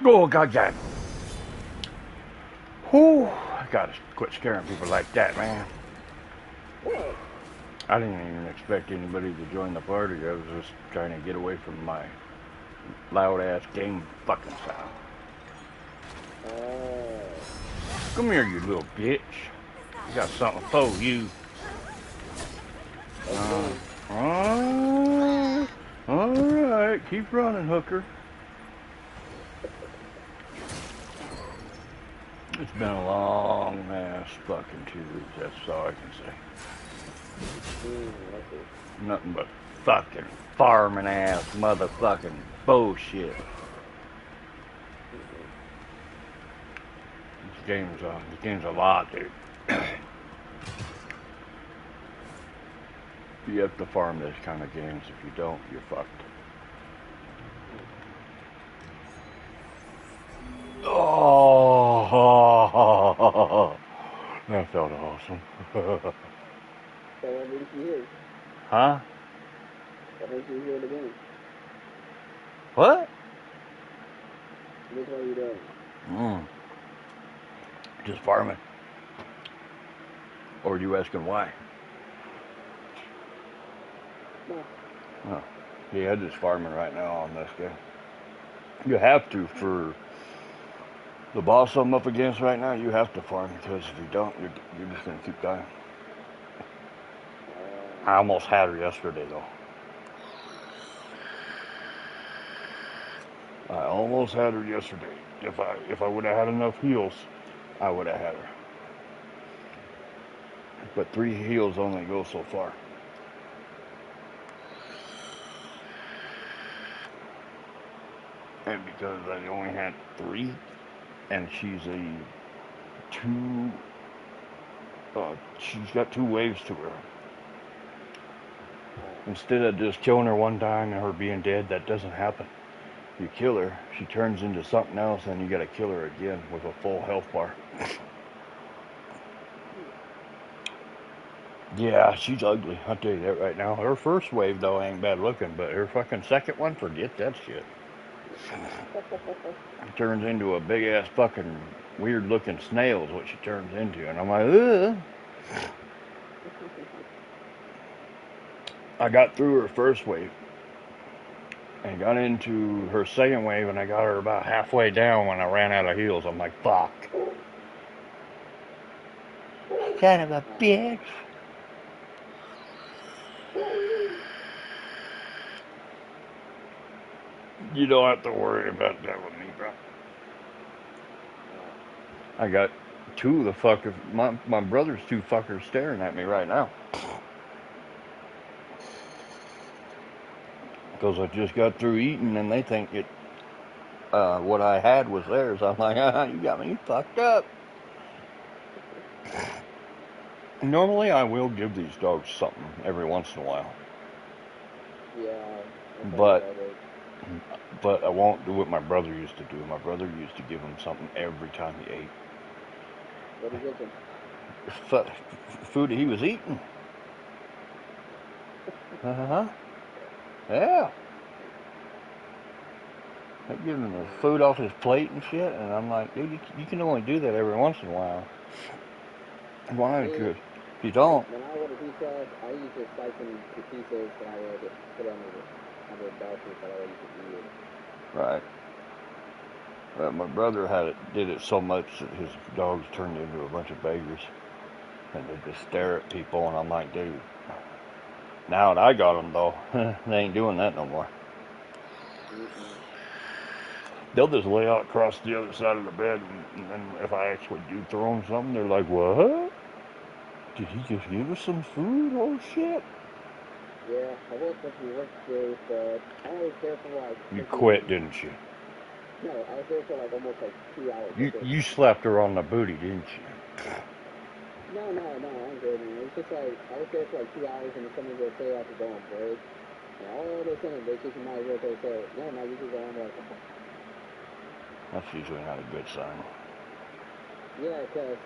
Oh, goddamn. Whew. I gotta quit scaring people like that, man. I didn't even expect anybody to join the party. I was just trying to get away from my loud ass game fucking sound. Come here, you little bitch. I got something for you. Alright, keep running, hooker. It's been a long ass fucking 2 weeks, that's all I can say. Nothing but fucking farming ass motherfucking bullshit. This game's a lot, dude. You have to farm this kind of games. If you don't, you're fucked. Oh, that felt awesome. So what makes you here? Huh? What makes you here again? What? Which one are you doing? Just farming. Or are you asking why? No. Oh. Yeah, just farming right now on this game. You have to for the boss I'm up against right now. You have to farm because if you don't, you're just gonna keep dying. I almost had her yesterday though. I almost had her yesterday. If I would have had enough heals, I would have had her. But 3 heals only go so far. And because I only had 3, and she's she's got 2 waves to her. Instead of just killing her one time and her being dead, that doesn't happen. You kill her, she turns into something else, and you gotta kill her again with a full health bar. Yeah, she's ugly. I'll tell you that right now. Her first wave, though, ain't bad looking, but her fucking second one, forget that shit. Turns into a big ass fucking weird looking snail is what she turns into, and I'm like, ugh. I got through her first wave and got into her second wave, and I got her about halfway down when I ran out of heals. I'm like, fuck. Son of a bitch. You don't have to worry about that with me, bro. I got 2 of the fuckers. My brother's 2 fuckers staring at me right now. Because I just got through eating and they think what I had was theirs. I'm like, you got me fucked up. Normally I will give these dogs something every once in a while. Yeah. But I won't do what my brother used to do. My brother used to give him something every time he ate. What did you give him? Food he was eating. Yeah. I give him the food off his plate and shit, and I'm like, dude, you can only do that every once in a while. Why? Because if you don't. When I order pizza, I used to slice them to pieces and I would put it on the boxes that I used to eat. Right. But my brother did it so much that his dogs turned into a bunch of beggars, and they just stare at people, and I'm like, dude. Now that I got them though, they ain't doing that no more. They'll just lay out across the other side of the bed, and then if I actually do throw them something, they're like, what? Did he just give us some food? Oh shit. Yeah, I was supposed to be work today, but I was there for like... You quit, didn't you? No, I was there for like almost like 2 hours. You slapped her on the booty, didn't you? No, I'm good, man. It's just like, I was there for like 2 hours and someone would say I could go on break. And all of a sudden, they just might as well say, no, you can go on. Like, that's usually not a good sign. Yeah, because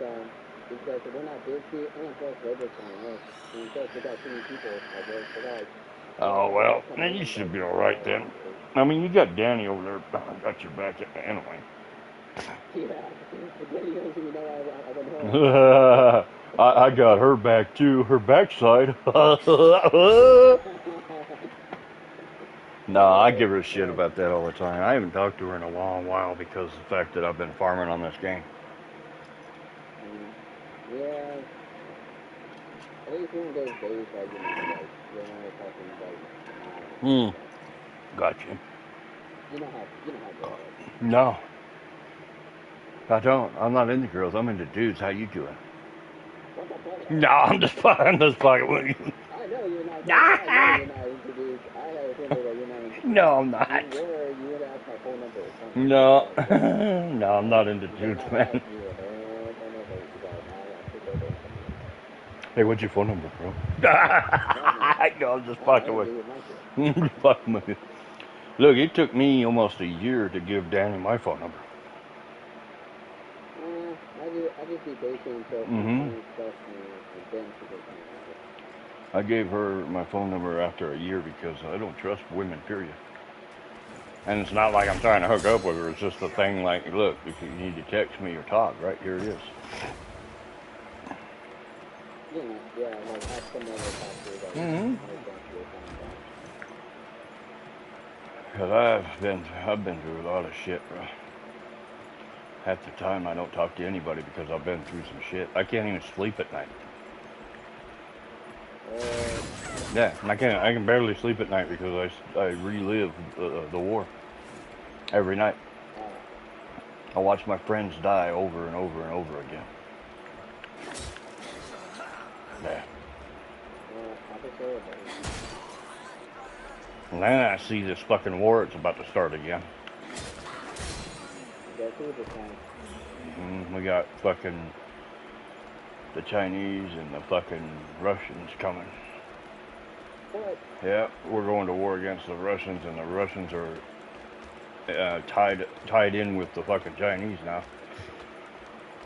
we're not busy, and plus labor's going up. And plus, we got too many people at work. They got like... Oh, well, then you should be alright then. I mean, you got Danny over there, got your back anyway. Yeah, but then he goes, you know, I went home. I got her back too, her backside. No, I give her a shit about that all the time. I haven't talked to her in a long while because of the fact that I've been farming on this game. Yeah, I think it's one of those days like, you know, like, you don't want to talk to anybody now. Gotcha. You know how girls are. No, I don't. I'm not into girls. I'm into dudes. How you doing? What the fuck? No, I'm just fucking with you. I know you're not. I know you're not into dudes. I have a feeling that you're not into dudes. No, I'm not. You would ask my phone number or something. No, no, I'm not into dudes, man. Phone number. Hey, what's your phone number, bro? No, I'm just fucking with you. Fucking with you. Look, it took me almost a year to give Danny my phone number. I just be patient until stuff and then she gets my number. I gave her my phone number after a year because I don't trust women, period. And it's not like I'm trying to hook up with her. It's just a thing like, look, if you need to text me or talk, right here it is. You know, yeah, like have someone to talk to. Because I've been through a lot of shit, bro. Half the time I don't talk to anybody because I've been through some shit. I can't even sleep at night. Yeah, I can barely sleep at night because I relive the war every night. I watch my friends die over and over and over again. Yeah. And then I see this fucking war. It's about to start again. We got fucking the Chinese and the fucking Russians coming. What? Yeah, we're going to war against the Russians, and the Russians are tied in with the fucking Chinese now.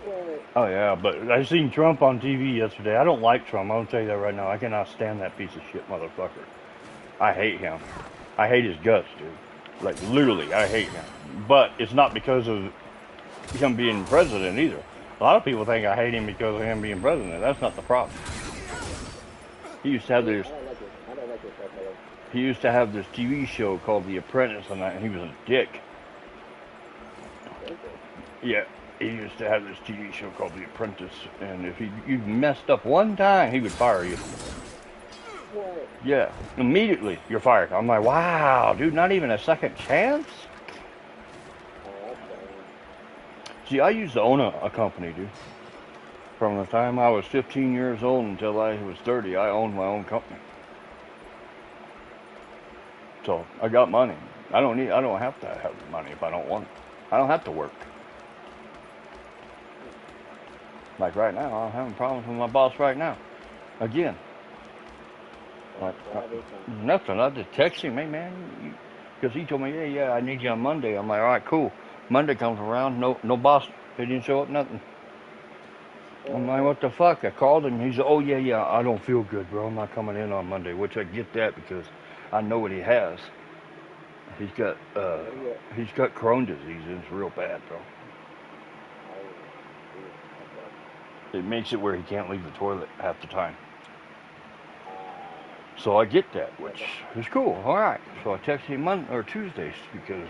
What? Oh yeah, but I seen Trump on TV yesterday. I don't like Trump. I'll tell you that right now. I cannot stand that piece of shit motherfucker. I hate him. I hate his guts, dude. Like literally, I hate him. But it's not because of him being president either. A lot of people think I hate him because of him being president. That's not the problem. He used to have this. He used to have this TV show called The Apprentice, and he was a dick. Yeah, he used to have this TV show called The Apprentice, and if you messed up one time, he would fire you. What? Yeah, immediately you're fired. I'm like, wow, dude, not even a second chance? See, I used to own a company, dude. From the time I was 15 years old until I was 30, I owned my own company. So I got money. I don't have to have money if I don't want it. I don't have to work. Like right now, I'm having problems with my boss right now. Again. Like, nothing. I just text him, hey man, because he told me, yeah, I need you on Monday. I'm like, all right, cool. Monday comes around, no boss. He didn't show up, nothing. I'm like, what the fuck? I called him. He's, oh yeah, I don't feel good, bro. I'm not coming in on Monday, which I get that because I know what he has. He's got Crohn's disease, and it's real bad, bro. It makes it where he can't leave the toilet half the time. So I get that, which is cool. All right. So I text him Monday or Tuesdays because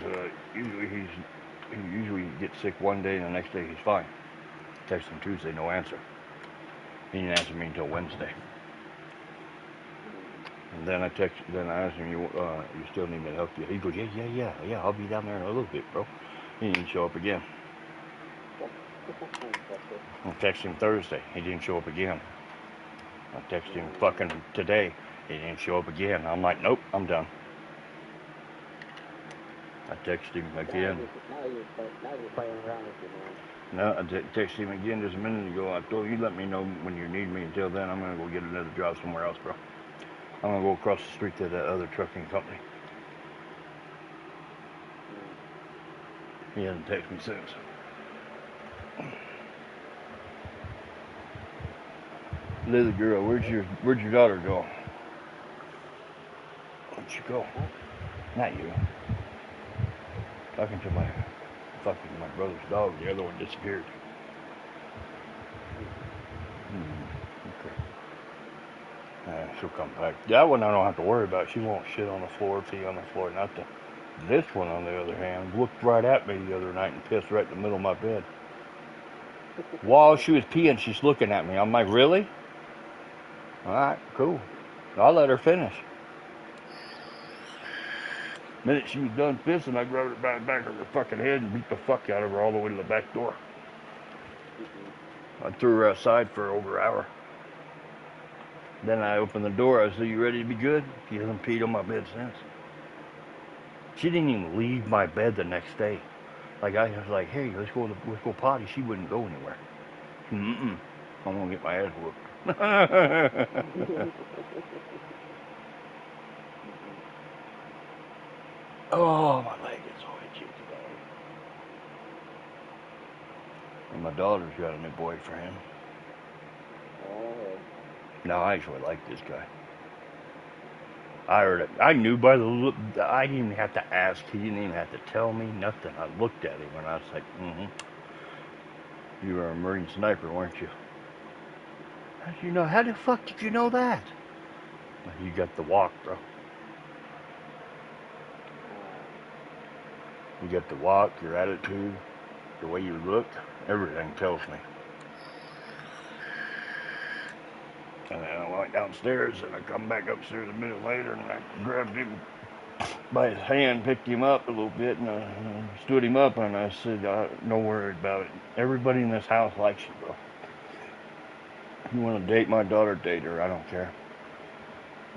usually he gets sick one day and the next day he's fine. Text him Tuesday, no answer. He didn't answer me until Wednesday. And then I asked him, you still need me to help you? He goes, yeah, I'll be down there in a little bit, bro. He didn't show up again. I texted him Thursday. He didn't show up again. I texted him fucking today. He didn't show up again. I'm like, nope, I'm done. I texted him again. Now you're playing around with you, man. No, I texted him again just a minute ago. I told you, let me know when you need me. Until then, I'm going to go get another job somewhere else, bro. I'm going to go across the street to that other trucking company. He hasn't texted me since. Little girl, where'd your daughter go? Where'd she go? Not you. Talking to my brother's dog. The other one disappeared. Okay. She'll come back. That one I don't have to worry about. She won't shit on the floor, pee on the floor. Not the. This one, on the other hand, looked right at me the other night and pissed right in the middle of my bed. While she was peeing, she's looking at me. I'm like, really? All right, cool. I'll let her finish. The minute she was done pissing, I grabbed her by the back of her fucking head and beat the fuck out of her all the way to the back door. I threw her outside for over an hour. Then I opened the door. I said, you ready to be good? She hasn't peed on my bed since. She didn't even leave my bed the next day. Like, I was like, hey, let's go potty. She wouldn't go anywhere. I'm going to get my ass whooped. Oh, my leg is so itchy today. And my daughter's got a new boyfriend. Oh. No, I actually like this guy. I heard it. I knew by the look. I didn't even have to ask. He didn't even have to tell me nothing. I looked at him and I was like, You were a Marine sniper, weren't you? How did you know? How the fuck did you know that? You got the walk, bro. You got the walk, your attitude, the way you look. Everything tells me. And then I went downstairs and I come back upstairs a minute later and I grabbed him by his hand, picked him up a little bit and stood him up and I said, don't worry about it. Everybody in this house likes you, bro. If you want to date my daughter, date her. I don't care.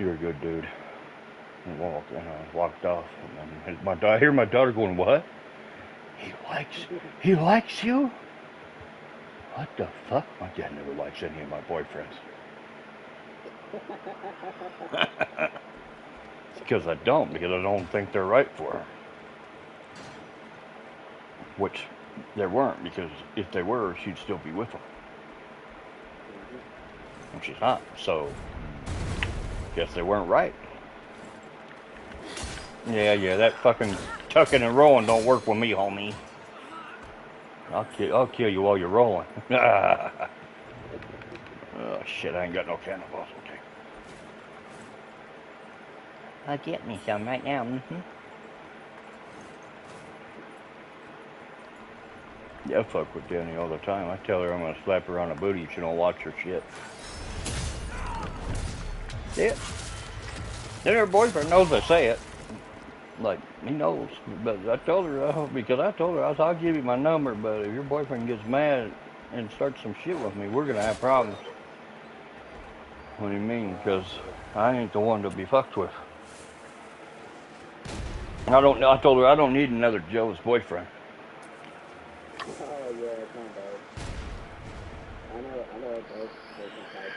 You're a good dude. And I walked off. And I hear my daughter going, what? He likes you? What the fuck? My dad never likes any of my boyfriends. Because I don't think they're right for her. Which they weren't, because if they were, she'd still be with them. And she's not, so guess they weren't right. Yeah, that fucking tucking and rolling don't work with me, homie. I'll kill you while you're rolling. Oh shit, I ain't got no cannonballs. Okay. I'll get me some right now. Yeah, I fuck with Danny all the time. I tell her I'm gonna slap her on the booty if she don't watch her shit. Yeah. Then her boyfriend knows I say it. Like, he knows. But I told her, I'll give you my number, but if your boyfriend gets mad and starts some shit with me, we're gonna have problems. What do you mean? Because I ain't the one to be fucked with. I told her I don't need another jealous boyfriend. Oh, yeah, it's not bad. I know it's type.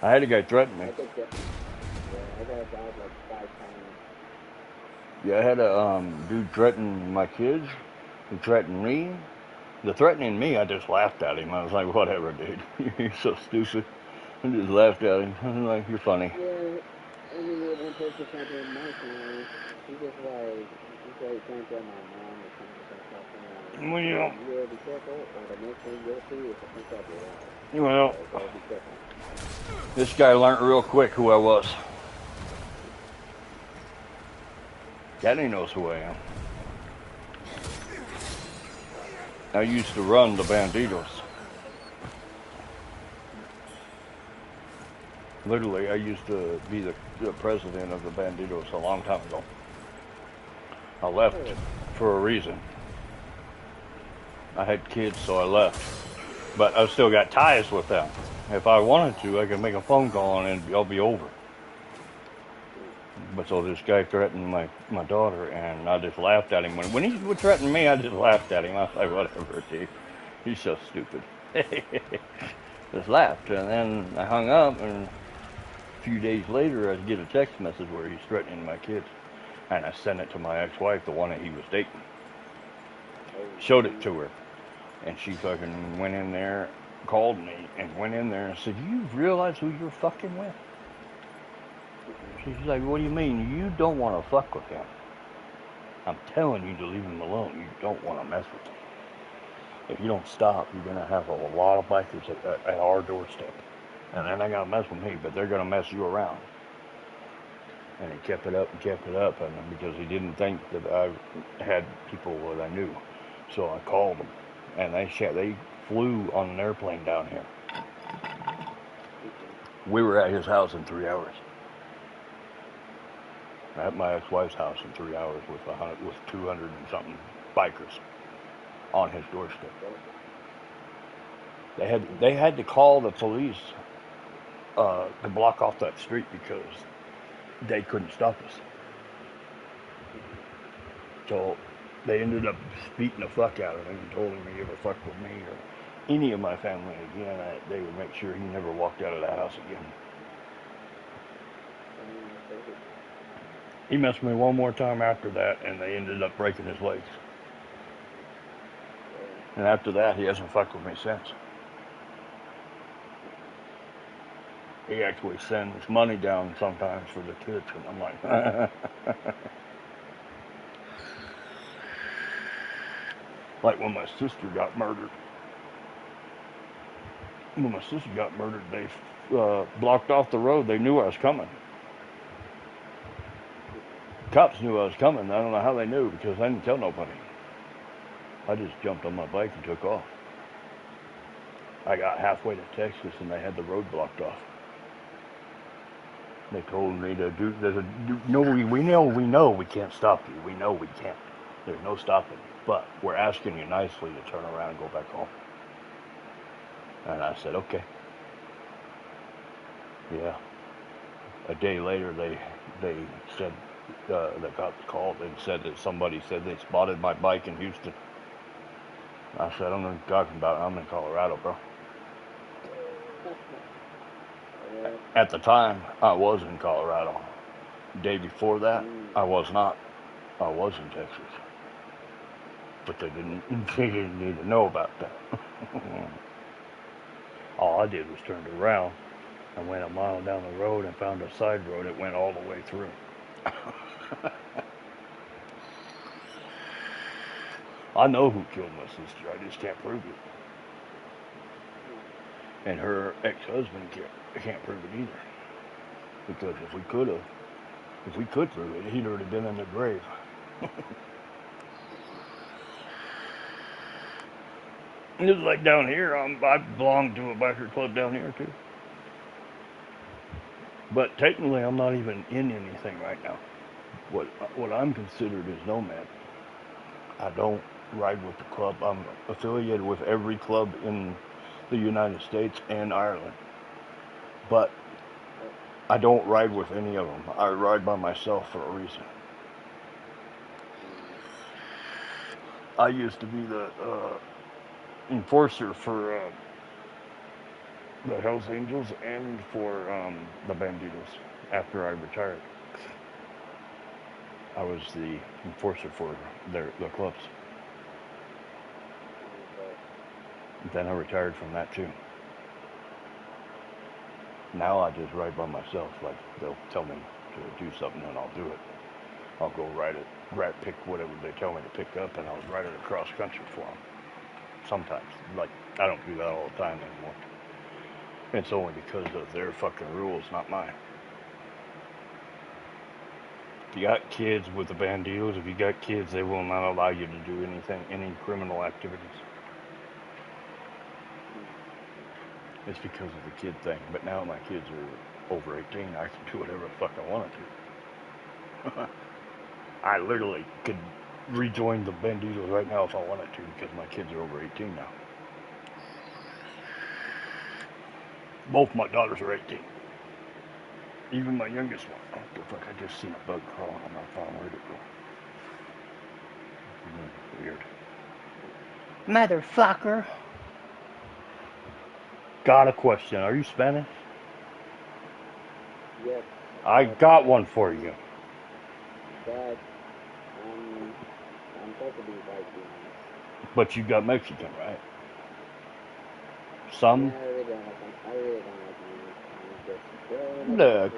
I had a guy threaten me. I think that, I got like 5 times. Yeah, I had a dude threaten my kids. He threatened me. The threatening me, I just laughed at him. I was like, whatever, dude. You're so stupid. I just laughed at him. I was like, you're funny. Yeah, I mean, one person trying to my family, he's just like trying to tell my mom or something like that. Well, you better be careful, or the next thing you'll see is something up your ass. Well, so be careful. This guy learned real quick who I was. Daddy knows who I am. I used to run the Banditos. Literally, I used to be the president of the Banditos a long time ago. I left for a reason. I had kids, so I left. But I still got ties with them. If I wanted to, I could make a phone call and I'll be over. But so this guy threatened my daughter, and I just laughed at him. When he would threaten me, I just laughed at him. I was like, whatever, dude. He's so stupid. Just laughed. And then I hung up, and a few days later, I get a text message where he's threatening my kids. And I sent it to my ex-wife, the one that he was dating. Showed it to her. And she fucking went in there, called me, and went in there and said, you realize who you're fucking with? She's like, what do you mean? You don't want to fuck with him. I'm telling you to leave him alone. You don't want to mess with him. If you don't stop, you're going to have a lot of bikers at our doorstep. And they're not going to mess with me, but they're going to mess you around. And he kept it up and kept it up, and because he didn't think that I had people that I knew. So I called them, and they flew on an airplane down here. We were at his house in 3 hours. At my ex-wife's house in 3 hours with 200 and something bikers on his doorstep. They had to call the police to block off that street because they couldn't stop us. So they ended up beating the fuck out of him and told him if he ever fucked with me or any of my family again, they would make sure he never walked out of the house again. He messed with me one more time after that, and they ended up breaking his legs. And after that, he hasn't fucked with me since. He actually sends money down sometimes for the kids, and I'm like, like when my sister got murdered. When my sister got murdered, they blocked off the road. They knew I was coming. Cops knew I was coming. I don't know how they knew because I didn't tell nobody. I just jumped on my bike and took off. I got halfway to Texas and they had the road blocked off. They told me to we know we can't stop you. We know we can't. There's no stopping. But we're asking you nicely to turn around and go back home. And I said, okay. Yeah. A day later, they said, the cops called and said that somebody said they spotted my bike in Houston. I said, I don't know what you're talking about. I'm in Colorado, bro. At the time, I was in Colorado. The day before that, I was not. I was in Texas. But they didn't need to know about that. All I did was turned around and went a mile down the road and found a side road that went all the way through. I know who killed my sister. I just can't prove it. And her ex-husband can't prove it either. Because if we could prove it, he'd already been in the grave. It's like down here, I belong to a biker club down here too. But technically, I'm not even in anything right now. What I'm considered is nomad. I don't ride with the club. I'm affiliated with every club in the United States and Ireland. But I don't ride with any of them. I ride by myself for a reason. I used to be the enforcer for the Hells Angels and for the Banditos after I retired. I was the enforcer for the clubs. Then I retired from that too. Now I just ride by myself. Like they'll tell me to do something and I'll do it. I'll go pick whatever they tell me to pick up, and I'll ride it across country for them. Sometimes, like I don't do that all the time anymore. It's only because of their fucking rules, not mine. If you got kids with the banditos, if you got kids, they will not allow you to do anything, any criminal activities. It's because of the kid thing. But now my kids are over 18, I can do whatever the fuck I want to. I literally could rejoin the banditos right now if I wanted to because my kids are over 18 now. Both my daughters are 18. Even my youngest one. Oh, the fuck, I just seen a bug crawling on my phone. Where'd it go? Weird. Motherfucker. Got a question. Are you Spanish? Yes. I got one for you. But I'm supposed to be white. But you got Mexican, right? Some? Yeah, I really don't like Look,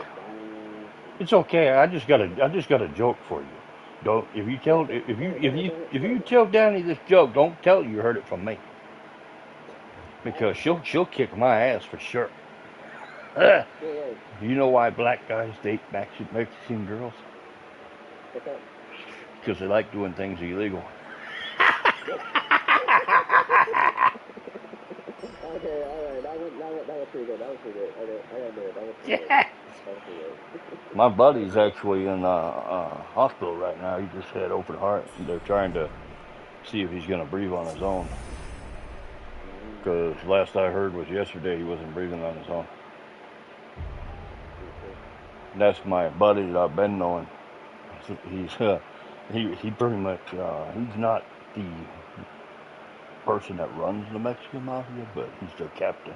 it's okay. I just got a joke for you. Don't if you tell Danny this joke, don't tell her you heard it from me. Because she'll kick my ass for sure. Do you know why black guys date Mexican girls? Because they like doing things illegal. Okay, alright, that was pretty good. Okay, I gotta do it. That was pretty good. My buddy's actually in hospital right now. He just had open heart. They're trying to see if he's going to breathe on his own. Because last I heard was yesterday he wasn't breathing on his own. That's my buddy that I've been knowing. He's he pretty much he's not the person that runs the Mexican mafia, but he's their captain.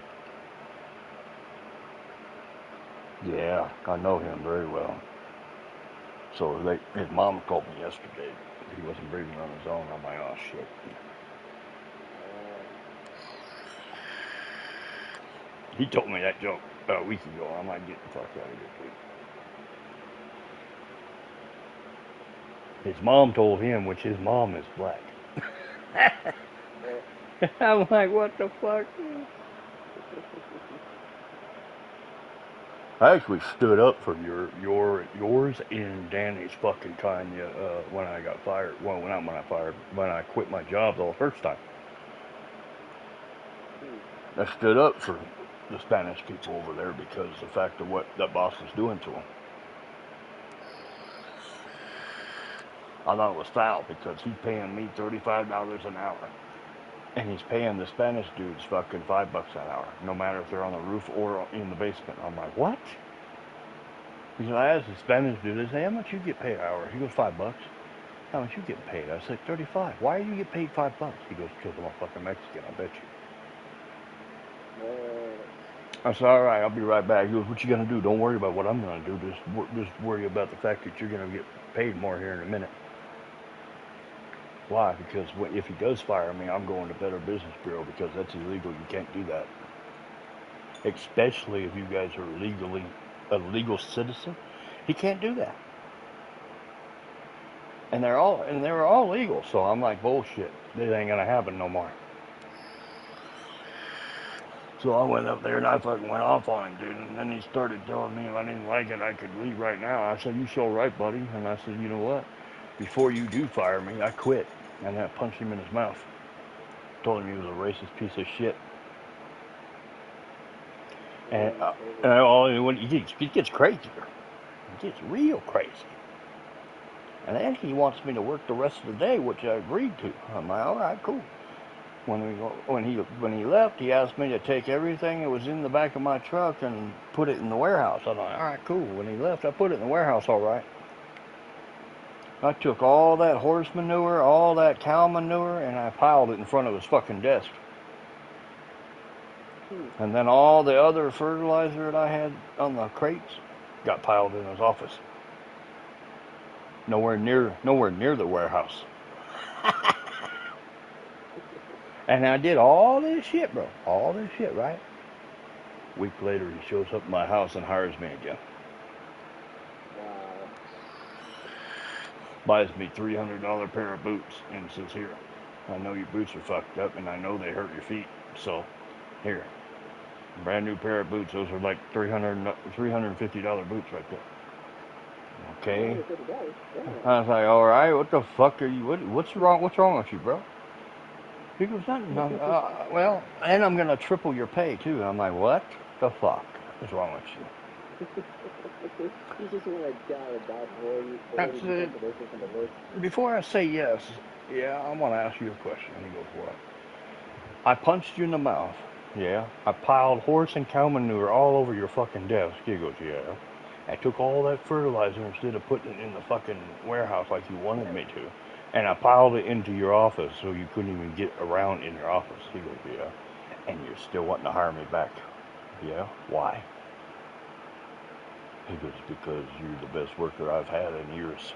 Yeah, I know him very well. So his mom called me yesterday. He wasn't breathing on his own. I'm like, oh shit. He told me that joke about a week ago. I might get the fuck out of here, dude. His mom told him, which his mom is black. I'm like, what the fuck? I actually stood up for yours and Danny's fucking Tanya when I got fired. Well, not when I fired, when I quit my job the first time. I stood up for the Spanish people over there because of the fact of what that boss was doing to them. I thought it was foul because he's paying me $35 an hour. And he's paying the Spanish dudes fucking $5 an hour, no matter if they're on the roof or in the basement. I'm like, what? Because I asked the Spanish dude, I say, how much you get paid an hour? He goes, $5. How much you getting paid? I said, 35. Why do you get paid $5? He goes, because I'm a fucking Mexican, I bet you. I said, all right, I'll be right back. He goes, what you gonna do? Don't worry about what I'm gonna do. Just worry about the fact that you're gonna get paid more here in a minute. Why? Because if he does fire me, I'm going to Better Business Bureau because that's illegal. You can't do that. Especially if you guys are a legal citizen. He can't do that. And they were all legal. So I'm like, bullshit. This ain't gonna happen no more. So I went up there and I fucking went off on him, dude. And then he started telling me if I didn't like it, I could leave right now. I said, you so right, buddy. And I said, you know what? Before you do fire me, I quit. And I punched him in his mouth. Told him he was a racist piece of shit. And it gets crazier. It gets real crazy. And then he wants me to work the rest of the day, which I agreed to. I'm like, all right, cool. When he left, he asked me to take everything that was in the back of my truck and put it in the warehouse. I'm like, all right, cool. When he left, I put it in the warehouse, all right. I took all that horse manure, all that cow manure, and I piled it in front of his fucking desk. And then all the other fertilizer that I had on the crates got piled in his office. Nowhere near the warehouse. And I did all this shit, bro. All this shit, right? A week later, he shows up at my house and hires me again. Wow. Buys me $300 pair of boots and says, here, I know your boots are fucked up and I know they hurt your feet. So, here, brand new pair of boots. Those are like $350 boots right there. Okay. I was like, all right, what the fuck are you? What's wrong with you, bro? He goes, nothing. Well, and I'm gonna triple your pay too. And I'm like, what the fuck is wrong with you? You just want to get out of that boy. That's it. Before I say yes, yeah, I want to ask you a question. He goes, what? I punched you in the mouth. Yeah. I piled horse and cow manure all over your fucking desk. He goes, yeah. I took all that fertilizer instead of putting it in the fucking warehouse like you wanted me to. And I piled it into your office so you couldn't even get around in your office. He goes, yeah. And you're still wanting to hire me back. Yeah? Why? He goes, because you're the best worker I've had in years.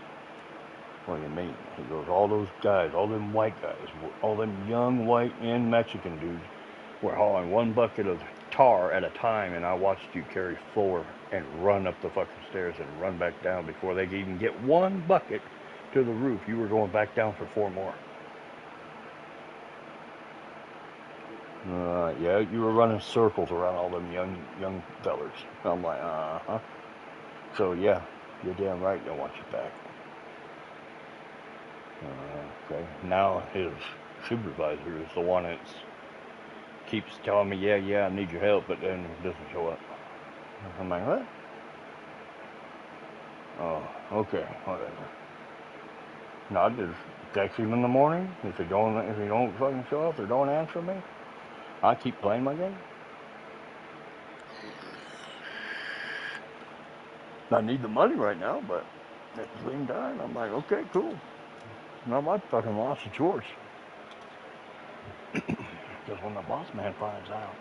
What do you mean? He goes, all those guys, all them white guys, all them young white and Mexican dudes were hauling one bucket of tar at a time, and I watched you carry 4 and run up the fucking stairs and run back down before they could even get one bucket to the roof, you were going back down for 4 more. Yeah, you were running circles around all them young fellers. I'm like, uh-huh. So yeah, you're damn right they'll want you back. Okay. Now his supervisor is the one that keeps telling me, yeah, I need your help, but then doesn't show up. I'm like, what? Oh, okay, whatever. No, I just text him in the morning. If he don't fucking show up or don't answer me, I keep playing my game. I need the money right now, but at the same time, I'm like, okay, cool. Not my fucking loss, it's yours. Because when the boss man finds out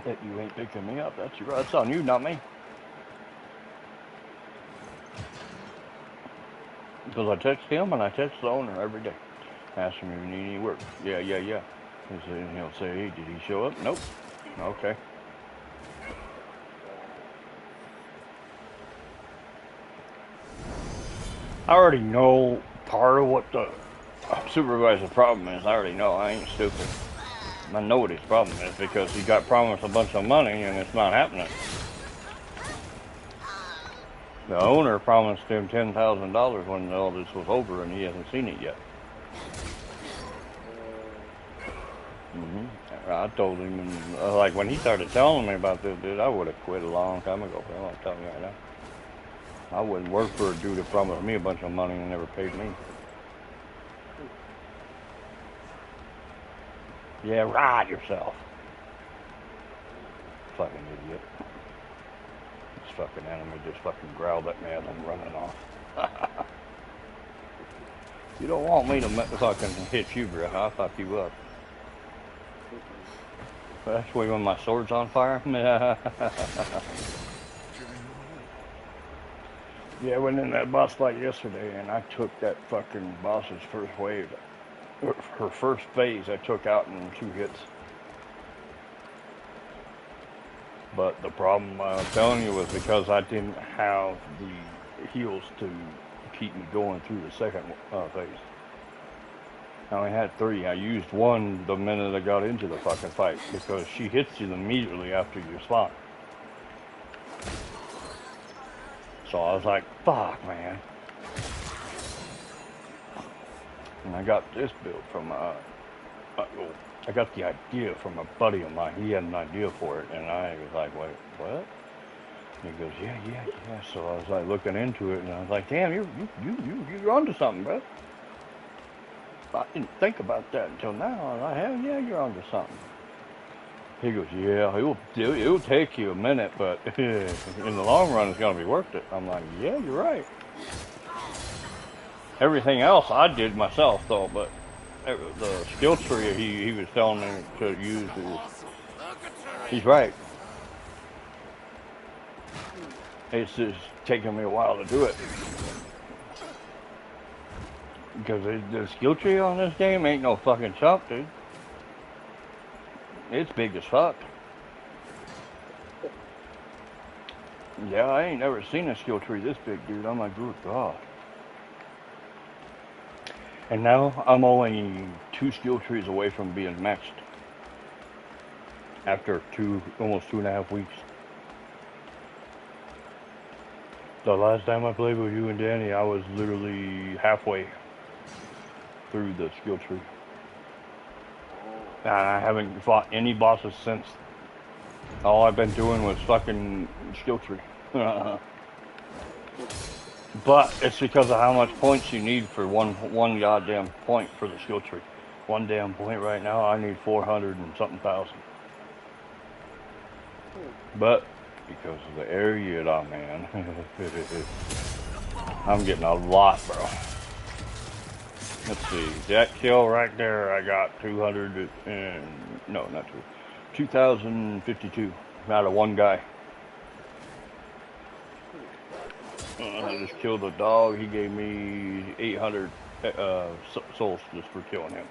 that you ain't picking me up, that's on you, not me. Because I text him and I text the owner every day. Ask him if you need any work. Yeah. He'll say, hey, did he show up? Nope. Okay. I already know part of what the supervisor's problem is. I already know. I ain't stupid. I know what his problem is because he got promised a bunch of money and it's not happening. The owner promised him $10,000 when all this was over and he hasn't seen it yet. I told him, and like when he started telling me about this, dude, I would have quit a long time ago. But I'm telling you right now, I wouldn't work for a dude that promised me a bunch of money and never paid me. Yeah, ride yourself. Fucking idiot. This fucking enemy just fucking growled at me as I'm running off. You don't want me to fucking hit you, bro. I'll fuck you up. Especially when my sword's on fire. Yeah, I went in that boss fight yesterday and I took that fucking boss's first wave. Her first phase I took out in 2 hits. But the problem I'm telling you was because I didn't have the heals to keep me going through the second phase. I only had 3. I used 1 the minute I got into the fucking fight because she hits you immediately after you spawn. So I was like, fuck, man. And I got this build from, I got the idea from a buddy of mine. He had an idea for it, and I was like, wait, what? And he goes, yeah. So I was like looking into it, and I was like, damn, you're onto something, bro. I didn't think about that until now. I was like, hell yeah, you're onto something. He goes, yeah, it'll take you a minute, but in the long run, it's gonna be worth it. I'm like, yeah, you're right. Everything else I did myself, though, but the skill tree he was telling me to use he's right. It's just taking me a while to do it. Because the skill tree on this game ain't no fucking chump, dude. It's big as fuck. Yeah, I ain't never seen a skill tree this big, dude. I'm like, good God. And now I'm only 2 skill trees away from being maxed. After almost 2.5 weeks. The last time I played with you and Danny, I was literally halfway through the skill tree. And I haven't fought any bosses since. All I've been doing was fucking skill tree. But it's because of how much points you need for one goddamn point for the skill tree. 1 damn point right now, I need 400 and something thousand. But because of the area that I'm in, I'm getting a lot, bro. Let's see, that kill right there, I got 200 and no, not 2,052 out of 1 guy. I just killed a dog. He gave me 800 souls just for killing him.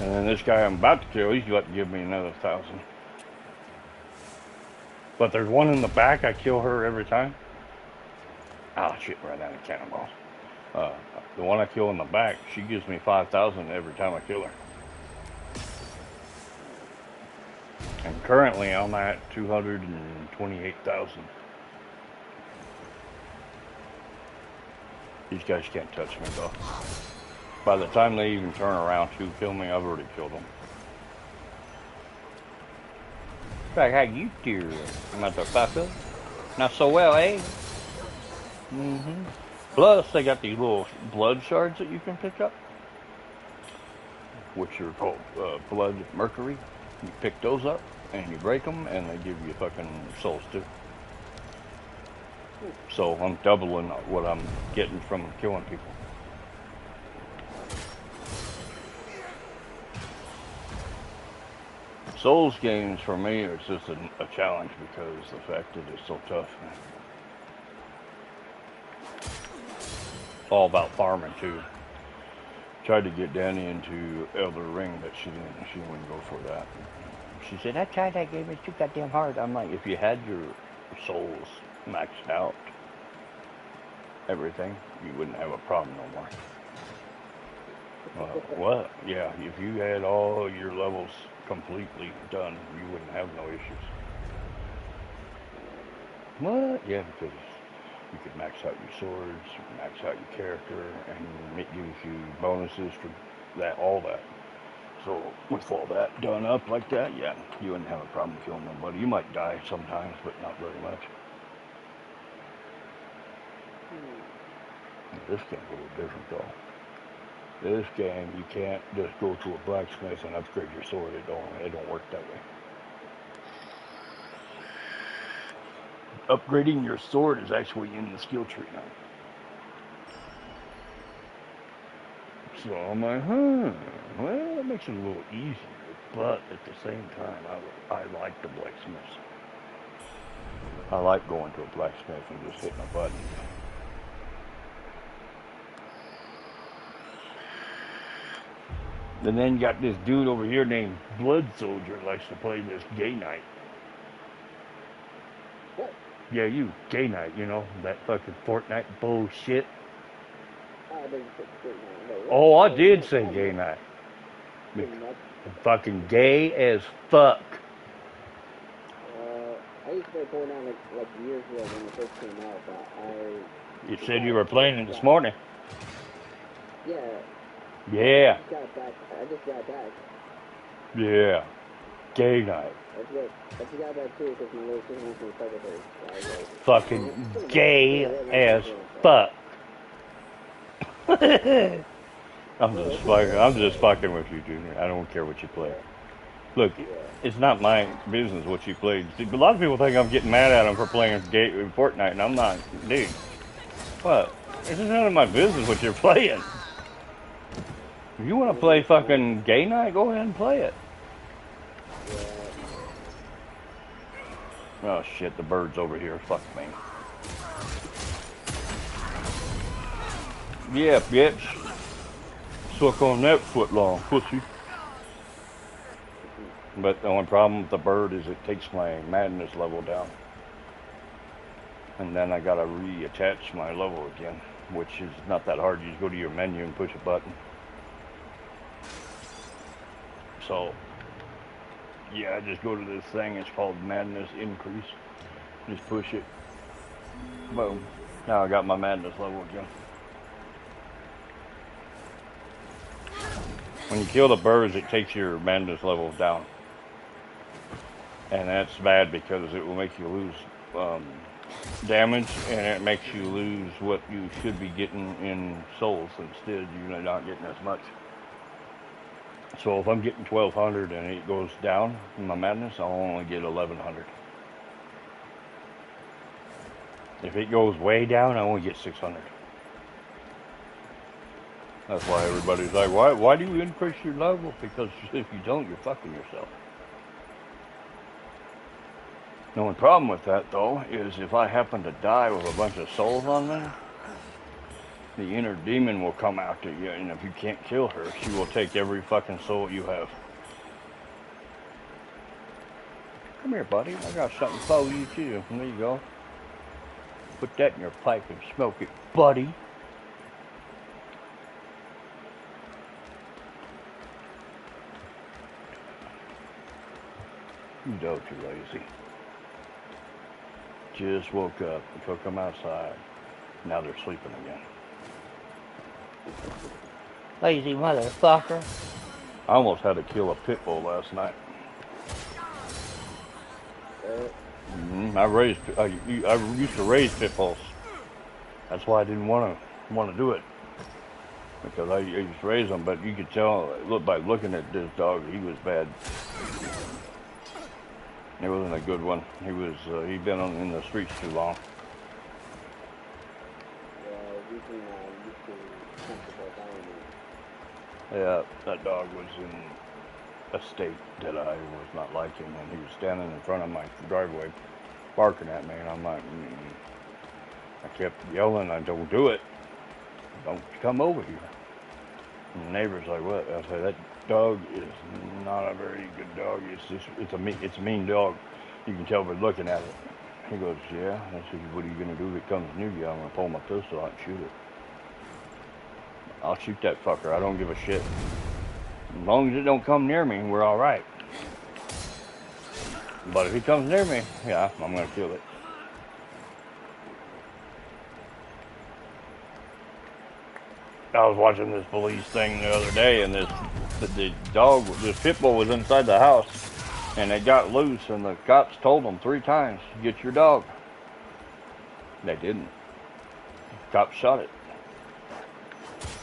And then this guy I'm about to kill, he's about to give me another 1,000. But there's one in the back. I kill her every time. Ah, shit, right out of cannonball. The one I kill in the back, she gives me 5,000 every time I kill her. And currently I'm at 228,000. These guys can't touch me though. By the time they even turn around to kill me, I've already killed them. Like how you do, motherfucker. Not so well, eh? Mm-hmm. Plus, they got these little blood shards that you can pick up, which are called blood mercury. You pick those up, and you break them, and they give you fucking souls too. So I'm doubling what I'm getting from killing people. Souls games for me is just a challenge because the fact that it's so tough. It's all about farming too. Tried to get Danny into Elder Ring, but she wouldn't go for that. She said, I tried that game, it's too goddamn hard. I'm like, if you had your souls maxed out, everything, you wouldn't have a problem no more. What? Yeah, if you had all your levels completely done, you wouldn't have no issues. What? Yeah, because you could max out your swords, max out your character, and it gives you bonuses for that, all that. So with all that done up like that, yeah, you wouldn't have a problem killing nobody. You might die sometimes, but not very much. This game's a little different though. This game, you can't just go to a blacksmith and upgrade your sword. It don't work that way. Upgrading your sword is actually in the skill tree now. So I'm like, well, it makes it a little easier, but at the same time, I like the blacksmiths. I like going to a blacksmith and just hitting a button. And then you got this dude over here named Blood Soldier likes to play this gay night. What? Yeah, you, gay night, you know, that fucking Fortnite bullshit. Oh, I did say gay night. Fucking gay as fuck. I used to play Fortnite like years ago when it first came out, but You said you were playing it this morning. Yeah. Yeah. I just got back. Yeah. Gay night. I just got back too because my little sister wants me to play with her. Fucking gay as fuck. I'm just fucking with you, Junior. I don't care what you play. Look, it's not my business what you played. See, a lot of people think I'm getting mad at them for playing Fortnite, and I'm not. Dude, what? It's none of my business what you're playing. If you want to play fucking gay night, go ahead and play it. Oh shit, the bird's over here. Fuck me. Yeah, bitch. Suck on that foot long, pussy. But the only problem with the bird is it takes my madness level down. And then I gotta reattach my level again, which is not that hard. You just go to your menu and push a button. So, yeah, I just go to this thing. It's called Madness Increase. Just push it. Boom. Now I got my madness level again. When you kill the birds, it takes your madness level down. And that's bad because it will make you lose damage, and it makes you lose what you should be getting in souls. Instead, you're not getting as much. So if I'm getting 1,200 and it goes down in my madness, I'll only get 1,100. If it goes way down, I only get 600. That's why everybody's like, why do you increase your level? Because if you don't, you're fucking yourself. The only problem with that, though, is if I happen to die with a bunch of souls on me, the inner demon will come after you, and if you can't kill her, she will take every fucking soul you have. Come here, buddy. I got something for you, too. There you go. Put that in your pipe and smoke it, buddy. You dogs are lazy. Just woke up, took them outside. Now they're sleeping again. Lazy motherfucker. I almost had to kill a pit bull last night. I used to raise pit bulls. That's why I didn't want to do it, because I used to raise them. But you could tell, by looking at this dog, he was bad. He wasn't a good one. He'd been in the streets too long. Yeah, that dog was in a state that I was not liking, and he was standing in front of my driveway, barking at me, and I'm like, I kept yelling, I don't do it. Don't come over here. And the neighbor's like, what? I said, that dog is not a very good dog. It's a mean dog. You can tell by looking at it. He goes, yeah. I said, what are you going to do if it comes near you? I'm going to pull my pistol out and shoot it. I'll shoot that fucker. I don't give a shit. As long as it don't come near me, we're all right. But if he comes near me, yeah, I'm going to kill it. I was watching this police thing the other day, and this pit bull was inside the house, and it got loose, and the cops told them 3 times, get your dog. They didn't. Cops shot it.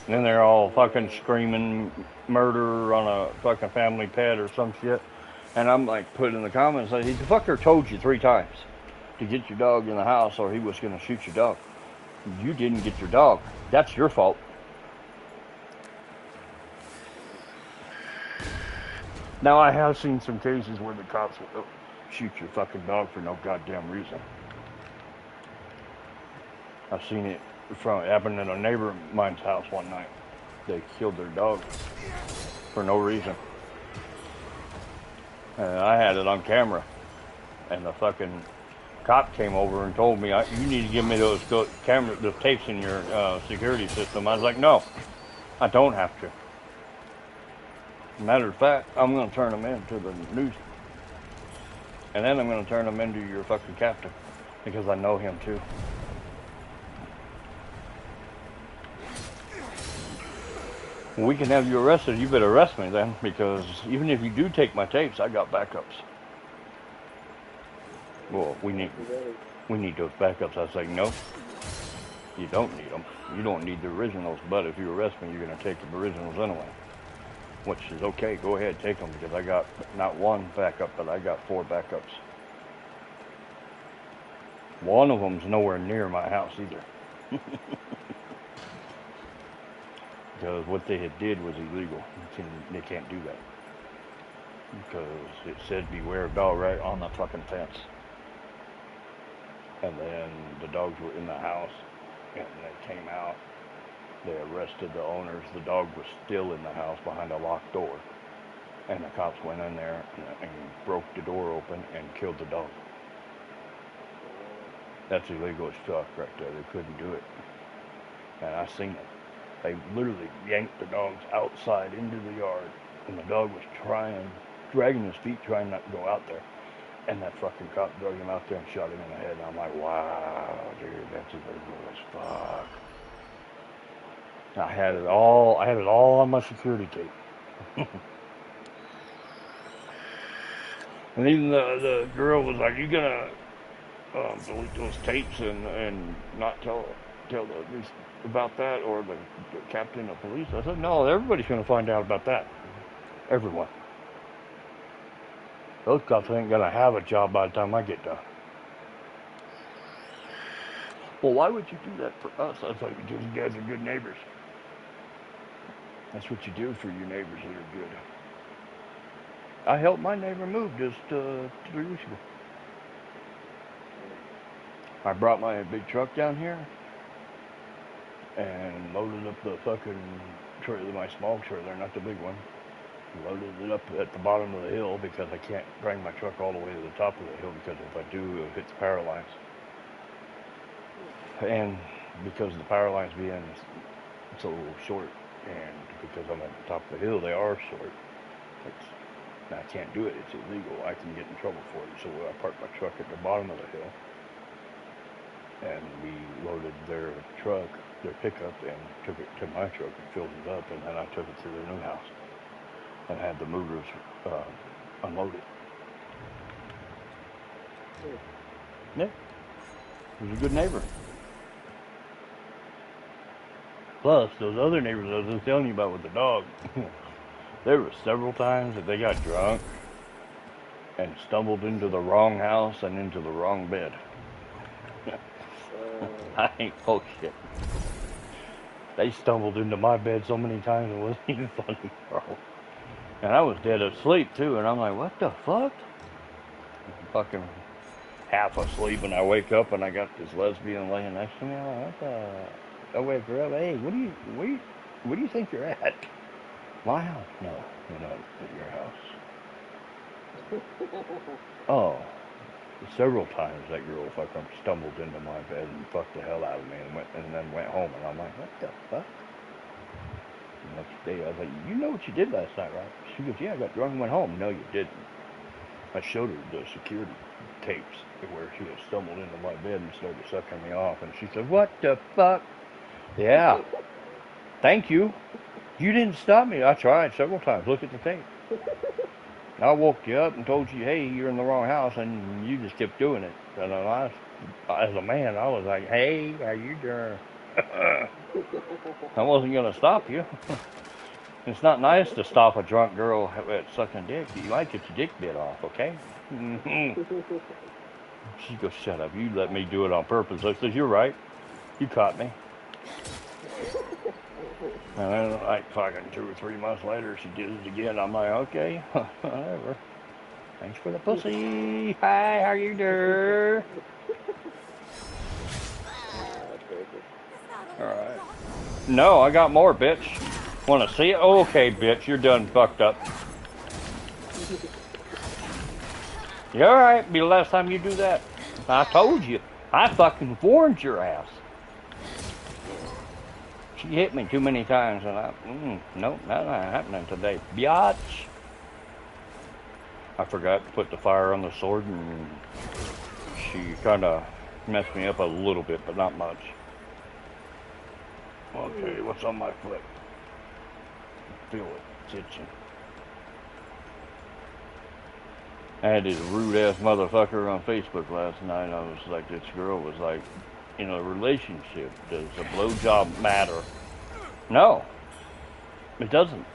And then they're all fucking screaming murder on a fucking family pet or some shit. And I'm like, put in the comments, like, the fucker told you 3 times to get your dog in the house or he was going to shoot your dog. You didn't get your dog. That's your fault. Now, I have seen some cases where the cops will shoot your fucking dog for no goddamn reason. I've seen it happened at a neighbor of mine's house one night. They killed their dog for no reason. And I had it on camera. And the fucking cop came over and told me, you need to give me those tapes in your security system. I was like, no, I don't have to. Matter of fact, I'm going to turn them in to the news. And then I'm going to turn them into your fucking captain. Because I know him too. When we can have you arrested, you better arrest me then. Because even if you do take my tapes, I got backups. Well, we need those backups. I was like, no, you don't need them. You don't need the originals. But if you arrest me, you're going to take the originals anyway. Which is okay, go ahead, take them, because I got not 1 backup, but I got 4 backups. One of them's nowhere near my house either. Because what they had did was illegal. They can't do that. Because it said beware of dog right on the fucking fence. And then the dogs were in the house, and they came out. They arrested the owners. The dog was still in the house behind a locked door. And the cops went in there and broke the door open and killed the dog. That's illegal as fuck right there. They couldn't do it. And I seen it. They literally yanked the dogs outside into the yard. And the dog was dragging his feet, trying not to go out there. And that fucking cop drug him out there and shot him in the head. And I'm like, wow, dude, that's illegal as fuck. I had it all on my security tape. And even the girl was like, you gonna delete those tapes and not tell the police about that, or the captain of police? I said, no, everybody's gonna find out about that. Everyone. Those cops ain't gonna have a job by the time I get done. Well, why would you do that for us? I was like, because you guys are good neighbors. That's what you do for your neighbors that are good. I helped my neighbor move just 3 weeks ago. I brought my big truck down here and loaded up the fucking trailer, my small trailer, not the big one. Loaded it up at the bottom of the hill because I can't bring my truck all the way to the top of the hill, because if I do, it'll hit the power lines. And because the power lines being so short, and because I'm at the top of the hill, they are short. It's, I can't do it. It's illegal. I can get in trouble for it. So I parked my truck at the bottom of the hill, and we loaded their truck, their pickup, and took it to my truck and filled it up, and then I took it to their new house and had the movers unload it. Yeah, he was a good neighbor. Plus, those other neighbors I was just telling you about with the dog, there were several times that they got drunk and stumbled into the wrong house and into the wrong bed. I ain't bullshit. They stumbled into my bed so many times it wasn't even funny, bro. And I was dead asleep too, and I'm like, what the fuck? I'm fucking half asleep, and I wake up and I got this lesbian laying next to me. I'm like, what the? I wake her up. Hey, where do you think you're at? My house? No, you're not at your house. Oh, several times that girl fucking stumbled into my bed and fucked the hell out of me and then went home, and I'm like, what the fuck? The next day I was like, you know what you did last night, right? She goes, yeah, I got drunk and went home. No, you didn't. I showed her the security tapes where she had stumbled into my bed and started sucking me off, and she said, what the fuck? Yeah, thank you. You didn't stop me. I tried several times. Look at the tape. I woke you up and told you, hey, you're in the wrong house, and you just kept doing it. And as a man, I was like, hey, how you doing? I wasn't going to stop you. It's not nice to stop a drunk girl at sucking dick. You might get your dick bit off, okay? She goes, shut up. You let me do it on purpose. I said, you're right. You caught me. And then, like, fucking 2 or 3 months later, she did it again. I'm like, okay, whatever. Thanks for the pussy. Hi, how you doing? Alright. No, I got more, bitch. Want to see it? Oh, okay, bitch, you're done fucked up. You alright? Be the last time you do that. I told you. I fucking warned your ass. She hit me too many times, and nope, that's not happening today. Biatch. I forgot to put the fire on the sword, and she kind of messed me up a little bit, but not much. Okay, what's on my foot? Feel it. It's itching. I had this rude ass motherfucker on Facebook last night. I was like, this girl was like, in a relationship, does a blowjob matter? No, it doesn't.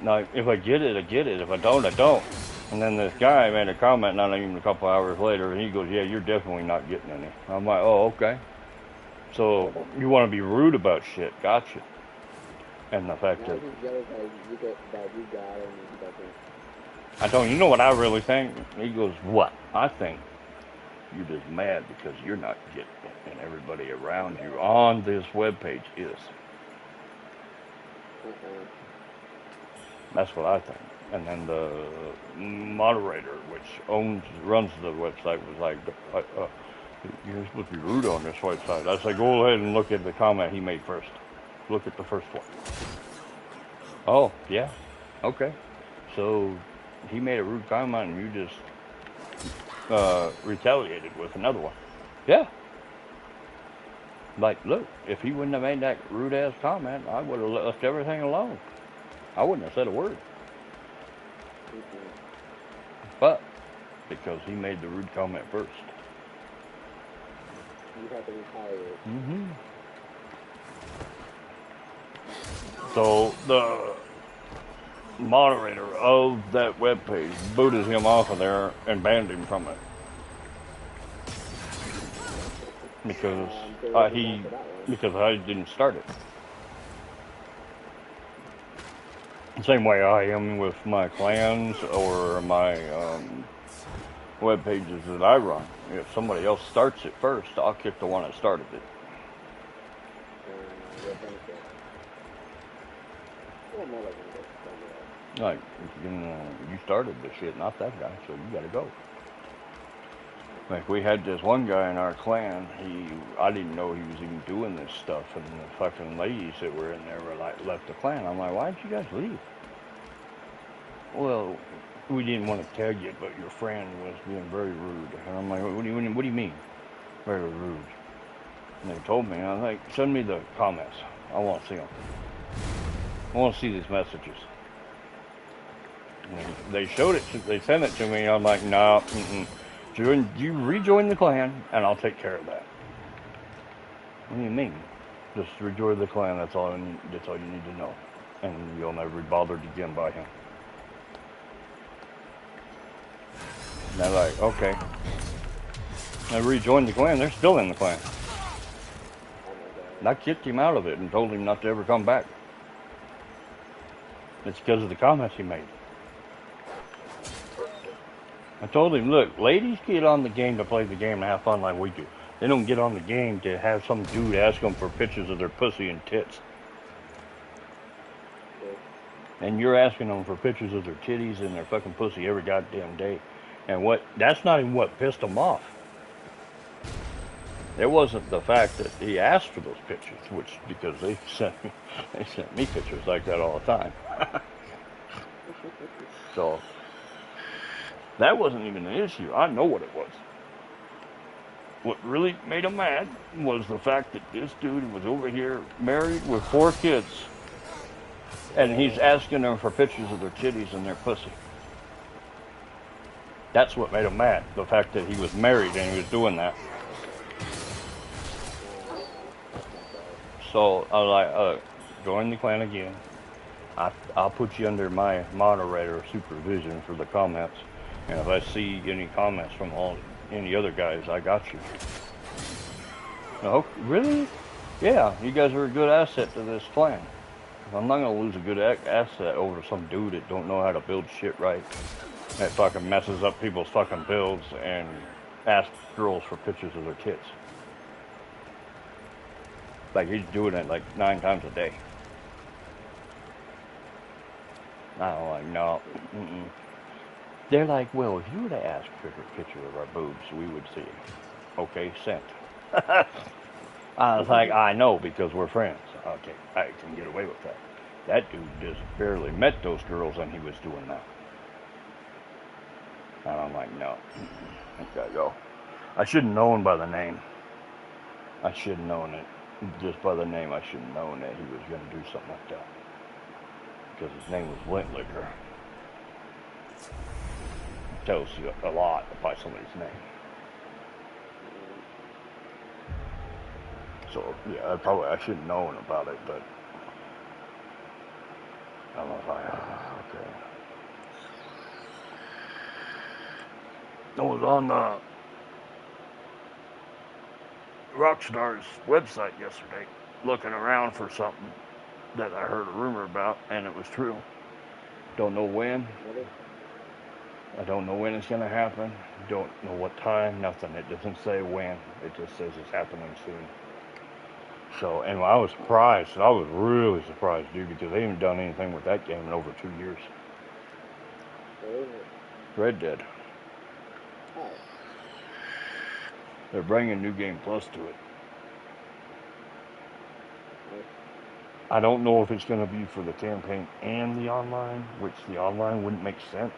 Like, if I get it, I get it. If I don't, I don't. And then this guy made a comment not even a couple hours later, and he goes, yeah, you're definitely not getting any. I'm like, oh, okay. So you want to be rude about shit. Gotcha. And the fact that I told him, you know what I really think? He goes, what? I think you're just mad because you're not getting it, and everybody around you on this webpage is. That's what I think. And then the moderator, which runs the website, was like, you're supposed to be rude on this website. I said, go ahead and look at the comment he made first. Look at the first one. Oh, yeah. Okay. So he made a rude comment and you just retaliated with another one. Yeah. Like, look, if he wouldn't have made that rude ass comment, I would have left everything alone. I wouldn't have said a word. But because he made the rude comment first. You have to retaliate. Mm-hmm. So the moderator of that webpage booted him off of there and banned him from it because I didn't start it. Same way I am with my clans or my web pages that I run. If somebody else starts it first, I'll kick the one that started it. Like, you started the shit, not that guy, so you gotta go. Like we had this one guy in our clan. I didn't know he was even doing this stuff, and the fucking ladies that were in there were like left the clan. I'm like, why did you guys leave? Well, we didn't want to tell you, but your friend was being very rude. And I'm like, what do you mean, very rude? And they told me, and I was like, send me the comments. I want to see them. I want to see these messages. And they showed it. They sent it to me. And I'm like, no, you rejoin the clan, and I'll take care of that. What do you mean? Just rejoin the clan. That's all you need to know, and you'll never be bothered again by him. And they're like, okay. I rejoined the clan. They're still in the clan. And I kicked him out of it and told him not to ever come back. It's because of the comments he made. I told him, look, ladies get on the game to play the game and have fun like we do. They don't get on the game to have some dude ask them for pictures of their pussy and tits. And you're asking them for pictures of their titties and their fucking pussy every goddamn day. And that's not even what pissed them off. It wasn't the fact that he asked for those pictures, because they sent me pictures like that all the time. So that wasn't even an issue. I know what it was. What really made him mad was the fact that this dude was over here married with 4 kids, and he's asking them for pictures of their titties and their pussy. That's what made him mad. The fact that he was married and he was doing that. So I was like, join the clan again. I'll put you under my moderator supervision for the comments. And if I see any comments from any other guys, I got you. Oh, really? Yeah, you guys are a good asset to this clan. I'm not gonna lose a good asset over some dude that don't know how to build shit right. That fucking messes up people's fucking builds and asks girls for pictures of their tits. Like he's doing it like 9 times a day. I'm like, no. They're like, well, if you were to ask for a picture of our boobs, we would see it. Okay, sent. I was like, I know, because we're friends. Okay, I can get away with that. That dude just barely met those girls and he was doing that. And I'm like, no. I gotta go. I should have known by the name. I should have known it. Just by the name, I should have known that he was going to do something like that. Because his name was Lintlicker. It tells you a lot by somebody's name. So, yeah, I should have known about it, but I was like, okay. I was on Rockstar's website yesterday looking around for something that I heard a rumor about, and it was true. Don't know when. I don't know when it's going to happen. Don't know what time, nothing. It doesn't say when. It just says it's happening soon. So, and I was surprised. I was really surprised, dude, because they haven't done anything with that game in over 2 years. Red Dead. They're bringing New Game Plus to it. I don't know if it's going to be for the campaign and the online, which the online wouldn't make sense.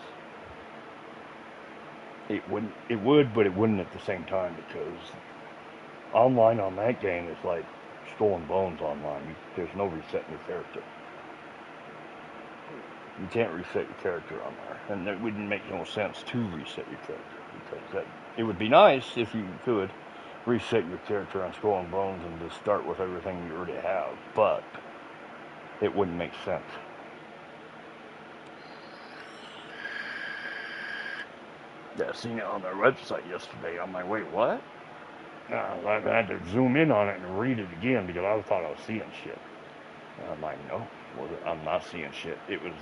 It would, but it wouldn't at the same time, because online on that game is like Skull and Bones online. There's no resetting your character. You can't reset your character on there, and it wouldn't make no sense to reset your character, because it would be nice if you could reset your character on Skull and Bones and just start with everything you already have, but it wouldn't make sense. Yeah, I seen it on their website yesterday. I'm like, wait, what? I had to zoom in on it and read it again because I thought I was seeing shit. And I'm like, no, I'm not seeing shit. It was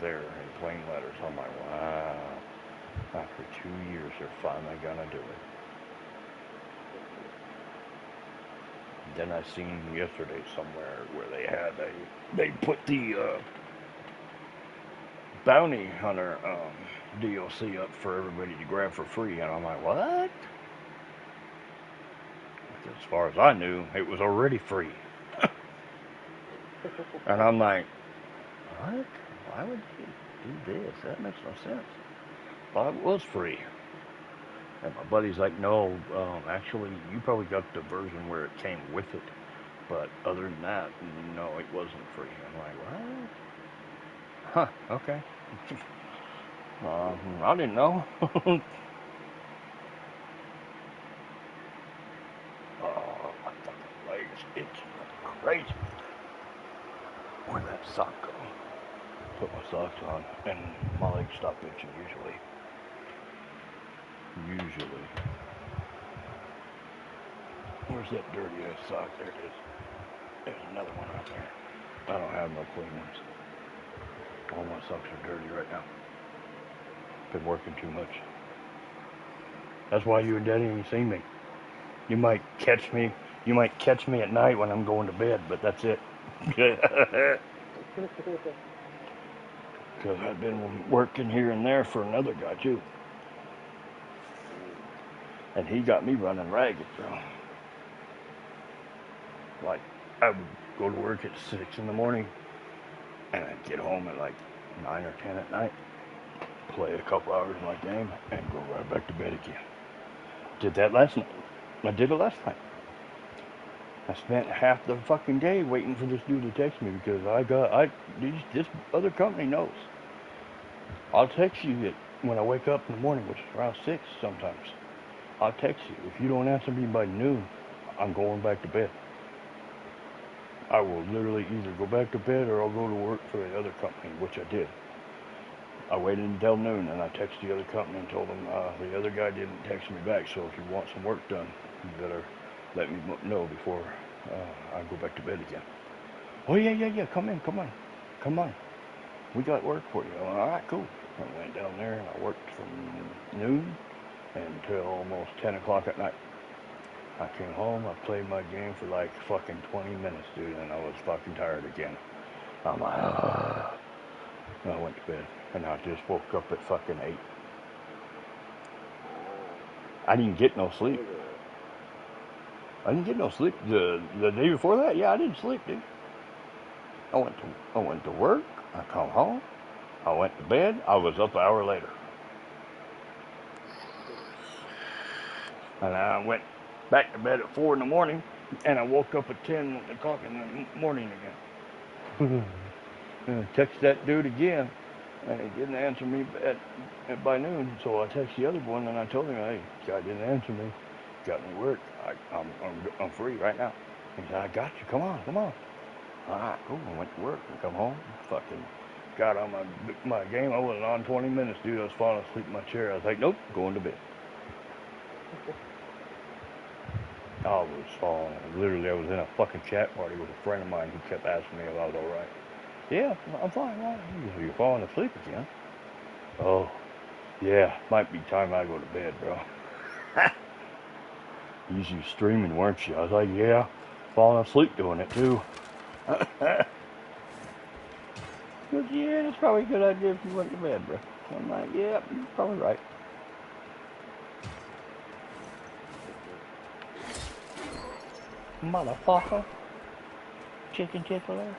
there in plain letters. I'm like, wow. After 2 years, they're finally gonna do it. Then I seen yesterday somewhere where they put the bounty hunter DLC up for everybody to grab for free, and I'm like, what? as far as I knew, it was already free. And I'm like, what? Why would you do this? That makes no sense. Thought it was free. And my buddy's like, no, actually, you probably got the version where it came with it. But other than that, no, it wasn't free. I'm like, what? Huh, okay. I didn't know. Oh, my fucking legs itching like crazy. Where'd that sock go? Put my socks on, and my legs stop itching usually. Usually. Where's that dirty ass sock? There it is. There's another one right there. I don't have no clean ones. All my socks are dirty right now. Been working too much. That's why you and Daddy ain't seen me. You might catch me at night when I'm going to bed, but that's it. Because I've been working here and there for another guy too. And he got me running ragged, bro. Like, I would go to work at 6 in the morning, and I'd get home at like 9 or 10 at night, play a couple hours of my game, and go right back to bed again. Did that last night. I did it last night. I spent half the fucking day waiting for this dude to text me because this other company knows. I'll text you when I wake up in the morning, which is around 6 sometimes. I'll text you. If you don't answer me by noon, I'm going back to bed. I will literally either go back to bed or I'll go to work for the other company, which I did. I waited until noon and I texted the other company and told them the other guy didn't text me back, so if you want some work done, you better let me know before I go back to bed again. Oh, yeah, come on. We got work for you. All right, cool. I went down there and I worked from noon until almost 10 o'clock at night. I came home, I played my game for like fucking 20 minutes, dude, and I was fucking tired again. I'm like, and I went to bed, and I just woke up at fucking 8. I didn't get no sleep. The day before that, yeah, I didn't sleep, dude. I went to work, I come home, I went to bed, I was up an hour later. And I went back to bed at 4 in the morning, and I woke up at 10 o'clock in the morning again. Text that dude again, and he didn't answer me by noon, so I texted the other one, and I told him, hey, guy didn't answer me, got me work, I'm free right now. He said, I got you, come on. All right, cool, I went to work, and come home, fucking got on my game. I wasn't on 20 minutes, dude. I was falling asleep in my chair. I was like, nope, going to bed. I was falling. Literally, I was in a fucking chat party with a friend of mine who kept asking me if I was all right. Yeah, I'm fine. Why? You're falling asleep again. Oh, yeah, might be time I go to bed, bro. You streaming, weren't you? I was like, yeah, falling asleep doing it too. He goes, yeah, it's probably a good idea if you went to bed, bro. I'm like, yeah, you're probably right. Motherfucker. Chicken tickler.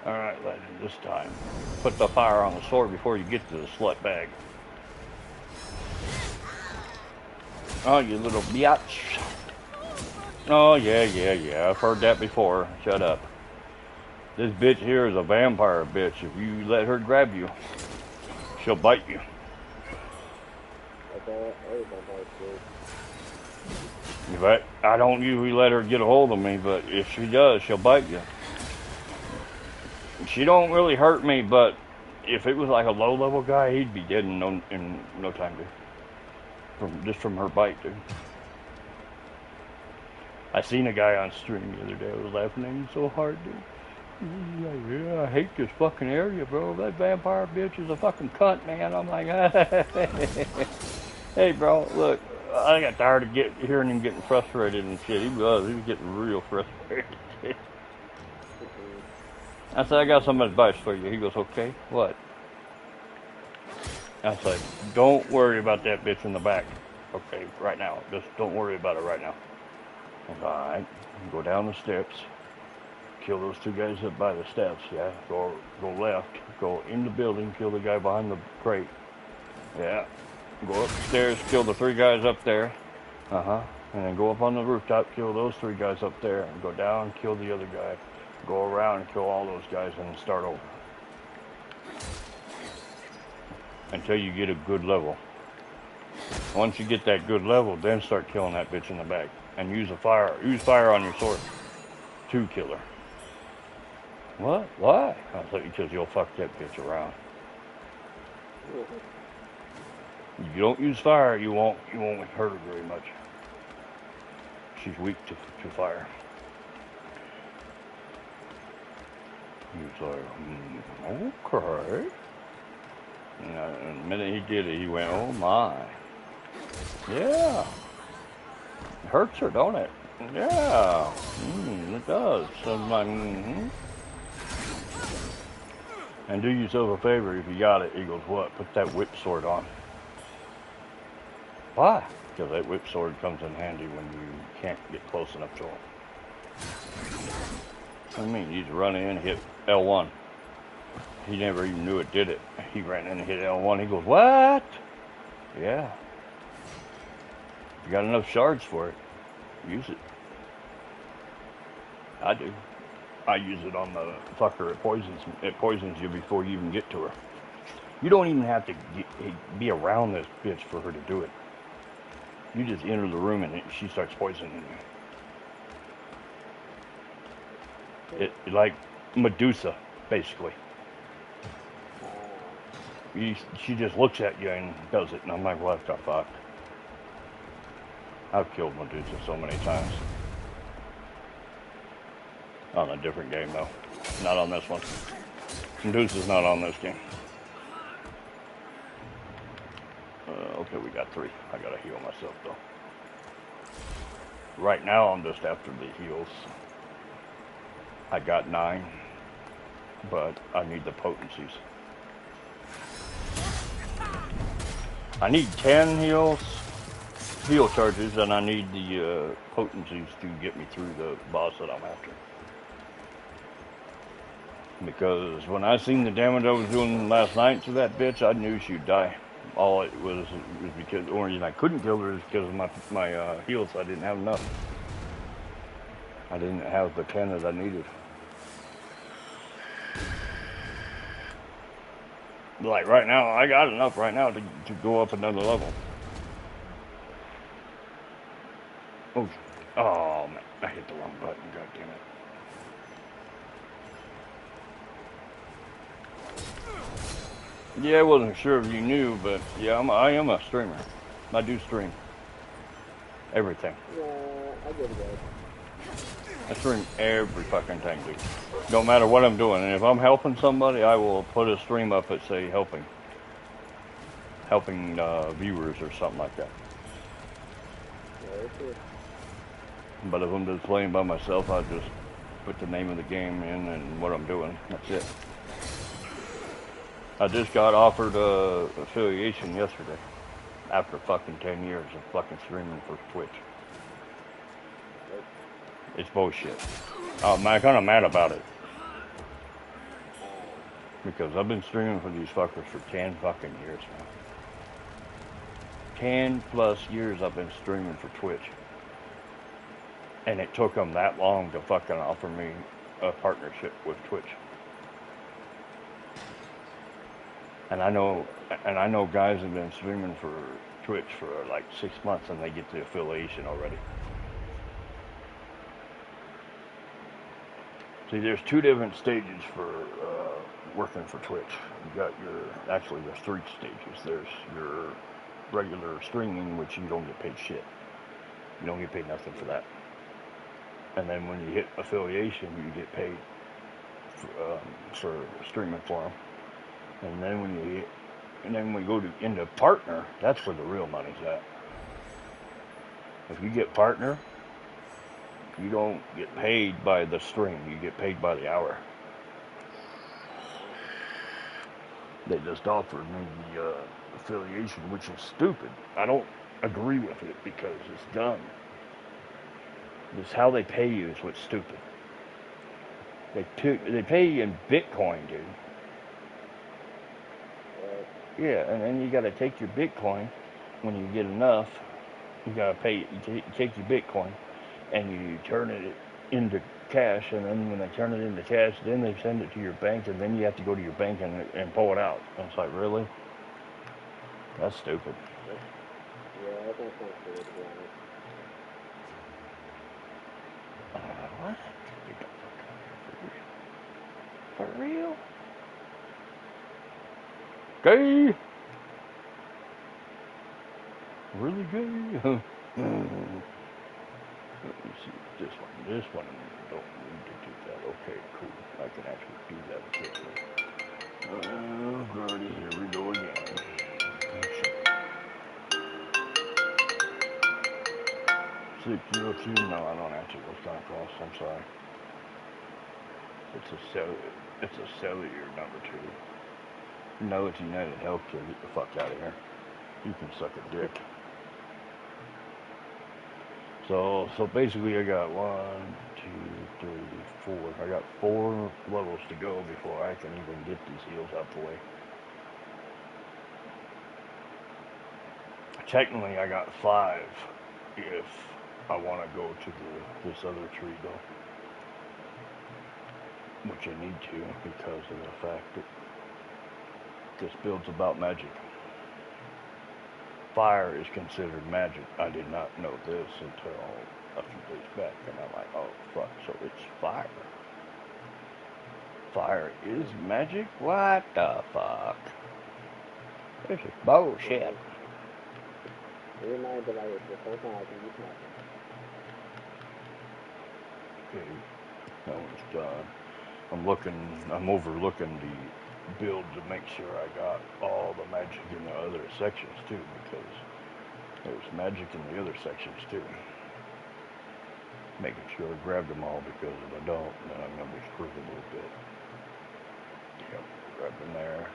Alright, legend, this time. Put the fire on the sword before you get to the slut bag. Oh, you little biatch. Oh, yeah. I've heard that before. Shut up. This bitch here is a vampire bitch. If you let her grab you, she'll bite you. But I don't usually let her get a hold of me, but if she does, she'll bite you. She don't really hurt me, but if it was like a low-level guy, he'd be dead in no time, dude. From her bite, dude. I seen a guy on stream the other day. I was laughing at him so hard, dude. He's like, yeah, I hate this fucking area, bro. That vampire bitch is a fucking cunt, man. I'm like, hey, bro, look. I got tired of hearing him getting frustrated and shit. He was getting real frustrated. I said, I got some advice for you. He goes, okay, what? I said, don't worry about that bitch in the back. Okay, right now. Just don't worry about it right now. I go, alright, go down the steps, kill those two guys up by the steps, yeah. Go left, go in the building, kill the guy behind the crate. Yeah. Go upstairs, kill the three guys up there. And then go up on the rooftop, kill those three guys up there, and go down, kill the other guy. Go around and kill all those guys and start over. Until you get a good level. Once you get that good level, then start killing that bitch in the back. And use fire on your sword to kill her. What? Why? I thought because you'll fuck that bitch around. If you don't use fire, you won't hurt her very much. She's weak to fire. He's like, okay. And the minute he did it, he went, oh my. Yeah. It hurts her, don't it? Yeah. It does. So I'm like, And do yourself a favor if you got it. He goes, what? Put that whip sword on. Why? Because that whip sword comes in handy when you can't get close enough to him. What do you mean? You just run in, hit L1. He never even knew it did it. He ran in and hit L1. He goes, what? Yeah. You got enough shards for it. Use it. I do. I use it on the fucker. It poisons you before you even get to her. You don't even have to be around this bitch for her to do it. You just enter the room and she starts poisoning you. It like Medusa, basically. She just looks at you and does it, and I'm like, what the fuck? I've killed Medusa so many times. On a different game, though. Not on this one. Medusa's not on this game. Okay, we got 3. I gotta heal myself, though. Right now, I'm just after the heals. I got 9, but I need the potencies. I need 10 heal charges, and I need the potencies to get me through the boss that I'm after. Because when I seen the damage I was doing last night to that bitch, I knew she'd die. All it was because the only reason I couldn't kill her is because of my heals. I didn't have enough. I didn't have the 10 that I needed. Like right now, I got enough right now to go up another level. Oh man, I hit the wrong button. God damn it. Yeah, I wasn't sure if you knew, but yeah, I am a streamer. I do stream everything. Yeah, I get it. I stream every fucking thing, dude. Don't matter what I'm doing, and if I'm helping somebody, I will put a stream up that say helping viewers or something like that. Yeah, But if I'm just playing by myself, I just put the name of the game in and what I'm doing. That's it. I just got offered affiliation yesterday after fucking 10 years of fucking streaming for Twitch. It's bullshit. I'm kind of mad about it. Because I've been streaming for these fuckers for 10 fucking years now. 10 plus years I've been streaming for Twitch. And it took them that long to fucking offer me a partnership with Twitch. And I know guys have been streaming for Twitch for like 6 months and they get the affiliation already. See, there's 2 different stages for working for Twitch. You got there's 3 stages. There's your regular streaming, which you don't get paid shit. You don't get paid nothing for that. And then when you hit affiliation, you get paid for streaming for them. And then when we go into partner, that's where the real money's at. If you get partner, you don't get paid by the stream. You get paid by the hour. They just offered me the affiliation, which is stupid. I don't agree with it because it's dumb. This how they pay you is what's stupid. They pay you in Bitcoin, dude. Yeah, and then you got to take your Bitcoin when you get enough. You got to pay. You take your Bitcoin and you turn it into cash, and then when they turn it into cash, then they send it to your bank, and then you have to go to your bank and pull it out. And it's like, really? That's stupid. Yeah, that's not so stupid, to be honest. What? For real? Gay? Really gay? Let me see this one. This one don't need to do that. Okay, cool. I can actually do that quickly. Oh, Gertie, here we go again. Six zero two. No, I don't have to. What's gonna cost? I'm sorry. It's a cellular number too. No, it's United Healthcare. Get the fuck out of here. You can suck a dick. So basically, I got 1, 2, 3, 4. I got 4 levels to go before I can even get these heals out the way. Technically, I got 5 if I want to go to this other tree though, which I need to because of the fact that this build's about magic. Fire is considered magic. I did not know this until a few days back, and I'm like, oh fuck, so it's fire. Fire is magic? What the fuck? This is bullshit. It reminds me like the first time I can use my. Okay, that one's done. I'm overlooking the build to make sure I got all the magic in the other sections too, because there's magic in the other sections too. Making sure I grabbed them all, because if I don't, then I'm gonna be screwed a little bit. Yep, grab them there.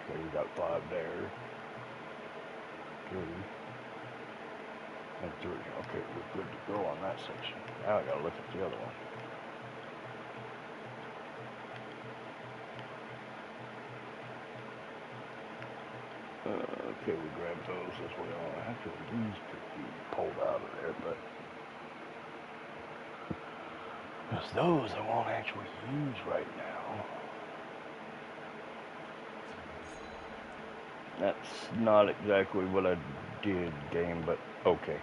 Okay, we got 5 there. 3 and 3. Okay, we're good to go on that section. Now I gotta look at the other one. Okay, we grabbed those as well. Actually, these could be pulled out of there, but because those I won't actually use right now. That's not exactly what I did, game, but okay.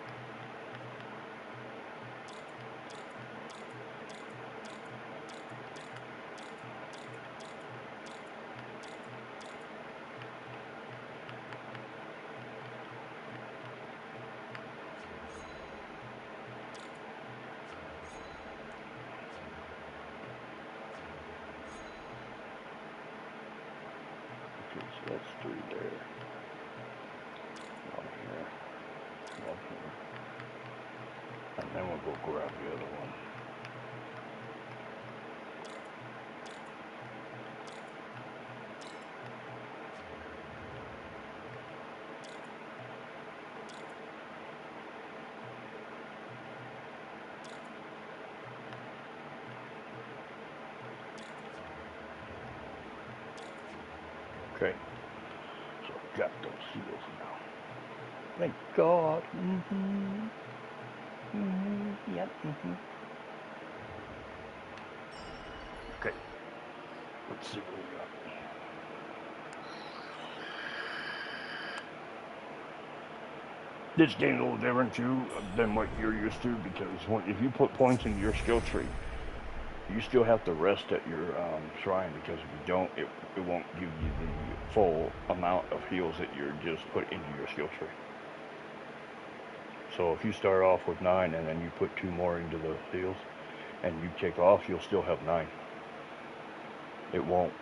Okay, so that's 3 there. 1 here. 1 here. And then we'll go grab the other one. Okay, so I've got those seals now. Thank God. Yep. Okay, let's see what we got. This game's a little different too than what you're used to, because if you put points into your skill tree, you still have to rest at your shrine, because if you don't, it won't give you the full amount of heals that you're just put into your skill tree. So if you start off with 9 and then you put 2 more into the heals and you take off, you'll still have 9. It won't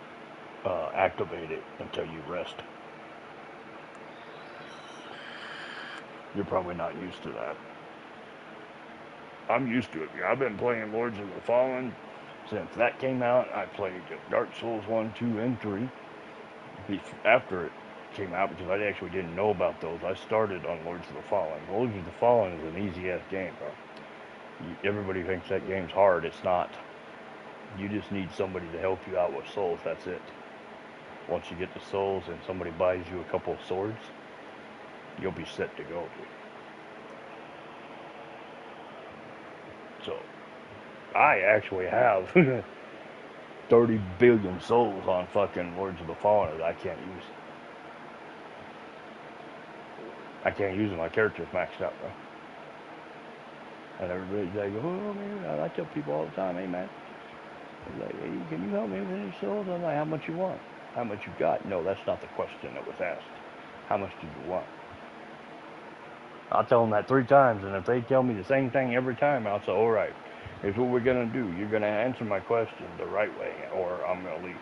activate it until you rest. You're probably not used to that. I'm used to it. I've been playing Lords of the Fallen since that came out. I played Dark Souls 1, 2, and 3 after it came out because I actually didn't know about those. I started on Lords of the Fallen. Lords of the Fallen is an easy ass game, bro. Everybody thinks that game's hard. It's not. You just need somebody to help you out with souls. That's it. Once you get the souls and somebody buys you a couple of swords, you'll be set to go. So, I actually have 30 billion souls on fucking Lords of the Fallen that I can't use. I can't use them. My character's maxed out, bro. And everybody's like, oh man, I tell people all the time, hey man, like, hey, can you help me with any souls? I'm like, how much you want? How much you got? No, that's not the question that was asked. How much do you want? I'll tell them that 3 times, and if they tell me the same thing every time, I'll say, all right, here's what we're going to do. You're going to answer my question the right way, or I'm going to leave.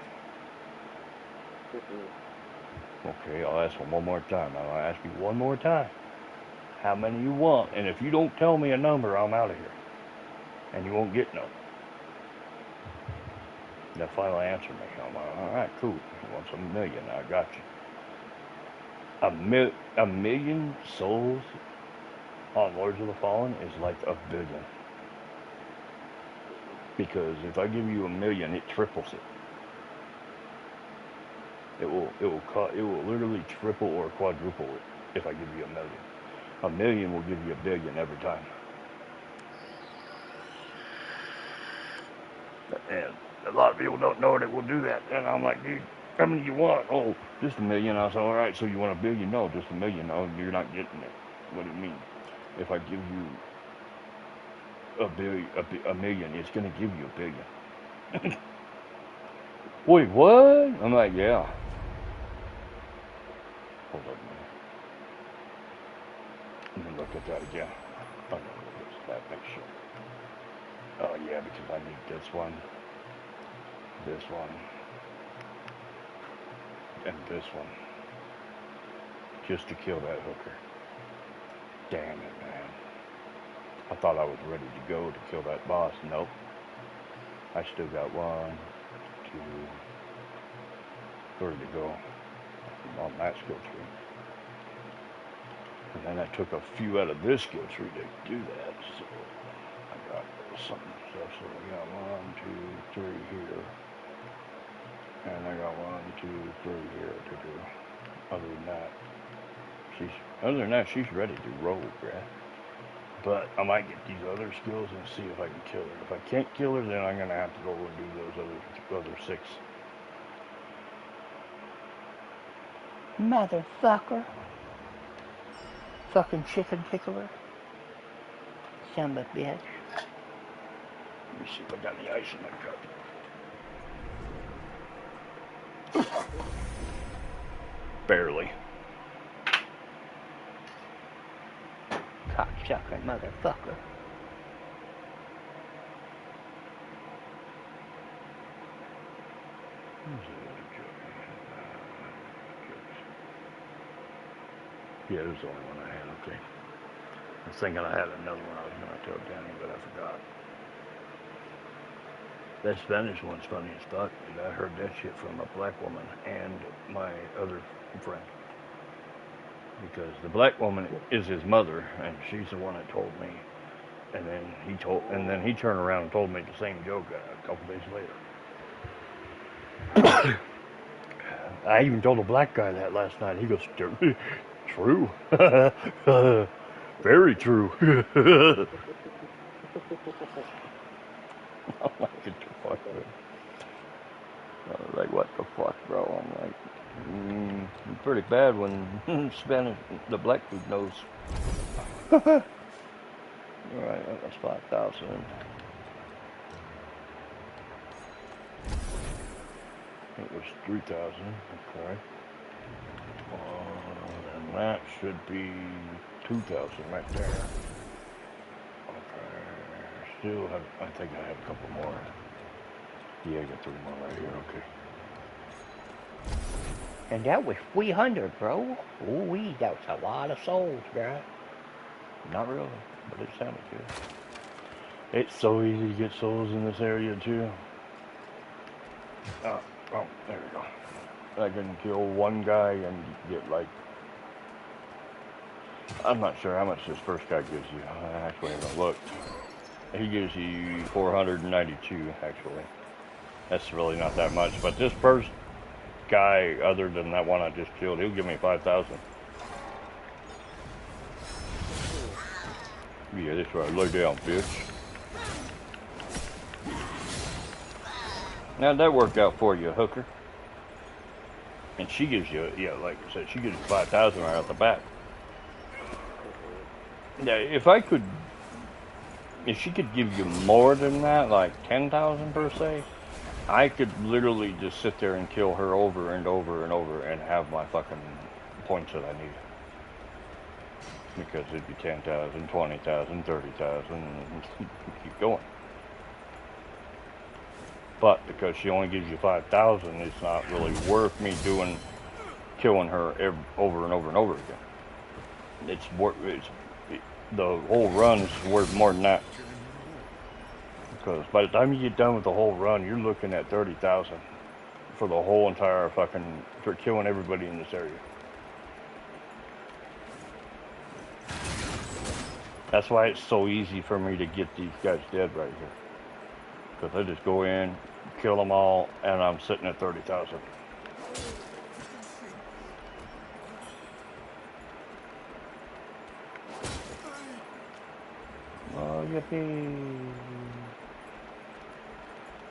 Okay, I'll ask one more time. I'll ask you one more time. How many you want? And if you don't tell me a number, I'm out of here. And you won't get none. They'll finally answer me. I'm like, all right, cool. You want some million? I got you. A million souls on Lords of the Fallen is like a billion. Because if I give you a million, it triples it. It will literally triple or quadruple it if I give you a million. A million will give you a billion every time. And a lot of people don't know that we'll do that. And I'm like, dude, how many you want? Oh, just a million. I said, all right, so you want a billion? No, just a million. No, you're not getting it. What do you mean? If I give you a million, it's going to give you a billion. Wait, what? I'm like, yeah. Hold up, man. Let me look at that again. I'm going to look at that, make sure. Oh, yeah, because I need this one, and this one, just to kill that hooker. Damn it, man. I thought I was ready to go to kill that boss. Nope. I still got 1, 2, 3 to go on that skill tree. And then I took a few out of this skill tree to do that. So I got some stuff. So I got 1, 2, 3 here. And I got 1, 2, 3 here to do. Other than that, she's ready to roll, bruh. But I might get these other skills and see if I can kill her. If I can't kill her, then I'm gonna have to go and do those other 6. Motherfucker. Fucking chicken tickler. Son of a bitch. Let me see if I got any ice in my cup. Barely. Cocksucker motherfucker. Yeah, it was the only one I had, okay. I was thinking I had another one I was going to tell Danny, but I forgot. That Spanish one's funny as fuck, and I heard that shit from a black woman and my other friend. Because the black woman is his mother, and she's the one that told me. And then he turned around and told me the same joke a couple days later. I even told a black guy that last night. He goes, true. Very true. I'm like, what the fuck, bro? I was like, what the fuck, bro? I'm like, pretty bad when Spanish, the black dude knows. Alright, that was 5,000. It was 3,000, okay. And that should be 2,000 right there. Okay, still have, I think I have a couple more. Yeah, I got 3 more right here, okay. And that was 300, bro. Ooh-wee, that was a lot of souls, bro. Not really, but it sounded good. It's so easy to get souls in this area, too. Oh, there we go. I can kill one guy and get like, I'm not sure how much this first guy gives you. I actually haven't looked. He gives you 492 actually. That's really not that much. But this first guy, other than that one I just killed, he'll give me 5,000. Yeah, that's right. Lay down, bitch. Now that worked out for you, hooker. And she gives you, yeah, like I said, she gives you 5,000 right off the bat. Yeah, if she could give you more than that, like 10,000 per se, I could literally just sit there and kill her over and over and over and have my fucking points that I need. Because it'd be 10,000, 20,000, 30,000, keep going. But because she only gives you 5,000, it's not really worth me killing her over and over and over again. The whole run's worth more than that. Because by the time you get done with the whole run, you're looking at 30,000 for the whole entire for killing everybody in this area. That's why it's so easy for me to get these guys dead right here. Because I just go in, kill them all, and I'm sitting at 30,000. Oh, yippee.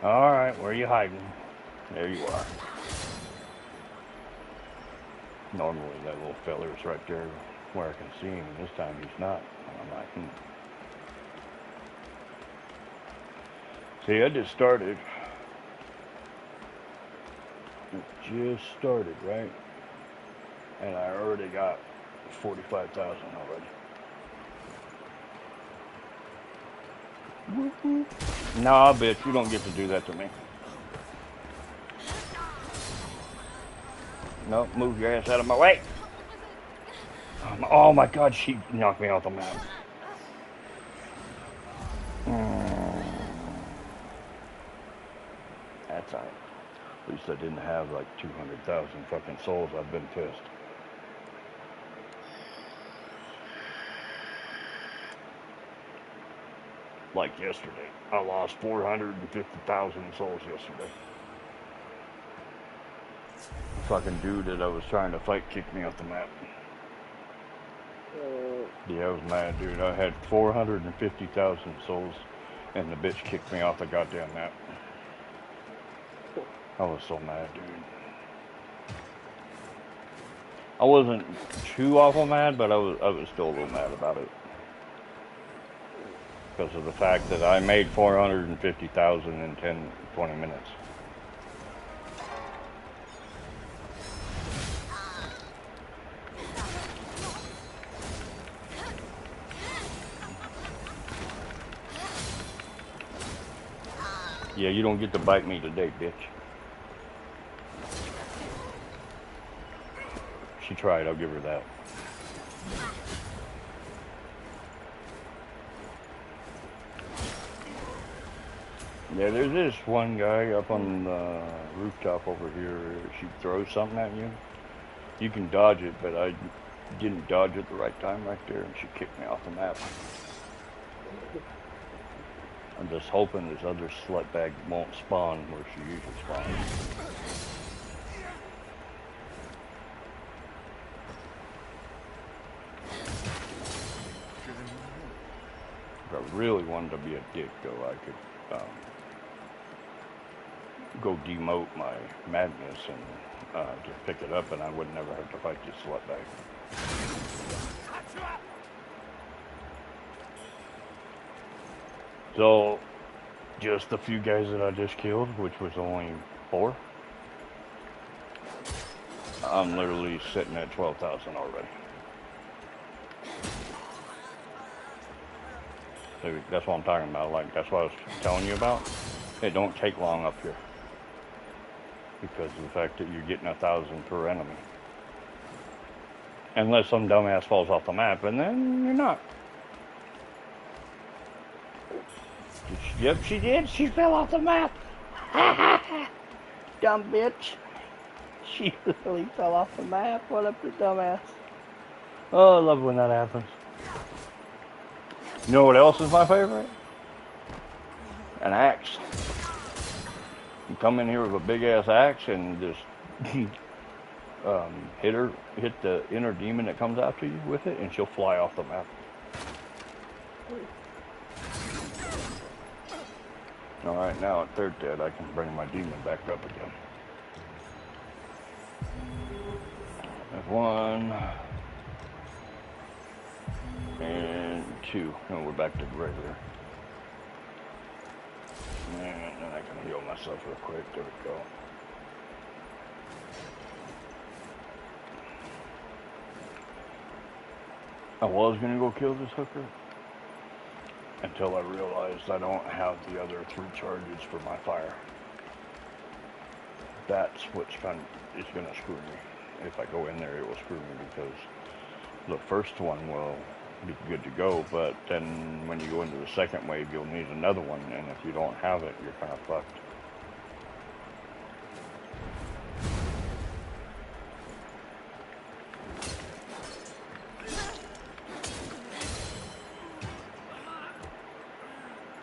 Alright, where are you hiding? There you are. Normally that little feller's right there where I can see him. This time he's not. And I'm like, See, I just started. It just started, right? And I already got 45,000 already. Nah, bitch, you don't get to do that to me. No, move your ass out of my way. Oh my God, she knocked me off the map. That's alright. At least I didn't have like 200,000 fucking souls. I've been pissed. Like yesterday. I lost 450,000 souls yesterday. The fucking dude that I was trying to fight kicked me off the map. Yeah, I was mad, dude. I had 450,000 souls, and the bitch kicked me off the goddamn map. I was so mad, dude. I wasn't too awful mad, but I was still a little mad about it. Because of the fact that I made 450,000 in 20 minutes. Yeah, you don't get to bite me today, bitch. She tried, I'll give her that. Yeah, there's this one guy up on the rooftop over here. She throws something at you. You can dodge it, but I didn't dodge it the right time right there, and she kicked me off the map. I'm just hoping this other slutbag won't spawn where she usually spawns. If I really wanted to be a dick, though, I could go demote my madness and just pick it up, and I would never have to fight this slutbag. So, just the few guys that I just killed, which was only 4, I'm literally sitting at 12,000 already. So that's what I'm talking about. Like, that's what I was telling you about. It don't take long up here. Because of the fact that you're getting 1,000 per enemy. Unless some dumbass falls off the map, and then you're not. Yep, she did. She fell off the map. Dumb bitch. She really fell off the map. What up, the dumbass? Oh, I love when that happens. You know what else is my favorite? An axe. You come in here with a big ass axe and just hit the inner demon that comes after you with it, and she'll fly off the map. Alright, now at third dead, I can bring my demon back up again. There's 1 and 2. And we're back to regular. And then I can heal myself real quick. There we go. I was gonna go kill this hooker until I realized I don't have the other 3 charges for my fire. That's what's gonna screw me. If I go in there, it will screw me because the first one will be good to go, but then when you go into the second wave, you'll need another one, and if you don't have it, you're kind of fucked.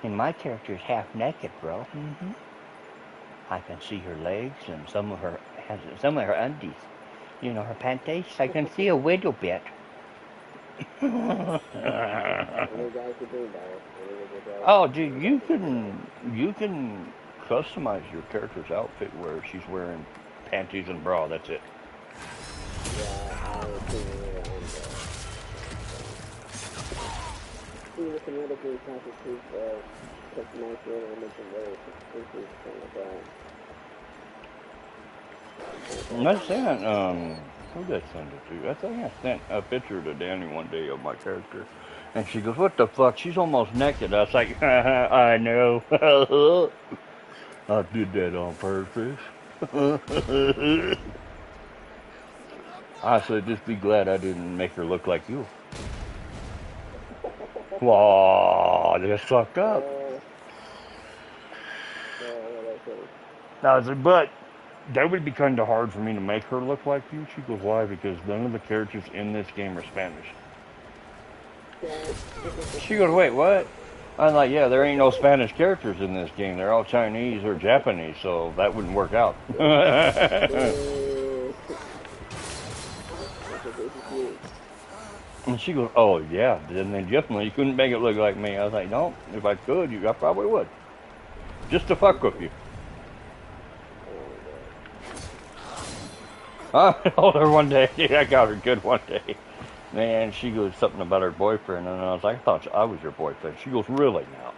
And my character is half naked, bro. Mm-hmm. I can see her legs and some of her undies. You know, her panties. I can see a little bit. Oh, dude, you can customize your character's outfit where she's wearing panties and bra. That's it. I sent, who did I send it to? I think I sent a picture to Danny one day of my character. And she goes, what the fuck? She's almost naked. I was like, I know. I did that on purpose. I said, just be glad I didn't make her look like you. Wow, that's fucked up. I said, but that would be kind of hard for me to make her look like you. She goes, why? Because none of the characters in this game are Spanish. She goes, wait, what? I'm like, yeah, there ain't no Spanish characters in this game. They're all Chinese or Japanese, so that wouldn't work out. And she goes, oh, yeah, then definitely you couldn't make it look like me. I was like, no, if I could, I probably would. Just to fuck with you. I told her one day, I got her good one day. Man, she goes something about her boyfriend, and I was like, I thought I was your boyfriend. She goes, really now?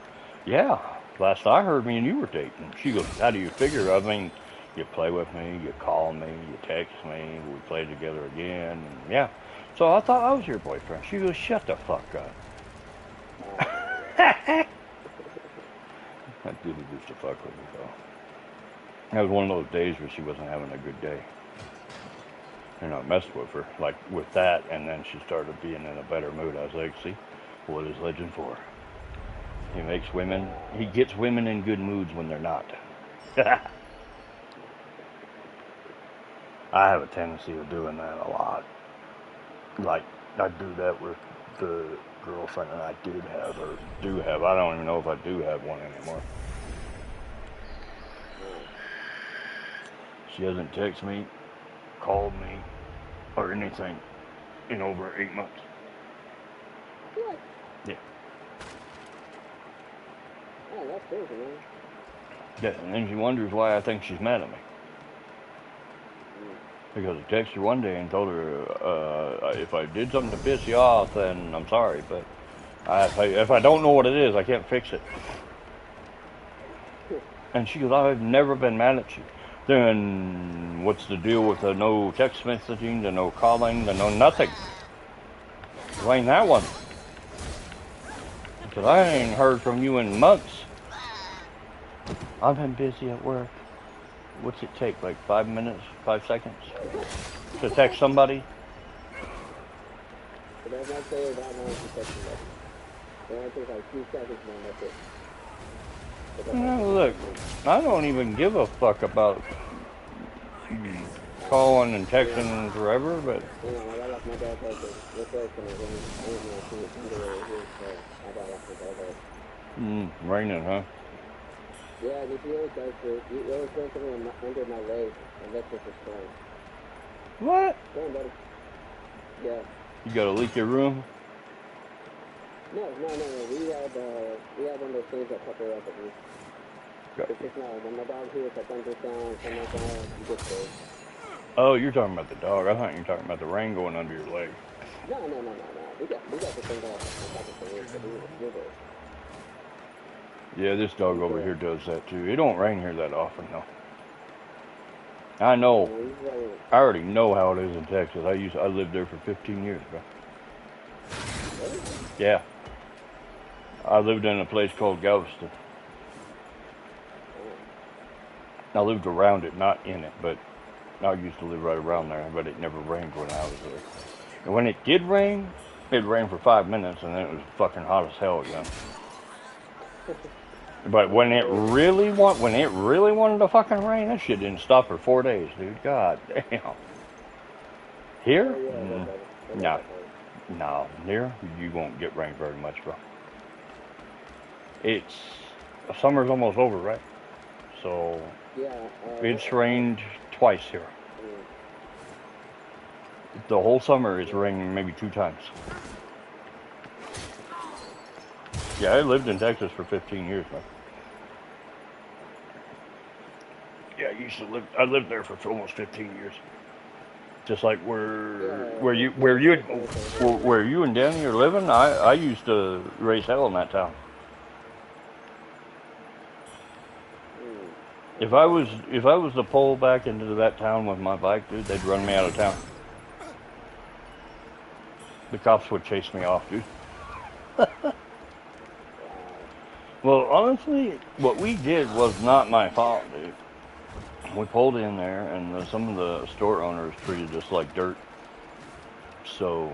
Yeah, last I heard, me and you were dating. She goes, how do you figure? I mean, you play with me, you call me, you text me, we play together again, and yeah. So I thought I was your boyfriend. She goes, shut the fuck up. That dude used to fuck with me, though. That was one of those days where she wasn't having a good day. And I messed with her, like with that, and then she started being in a better mood. I was like, see, what is Legend for? He gets women in good moods when they're not. I have a tendency of doing that a lot. Like, I do that with the girlfriend that I did have, or do have. I don't even know if I do have one anymore. She hasn't texted me, called me, or anything in over 8 months. What? Yeah. Oh, that's crazy, man. Yeah, and then she wonders why I think she's mad at me. Because I texted her one day and told her, if I did something to piss you off, then I'm sorry, but if I don't know what it is, I can't fix it. And she goes, I've never been mad at you. Then what's the deal with the no text messaging, the no calling, the no nothing? Explain that one. Because I ain't heard from you in months. I've been busy at work. What's it take, like 5 minutes, 5 seconds to text somebody? But that's not saying that long to text somebody. It only takes like 2 seconds, man, that's it. No, look, I don't even give a fuck about calling and Yeah. texting forever, but You know, I got like my dad like this work and it rains. I didn't know too much underwear here, so I got like my dad like. raining, huh? Yeah, this he always does this. He always throws something under my leg and lets it destroy. What? Go on, buddy. Yeah. You got a leak your room? No. We had one of those things that cover up at least. It's just now when my dog hears a thunderstorm, something like that, he gets scared. Oh, you're talking about the dog. I thought you were talking about the rain going under your leg. No. We got the thing off on top of the roof, but we're good. Yeah, this dog He's over here does that too. It don't rain here that often though. I know. I already know how it is in Texas. I lived there for 15 years, bro. Really? Yeah. I lived in a place called Galveston. I lived around it, not in it, but I used to live right around there, but it never rained when I was there. And when it did rain, it rained for 5 minutes and then it was fucking hot as hell again. But when it really wanted to fucking rain, that shit didn't stop for 4 days, dude. God damn. Here? No. Here you won't get rain very much, bro. Summer's almost over, right? So it's rained twice here. The whole summer it's raining maybe 2 times. Yeah, I lived in Texas for 15 years, man. Yeah, I lived there for almost 15 years. Just like where you and Danny are living, I used to raise hell in that town. If I was to pull back into that town with my bike, dude, they'd run me out of town. The cops would chase me off, dude. Well, honestly, what we did was not my fault, dude. We pulled in there, and some of the store owners treated us like dirt. So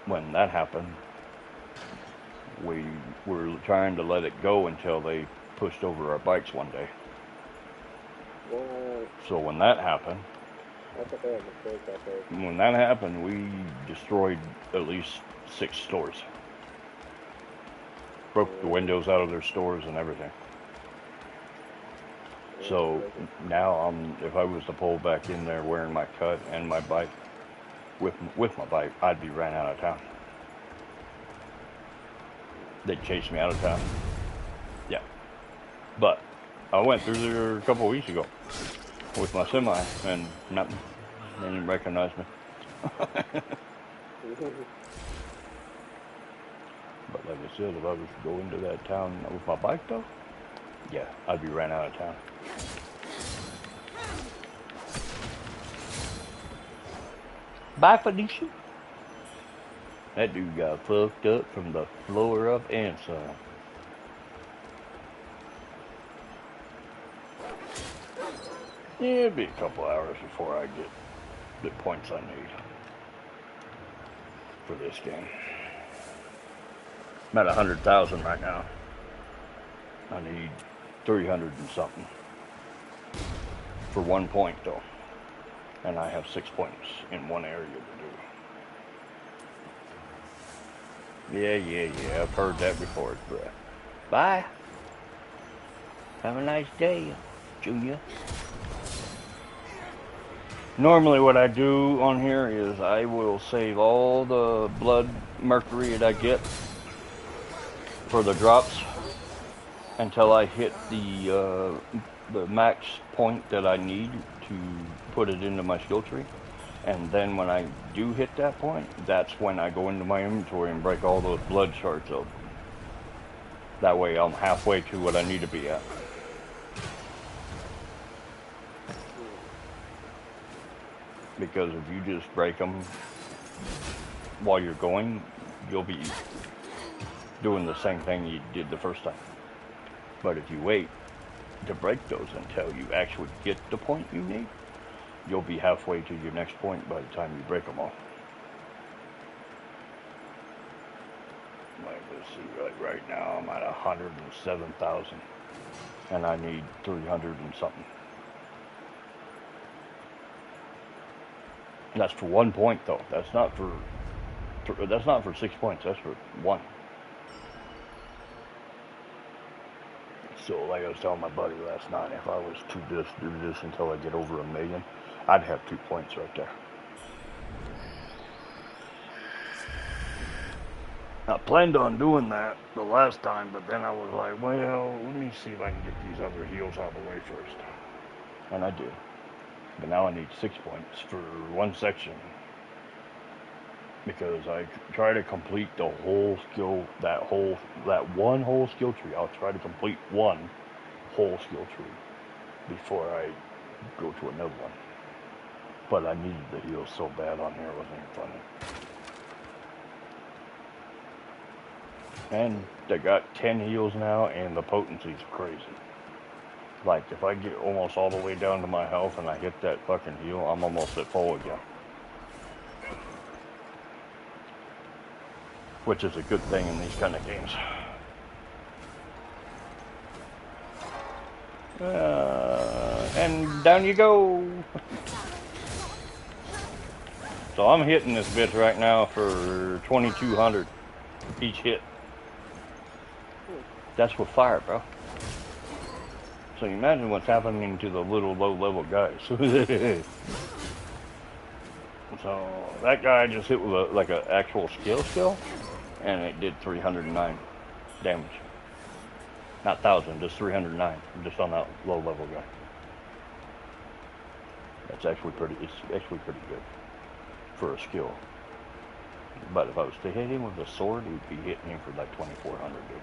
when that happened, we were trying to let it go until they pushed over our bikes one day. So when that happened, we destroyed at least 6 stores. Broke the windows out of their stores and everything. So now if I was to pull back in there wearing my cut and my bike, with my bike, I'd be ran out of town. They'd chase me out of town. Yeah. But I went through there a couple of weeks ago with my semi and nothing. They didn't recognize me. But like I said, if I was to go into that town with my bike though, yeah, I'd be ran out of town. Bye, Felicia. That dude got fucked up from the floor up and some. Yeah, it'll be a couple hours before I get the points I need for this game. I'm at 100,000 right now. I need 300 and something for 1 point though, and I have 6 points in one area to do. Yeah. I've heard that before, but bye. Have a nice day, Junior. Normally what I do on here is I will save all the blood mercury that I get for the drops until I hit the max point that I need to put it into my skill tree. And then when I do hit that point, that's when I go into my inventory and break all those blood shards up. That way I'm halfway to what I need to be at. Because if you just break them while you're going, you'll be doing the same thing you did the first time. But if you wait to break those until you actually get the point you need, you'll be halfway to your next point by the time you break them all. Like, let's see, right now I'm at 107,000 and I need 300 and something. That's for 1 point though. That's not for 6 points. That's for 1. So like I was telling my buddy last night, if I was to just do this until I get over 1 million, I'd have 2 points right there. I planned on doing that the last time, but then I was like, well, let me see if I can get these other heals out of the way first. And I did. But now I need 6 points for 1 section. Because I try to complete the whole skill, that one whole skill tree. I'll try to complete 1 whole skill tree before I go to another one. But I needed the heals so bad on here, it wasn't even funny. And they got 10 heals now, and the potency's crazy. Like, if I get almost all the way down to my health and I hit that fucking heal, I'm almost at full again. Which is a good thing in these kind of games. And down you go. So I'm hitting this bitch right now for 2,200 each hit. That's with fire, bro. So you imagine what's happening to the little low-level guys. So that guy just hit with like an actual skill, and it did 309 damage. Not 1,000, just 309, just on that low-level guy. It's actually pretty good for a skill. But if I was to hit him with a sword, it would be hitting him for like 2,400, dude.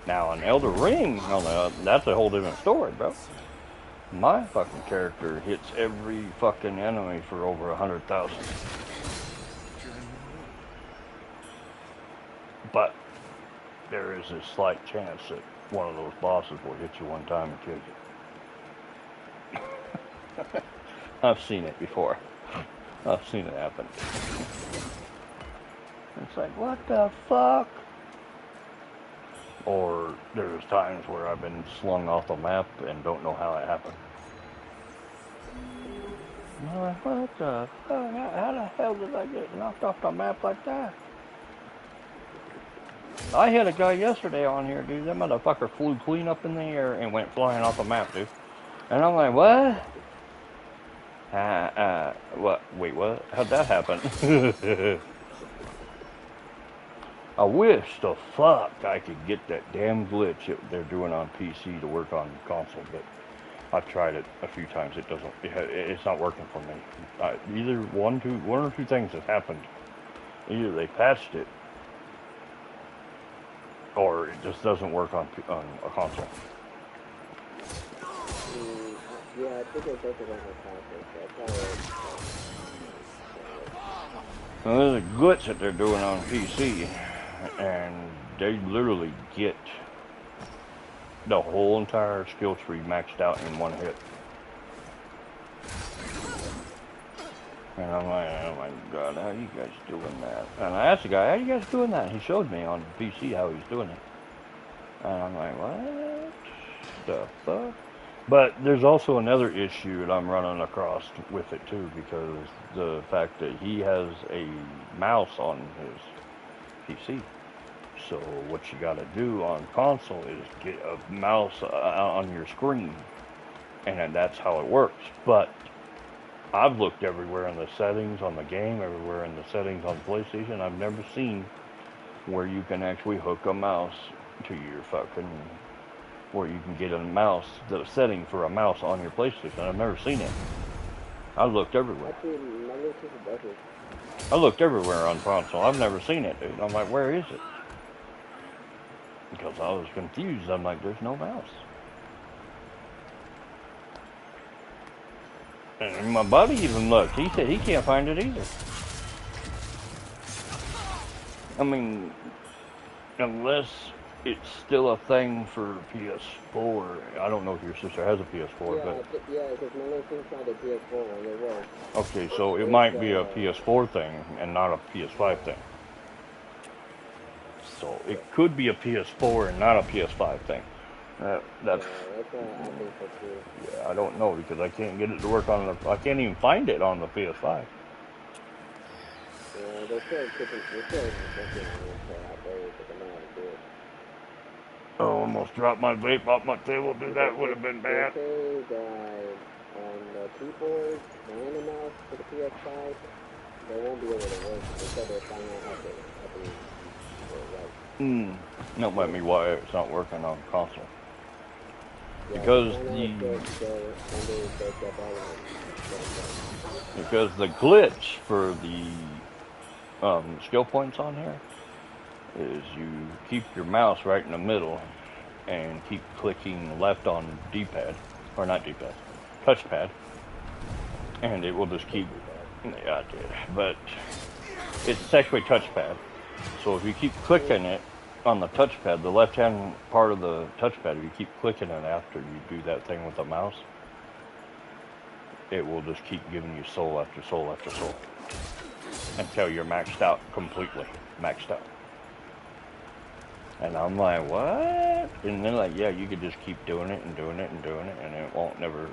Now, an Elder Ring, that's a whole different story, bro. My fucking character hits every fucking enemy for over 100,000. But there is a slight chance that one of those bosses will hit you one time and kill you. I've seen it before. I've seen it happen. It's like, what the fuck? Or there's times where I've been slung off the map and don't know how it happened. I'm like, what the fuck? How the hell did I get knocked off the map like that? I hit a guy yesterday on here, dude. That motherfucker flew clean up in the air and went flying off the map, dude. And I'm like, what? What? Wait, what? How'd that happen? I wish the fuck I could get that damn glitch that they're doing on PC to work on console, but I've tried it a few times. It doesn't. It's not working for me. Either one or two things have happened. Either they patched it, or it just doesn't work on a console. Yeah, I think it does work on a console. Now, there's a glitch that they're doing on PC, and they literally get the whole entire skill tree maxed out in one hit. And I'm like, oh my god, how are you guys doing that? And I asked the guy, how are you guys doing that? And he showed me on PC how he's doing it. And I'm like, what the fuck? But there's also another issue that I'm running across with it too, because the fact that he has a mouse on his PC. So what you gotta do on console is get a mouse on your screen, and that's how it works. But I've looked everywhere in the settings on the game, everywhere in the settings on the PlayStation. I've never seen where you can actually hook a mouse to your fucking, where you can get a mouse, the setting for a mouse on your PlayStation. I've never seen it. I looked everywhere. I looked everywhere on console. I've never seen it, dude. I'm like, where is it? Because I was confused. I'm like, there's no mouse. And my buddy even looked. He said he can't find it either. I mean, unless it's still a thing for PS4. I don't know if your sister has a PS4, yeah, but yeah, because my little sister had a PS4 when it was. Okay, so it might be a PS4 thing and not a PS5 thing. So it could be a PS4 and not a PS5 thing. That's that's what I think so too. yeah. I don't know because I can't get it to work on the. I can't even find it on the PS5. Yeah, they're still working on it to upgrade it, but they know how to do it. Oh, almost dropped my vape off my table. Dude, that Because would have been they bad. say that on the keyboard and the mouse for the PS5, they won't be able to work. They said they're finding out how to do it right. That might be why it's not working on console. Yeah, they're Because trying to the fix the under the development and get them right. because the glitch for the skill points on here is you keep your mouse right in the middle and keep clicking left on D-pad, or not D-pad, touchpad, and it will just keep. Yeah, I did, but it's actually touchpad. So if you keep clicking it on the touchpad, the left-hand part of the touchpad, if you keep clicking it after you do that thing with the mouse, it will just keep giving you soul after soul after soul until you're maxed out completely, maxed out. And I'm like, what? And then like, yeah, you could just keep doing it and doing it and doing it, and it won't never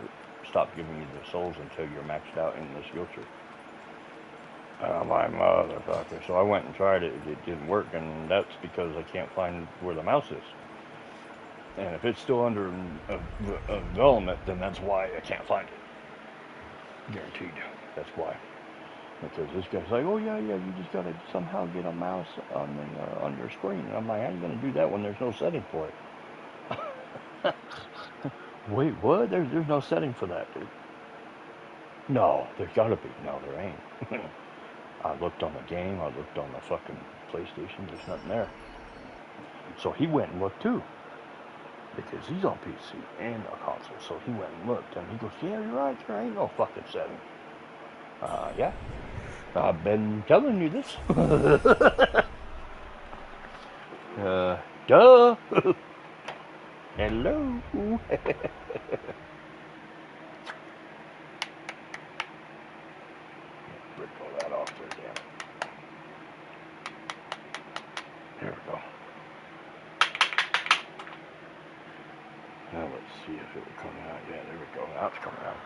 stop giving you the souls until you're maxed out in the skill tree. And I'm like, motherfucker. So I went and tried it. It didn't work, and that's because I can't find where the mouse is. And if it's still under development, then that's why I can't find it. Guaranteed. That's why. Because this guy's like, oh yeah, you just gotta somehow get a mouse on your screen. And I'm like, how are you gonna do that when there's no setting for it? Wait, what? There's no setting for that, dude. No, there's gotta be. No, there ain't. I looked on the game. I looked on the fucking PlayStation. There's nothing there. So he went and looked too, because he's on PC and a console. So he went and looked, and he goes, yeah, you're right. There ain't no fucking setting. Yeah. I've been telling you this. Duh. Hello. Break all that off there, damn it. There we go. Now let's see if it will come out. Yeah, there we go. Now it's coming out.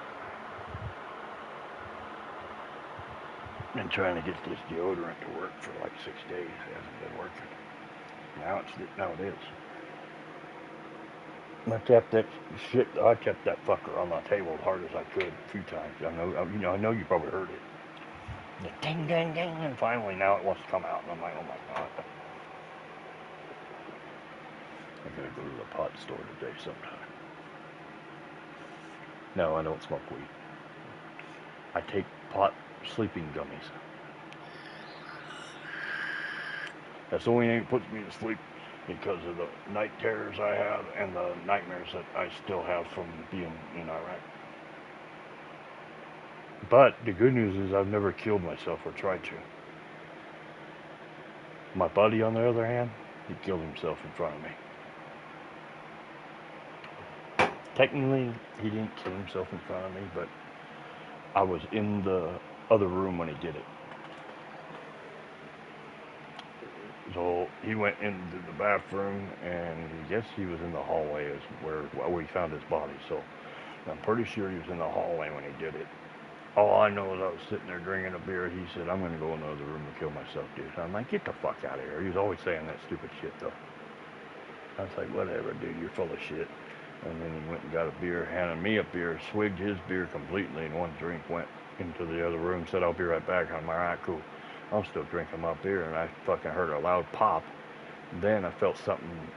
Been trying to get this deodorant to work for like 6 days. It hasn't been working. Now it is. I kept that fucker on my table as hard as I could a few times. I know you probably heard it. The ding, ding, ding, and finally now it wants to come out, and I'm like, oh my god. I gotta go to the pot store today sometime. No, I don't smoke weed. I take pot sleeping gummies. That's the only thing that puts me to sleep because of the night terrors I have and the nightmares that I still have from being in Iraq. But the good news is I've never killed myself or tried to. My buddy, on the other hand, he killed himself in front of me. Technically, he didn't kill himself in front of me, but I was in the other room when he did it. So he went into the bathroom, and I guess he was in the hallway is where we found his body. So I'm pretty sure he was in the hallway when he did it. All I know is I was sitting there drinking a beer. He said, I'm going to go in the other room and kill myself, dude. And I'm like, get the fuck out of here. He was always saying that stupid shit, though. I was like, whatever, dude, you're full of shit. And then he went and got a beer, handed me a beer, swigged his beer completely, and one drink went into the other room, said, I'll be right back. I'm like, all right, cool. I'm still drinking my beer, and I fucking heard a loud pop. Then I felt something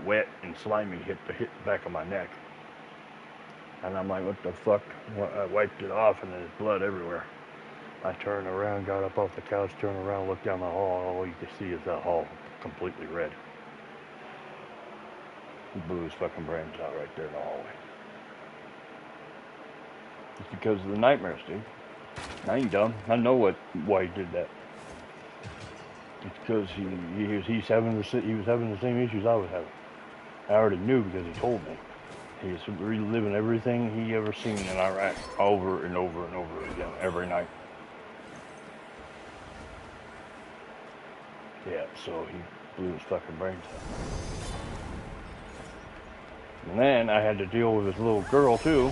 wet and slimy hit the back of my neck. And I'm like, what the fuck? I wiped it off, and there's blood everywhere. I turned around, got up off the couch, turned around, looked down the hall. All you could see is that hall completely red. He blew his fucking brains out right there in the hallway. It's because of the nightmares, dude. I ain't dumb. I know why he did that. It's because he was having the same issues I was having. I already knew because he told me. He's reliving everything he ever seen in Iraq over and over and over again every night. Yeah, so he blew his fucking brains out. And then I had to deal with this little girl too.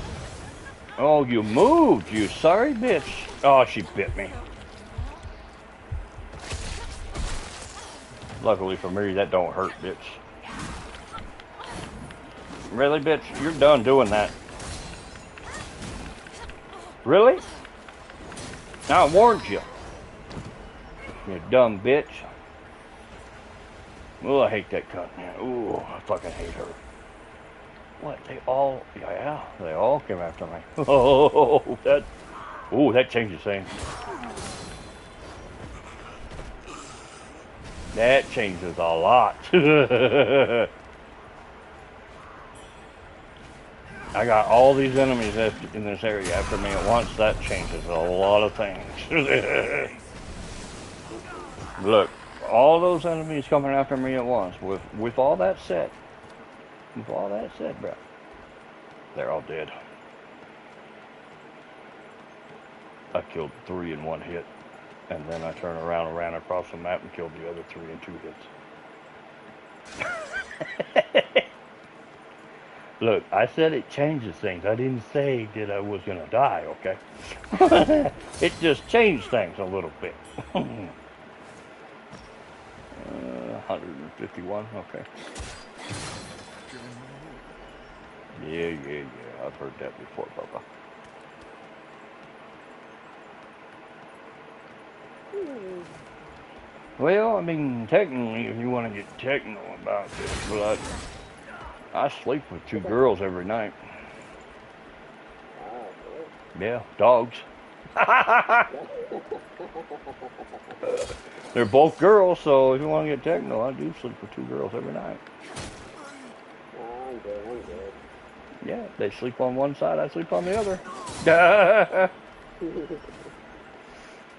Oh, you moved, you sorry bitch. Oh, she bit me. Luckily for me, that don't hurt, bitch. Really, bitch? You're done doing that. Really? I warned you. You dumb bitch. Oh, I hate that cunt. Ooh, I fucking hate her. What? They all, yeah, they all came after me. Oh, that changes things. That changes a lot. I got all these enemies in this area after me at once. That changes a lot of things. Look, all those enemies coming after me at once. With all that said, bro, they're all dead. I killed 3 in 1 hit, and then I turned around and ran across the map and killed the other 3 in 2 hits. Look, I said it changes things. I didn't say that I was gonna die, okay? It just changed things a little bit. 151, okay. Yeah. I've heard that before, Bubba. Well, I mean, technically, if you want to get technical about this, but I sleep with 2 girls every night. Yeah, dogs. They're both girls, so if you want to get technical, I do sleep with 2 girls every night. I'm good. Yeah, they sleep on one side, I sleep on the other.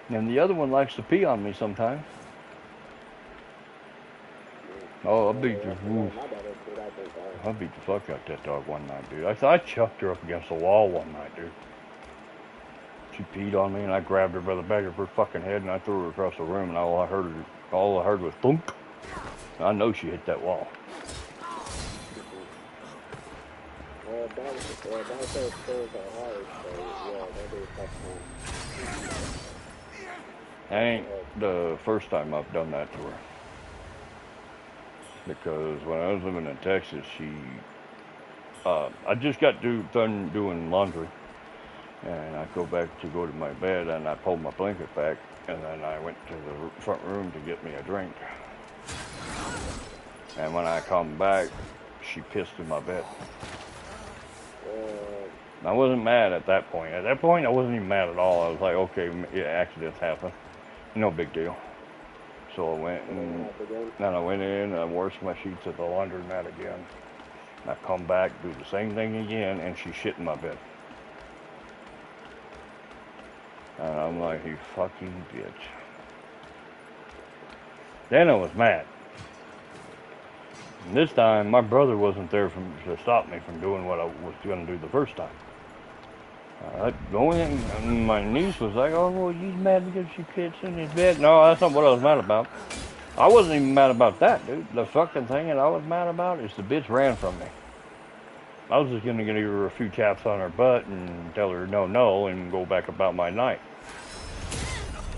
And the other one likes to pee on me sometimes. Oh, I beat the fuck out that dog one night, dude. I chucked her up against the wall one night, dude. She peed on me, and I grabbed her by the back of her fucking head, and I threw her across the room, and all I heard was thunk. I know she hit that wall. Well, dogs are hard, so yeah, that'd be a tough one. That ain't the first time I've done that to her. Because when I was living in Texas, I just got done doing laundry. And I go to my bed, and I pulled my blanket back, and then I went to the front room to get me a drink. And when I come back, she pissed in my bed. I wasn't mad at that point. At that point, I wasn't even mad at all. I was like, okay, yeah, accidents happen. No big deal. So I went in, and I washed my sheets at the laundromat again. And I come back, do the same thing again, and she shit in my bed. And I'm like, you fucking bitch. Then I was mad. And this time, my brother wasn't there to stop me from doing what I was going to do the first time. And my niece was like, oh, well, you mad because she pissed in his bed? No, that's not what I was mad about. I wasn't even mad about that, dude. The fucking thing that I was mad about is the bitch ran from me. I was just going to give her a few taps on her butt and tell her no, and go back about my night.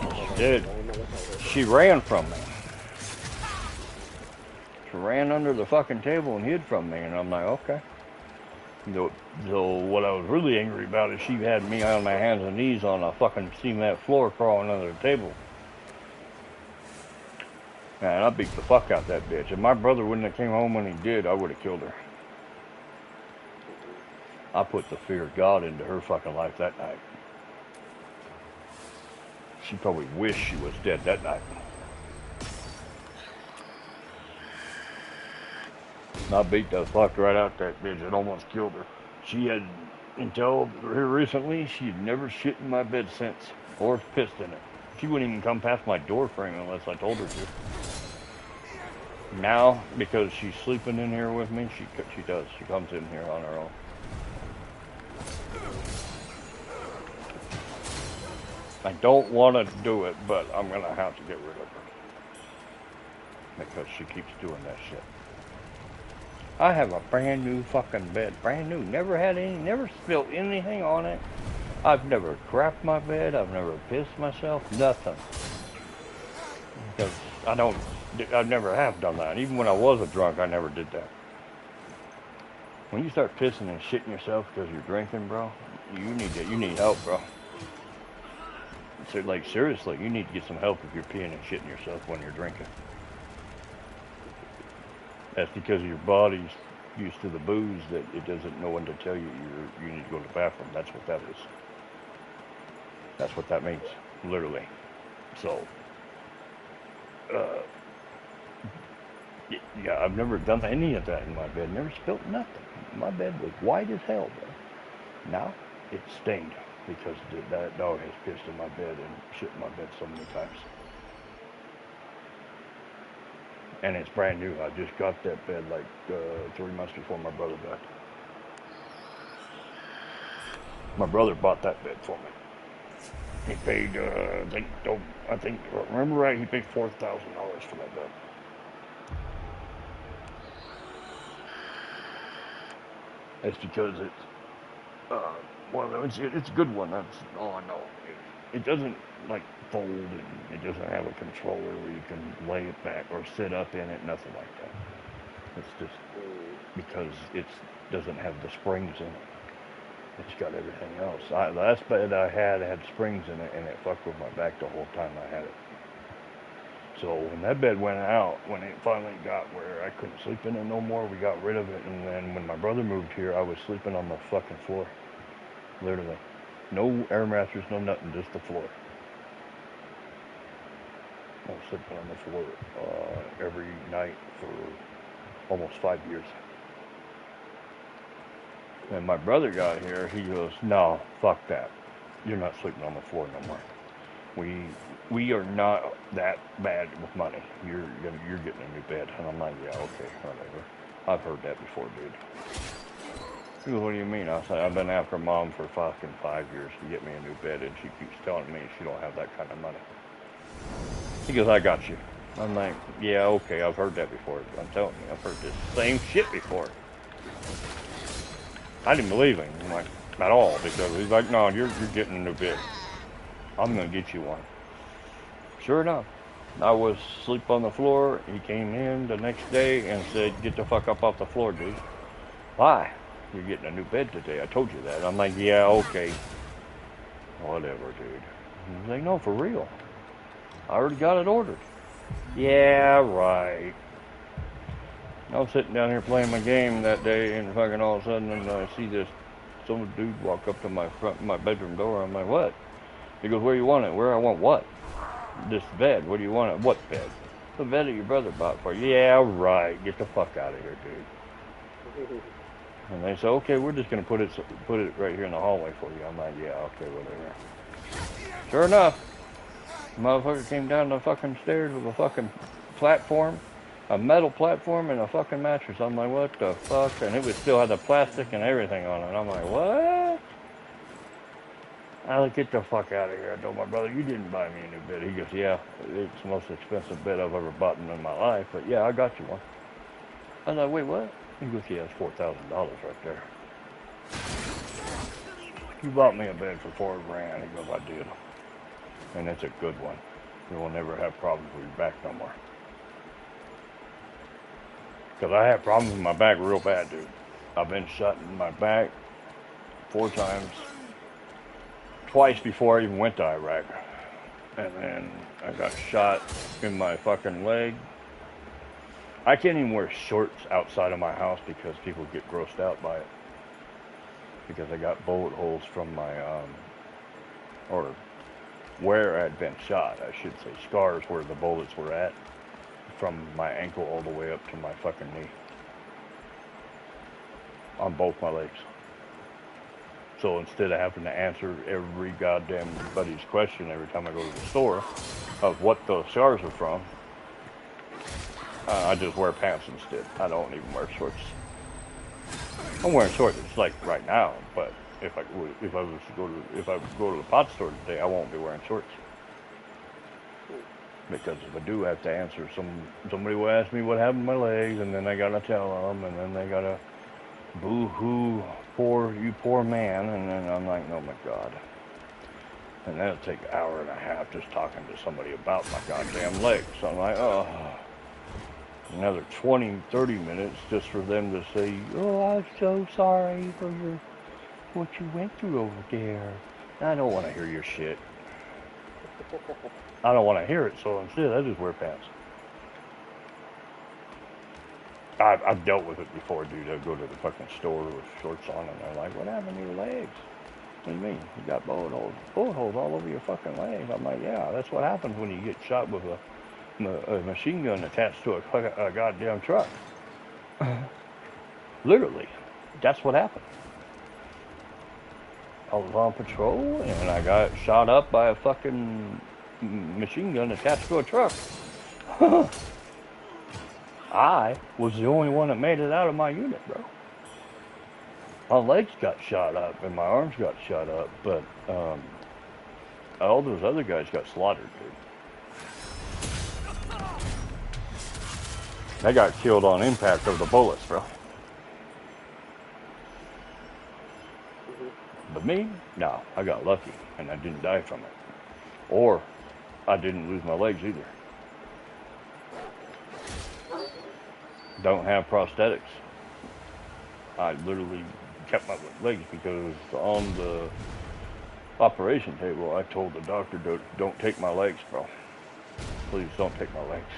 She did. She ran from me. She ran under the fucking table and hid from me, and I'm like, okay. So what I was really angry about is she had me on my hands and knees on a fucking cement floor crawling under the table. Man, I beat the fuck out that bitch. If my brother wouldn't have came home when he did, I would have killed her. I put the fear of God into her fucking life that night. She probably wished she was dead that night. I beat the fuck right out that bitch. It almost killed her. She had, until here recently, she had never shit in my bed since, or pissed in it. She wouldn't even come past my door frame unless I told her to. Now, because she's sleeping in here with me, she does. She comes in here on her own. I don't want to do it, but I'm going to have to get rid of her. Because she keeps doing that shit. I have a brand new fucking bed. Brand new. Never had any, never spilled anything on it. I've never crapped my bed. I've never pissed myself. Nothing. Because I never have done that. Even when I was a drunk, I never did that. When you start pissing and shitting yourself because you're drinking, bro, you need help, bro. So, like, seriously, you need to get some help if you're peeing and shitting yourself when you're drinking. That's because your body's used to the booze that it doesn't know when to tell you you need to go to the bathroom. That's what that is. That's what that means, literally. So, uh, yeah, I've never done any of that in my bed. Never spilled nothing. My bed was white as hell, bro. Now it's stained because that dog has pissed in my bed and shit in my bed so many times. And it's brand new. I just got that bed like 3 months before my brother died. My brother bought that bed for me. He paid, remember right, he paid $4,000 for that bed. It's because it's a good one. That's all I know. It doesn't like fold and it doesn't have a controller where you can lay it back or sit up in it. Nothing like that. It's just because it doesn't have the springs in it. It's got everything else. The last bed I had springs in it, and it fucked with my back the whole time I had it. So when that bed went out, when it finally got where I couldn't sleep in it no more, we got rid of it. And then when my brother moved here, I was sleeping on the fucking floor. Literally. No air mattress, no nothing, just the floor. I was sleeping on the floor every night for almost 5 years. And my brother got here, he goes, no, fuck that. You're not sleeping on the floor no more. We are not that bad with money. You're getting a new bed. And I'm like, yeah, okay, whatever. I've heard that before, dude. He goes, what do you mean? I said, I've been after mom for fucking 5 years to get me a new bed, and she keeps telling me she don't have that kind of money. He goes, I got you. I'm like, yeah, okay, I've heard that before. I'm telling you, I've heard this same shit before. I didn't believe him, like, at all, because he's like, no, you're getting a new bed. I'm gonna get you one. Sure enough, I was asleep on the floor. He came in the next day and said, get the fuck up off the floor, dude. Why? You're getting a new bed today. I told you that. I'm like, yeah, okay. Whatever, dude. He's like, no, for real. I already got it ordered. Yeah, right. I was sitting down here playing my game that day, and fucking all of a sudden, I see some dude walk up to my bedroom door. I'm like, what? He goes, where you want it? Where I want what? This bed. What do you want it? What bed? The bed that your brother bought for you. Yeah, right. Get the fuck out of here, dude. And they said, okay, we're just gonna put it right here in the hallway for you. I'm like, yeah, okay, whatever. Sure enough, the motherfucker came down the fucking stairs with a fucking platform, a metal platform, and a fucking mattress. I'm like, what the fuck? And it still had the plastic and everything on it. I'm like, what? I like, get the fuck out of here. I told my brother, you didn't buy me a new bed. He goes, yeah, it's the most expensive bed I've ever bought in my life, but yeah, I got you one. I was like, wait, what? He goes, yeah, it's $4,000 right there. You bought me a bed for $4,000. He goes, I did. And it's a good one. You will never have problems with your back no more. Because I have problems with my back real bad, dude. I've been shot in my back 4 times. Twice before I even went to Iraq. And then I got shot in my fucking leg. I can't even wear shorts outside of my house because people get grossed out by it. Because I got bullet holes from my, or where I'd been shot, I should say, scars where the bullets were at, from my ankle all the way up to my fucking knee. On both my legs. So instead of having to answer every goddamn buddy's question every time I go to the store of what those scars are from, I just wear pants instead. I don't even wear shorts. I'm wearing shorts, it's like right now, but if I go to the pot store today, I won't be wearing shorts. Because if I do have to answer, somebody will ask me what happened to my legs, and then I gotta tell them, and then they gotta boo-hoo, poor man, and then I'm like, oh my God. And that'll take an hour and a half just talking to somebody about my goddamn legs. So I'm like, oh, another 20, 30 minutes just for them to say, oh, I'm so sorry for what you went through over there. I don't want to hear your shit. I don't want to hear it, so instead I just wear pants. I've dealt with it before, dude. I go to the fucking store with shorts on, and they're like, what happened to your legs? What do you mean? You got bullet holes all over your fucking leg. I'm like, yeah, that's what happens when you get shot with a machine gun attached to a goddamn truck. Literally, that's what happened. I was on patrol, and I got shot up by a fucking machine gun attached to a truck. I was the only one that made it out of my unit, bro. My legs got shot up and my arms got shot up, but all those other guys got slaughtered, dude. They got killed on impact of the bullets, bro. But me, no, I got lucky and I didn't die from it. Or I didn't lose my legs either. Don't have prosthetics. I literally kept my legs because on the operation table I told the doctor, don't take my legs, bro. Please don't take my legs.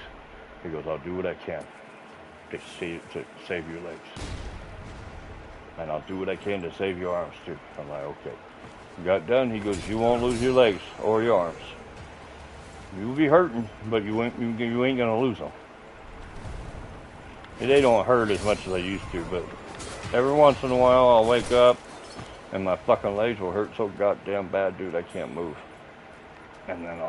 He goes, I'll do what I can to save your legs. And I'll do what I can to save your arms too. I'm like, okay. Got done, he goes, you won't lose your legs or your arms. You'll be hurting, but you ain't gonna lose them. They don't hurt as much as they used to, but every once in a while I'll wake up and my fucking legs will hurt so goddamn bad, dude, I can't move. And then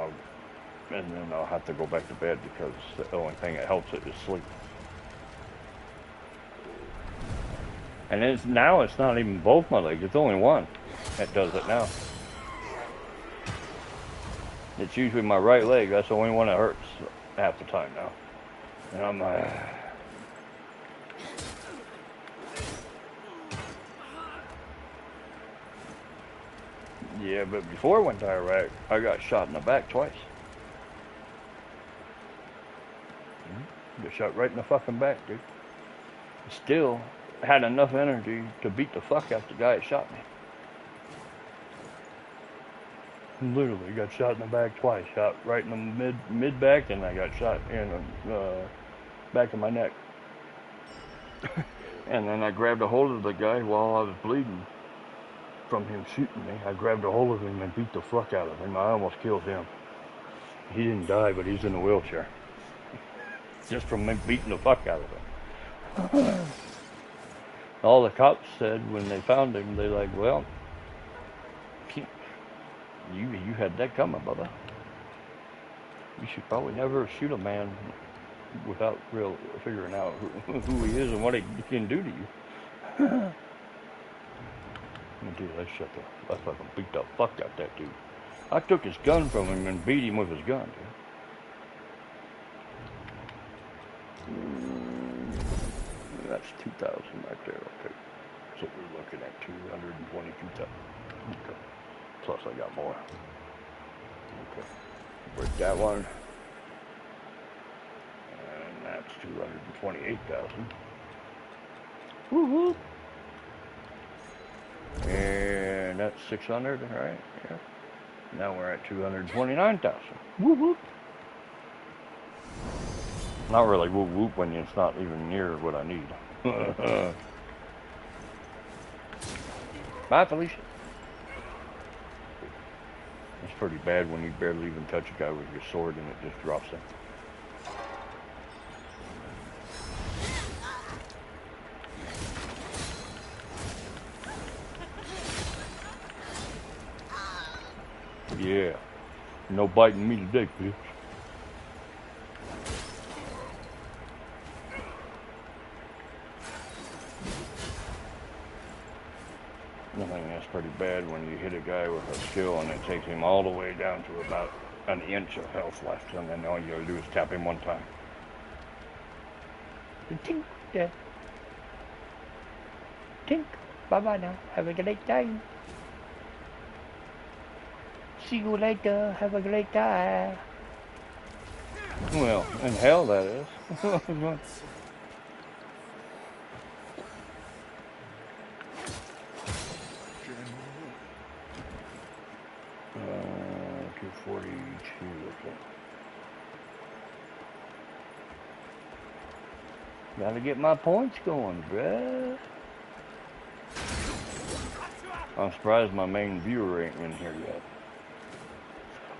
I'll have to go back to bed because the only thing that helps it is sleep. And now it's not even both my legs, it's only one that does it now. It's usually my right leg, that's the only one that hurts half the time now. And I'm like, yeah, but before I went to Iraq, I got shot in the back twice. Got shot right in the fucking back, dude. Still had enough energy to beat the fuck out the guy that shot me. Literally got shot in the back twice. Shot right in the mid back, and I got shot in the back of my neck. And then I grabbed a hold of the guy while I was bleeding from him shooting me. I grabbed a hold of him and beat the fuck out of him. I almost killed him. He didn't die, but he's in a wheelchair. Just from me beating the fuck out of him. All the cops said when they found him, they're like, well, you had that coming, brother. You should probably never shoot a man without figuring out who he is and what he can do to you. Dude, I fucking beat the fuck out that dude. I took his gun from him and beat him with his gun, dude. That's 2,000 right there, okay. So we're looking at 222,000. Okay. Plus I got more. Okay. Break that one. And that's 228,000. Woo-hoo. And that's 600, right? Yeah. Now we're at 229,000. Whoop whoop. Not really whoop whoop when it's not even near what I need. Bye, Felicia. It's pretty bad when you barely even touch a guy with your sword and it just drops him. Yeah, no biting me today, bitch. I think that's pretty bad when you hit a guy with a skill and it takes him all the way down to about an inch of health left, and then all you gotta do is tap him one time. Tink, yeah. Tink. Bye-bye now. Have a great time. See you later. Have a great time. Well, in hell that is. 242, okay. Gotta get my points going, bruh. I'm surprised my main viewer ain't in here yet.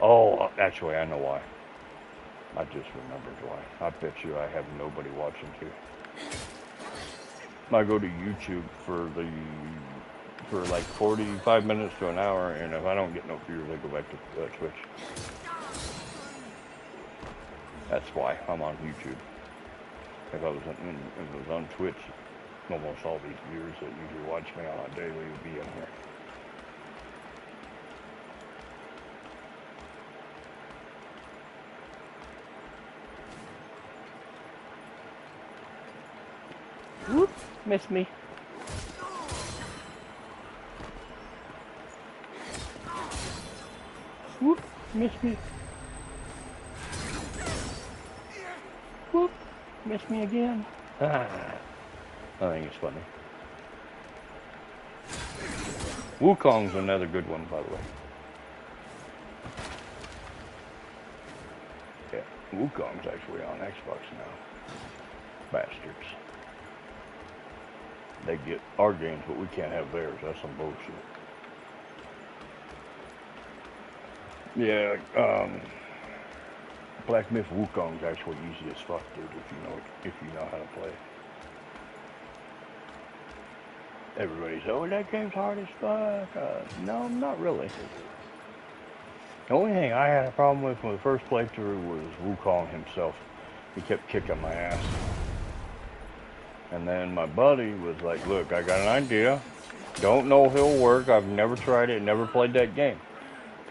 Oh, actually, I know why. I just remembered why. I bet you I have nobody watching too. I go to YouTube for like 45 minutes to an hour, and if I don't get no viewers, I go back to Twitch. That's why I'm on YouTube. If I was on Twitch, almost all these viewers that usually watch me on a daily would be in here. Whoop, missed me. Whoop, missed me. Whoop, missed me again. I think it's funny. Wuchang's another good one, by the way. Yeah, Wuchang's actually on Xbox now. Bastards. They get our games, but we can't have theirs. That's some bullshit. Yeah, Black Myth Wukong's actually easy as fuck, dude, if you know how to play. Everybody's, oh, that game's hard as fuck. No, not really. The only thing I had a problem with the first playthrough was Wukong himself. He kept kicking my ass. And then my buddy was like, look, I got an idea. Don't know if it'll work. I've never tried it, never played that game.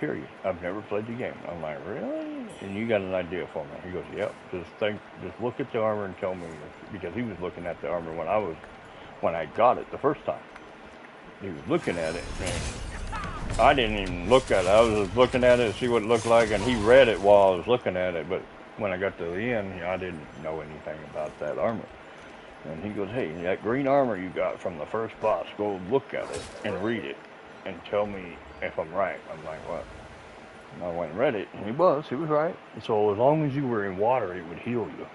Period. I've never played the game. I'm like, really? And you got an idea for me? He goes, yep. Just look at the armor and tell me. Because he was looking at the armor when I got it the first time. He was looking at it, and I didn't even look at it. I was just looking at it to see what it looked like, and he read it while I was looking at it. But when I got to the end, I didn't know anything about that armor. And he goes, hey, that green armor you got from the first boss, go look at it and read it and tell me if I'm right. I'm like, what? And I went and read it, and he was right. So as long as you were in water, it would heal you.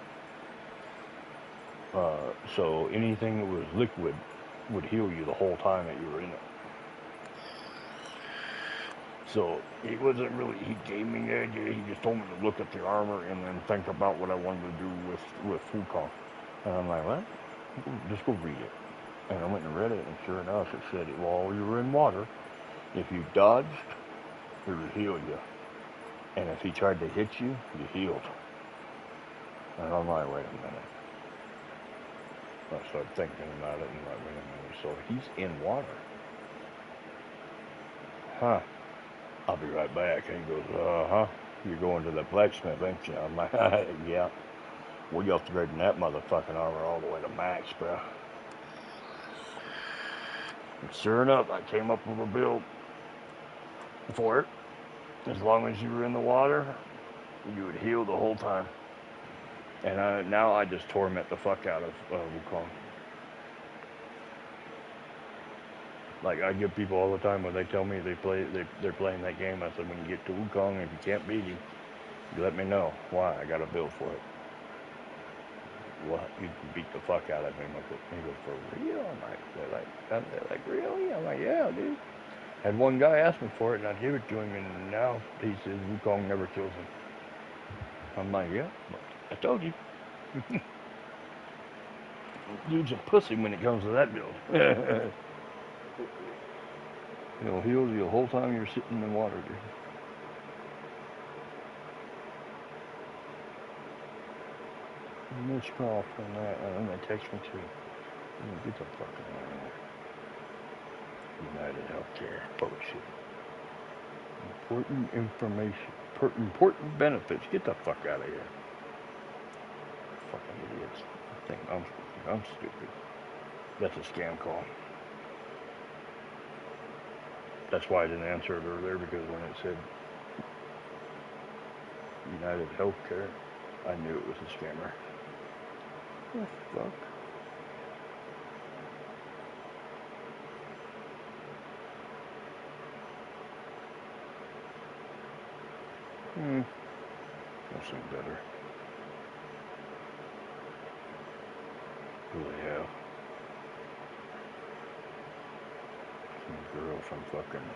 So anything that was liquid would heal you the whole time that you were in it. So he wasn't really, he gave me the idea, he just told me to look at the armor and then think about what I wanted to do with Wuchang. And I'm like, what? Just go read it. And I went and read it, and sure enough, it said, while you were in water, if you dodged, it would heal you. And if he tried to hit you, you healed. And I'm like, wait a minute. I started thinking about it, and I'm like, wait a minute. So he's in water. Huh. I'll be right back. And he goes, uh-huh. You're going to the blacksmith, ain't you? I'm like, yeah. We upgrading that motherfucking armor all the way to max, bro. And sure enough, I came up with a build for it. As long as you were in the water, you would heal the whole time. And now I just torment the fuck out of Wuchang. Like, I give people all the time when they tell me they're playing that game, I said, when you get to Wuchang, if you can't beat him, you let me know. Why? I got a build for it. What? You can beat the fuck out of him with it. And he goes, for real? I'm like, they're like, really? I'm like, yeah, dude. Had one guy ask me for it, and I give it to him, and now he says Wuchang never kills him. I'm like, yeah, I told you. Dude's a pussy when it comes to that build. It'll heal you the whole time you're sitting in water, dude. Missed call from that, and they text me too. Get the fuck out of here. United Healthcare. Bullshit. Important information. important benefits. Get the fuck out of here. Fucking idiots. I think I'm stupid. That's a scam call. That's why I didn't answer it earlier, because when it said United Healthcare, I knew it was a scammer. What the fuck? That seemed better. Who they have? Some girl from fucking